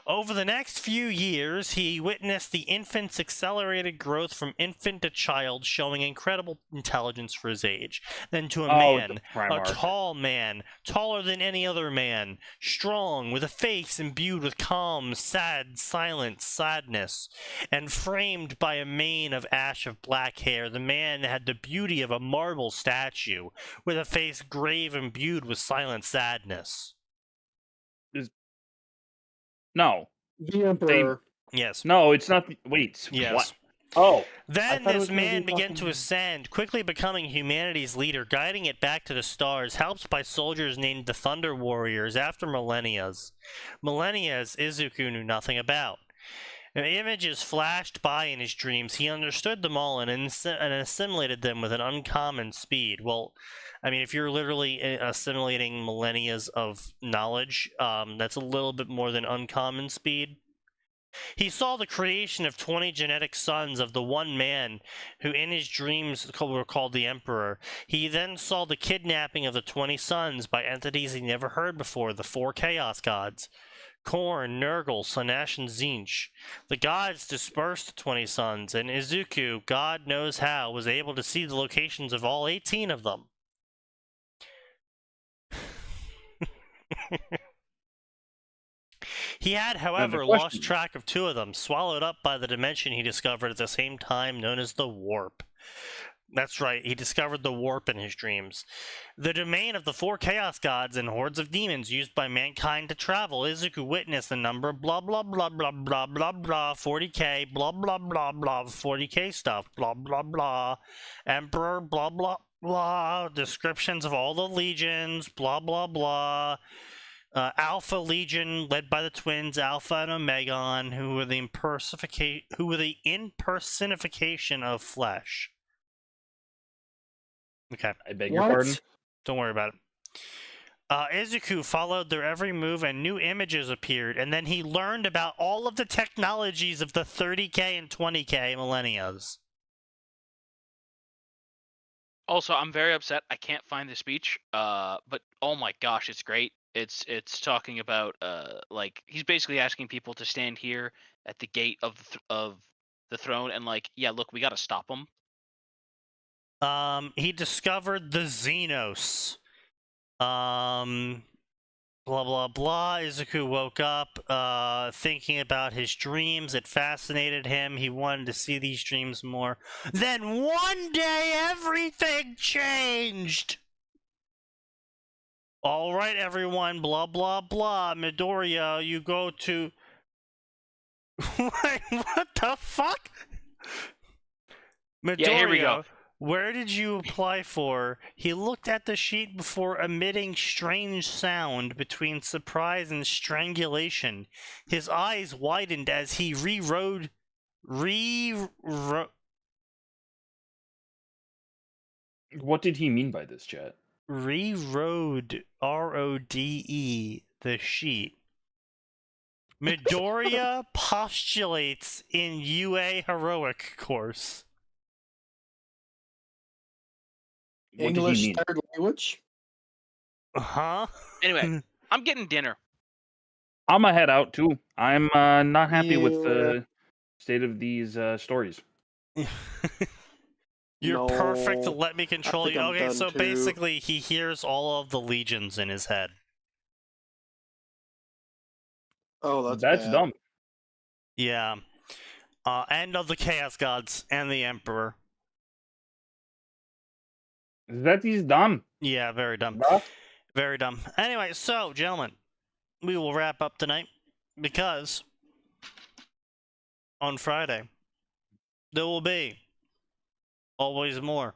Over the next few years, he witnessed the infant's accelerated growth from infant to child, showing incredible intelligence for his age. Then to a man, the a Primarch. tall man, taller than any other man, strong, with a face imbued with calm, sad, silent sadness, and framed by a mane of ash of black hair. The man had the beauty of a marble statue, with a face grave imbued with silent sadness. No. The Emperor. Yes. No, it's not. Wait. Yes. What? Oh. Then thought it this was gonna man be began fucking- to ascend, quickly becoming humanity's leader, guiding it back to the stars, helped by soldiers named the Thunder Warriors after millennias. Millennias Izuku knew nothing about. Images flashed by in his dreams. He understood them all and assimilated them with an uncommon speed. Well, I mean, if you're literally assimilating millennias of knowledge, that's a little bit more than uncommon speed. He saw the creation of 20 genetic sons of the one man who in his dreams were called the Emperor. He then saw the kidnapping of the 20 sons by entities he never heard before, the 4 Chaos Gods. Korn, Nurgle, Slanesh, and Zinch. The gods dispersed the 20 sons, and Izuku, God knows how, was able to see the locations of all 18 of them. He had, however, lost track of 2 of them, swallowed up by the dimension he discovered at the same time, known as the Warp. That's right, he discovered the Warp in his dreams. The domain of the 4 Chaos Gods and hordes of demons used by mankind to travel. Izuku witnessed the number blah blah blah blah blah blah blah 40k blah blah blah blah 40k stuff blah blah blah Emperor blah blah blah descriptions of all the legions blah blah blah. Alpha Legion, led by the twins Alpha and Omegon, who were the impersonification of flesh. Okay. I beg your pardon. Don't worry about it. Izuku followed their every move and new images appeared, and then he learned about all of the technologies of the 30k and 20k millennias. Also, I'm very upset. I can't find the speech. But oh my gosh, it's great. It's talking about like he's basically asking people to stand here at the gate of the throne and like, yeah, look, we got to stop them. He discovered the Xenos. Blah blah blah. Izuku woke up thinking about his dreams. It fascinated him. He wanted to see these dreams more. Then one day everything changed. All right, everyone. Blah blah blah. Midoriya, you go to Wait, what the fuck? Midoriya, Yeah, here we go. where did you apply for? He looked at the sheet before emitting strange sound between surprise and strangulation. His eyes widened as he rewrote. What did he mean by this, chat? Rerode, R-O-D-E, the sheet. Midoriya postulates in UA heroic course. What did English he mean? third language. Huh? Anyway, I'm getting dinner. I'm gonna head out too. I'm not happy with Yeah. the state of these stories. You're perfect to No, let me control think you. I'm Okay, done so too. basically he hears all of the legions in his head. Oh, that's bad. dumb. Yeah. And of the Chaos Gods and the Emperor. That is dumb. Yeah, very dumb. Very dumb. Anyway, so, gentlemen, we will wrap up tonight because on Friday there will be always more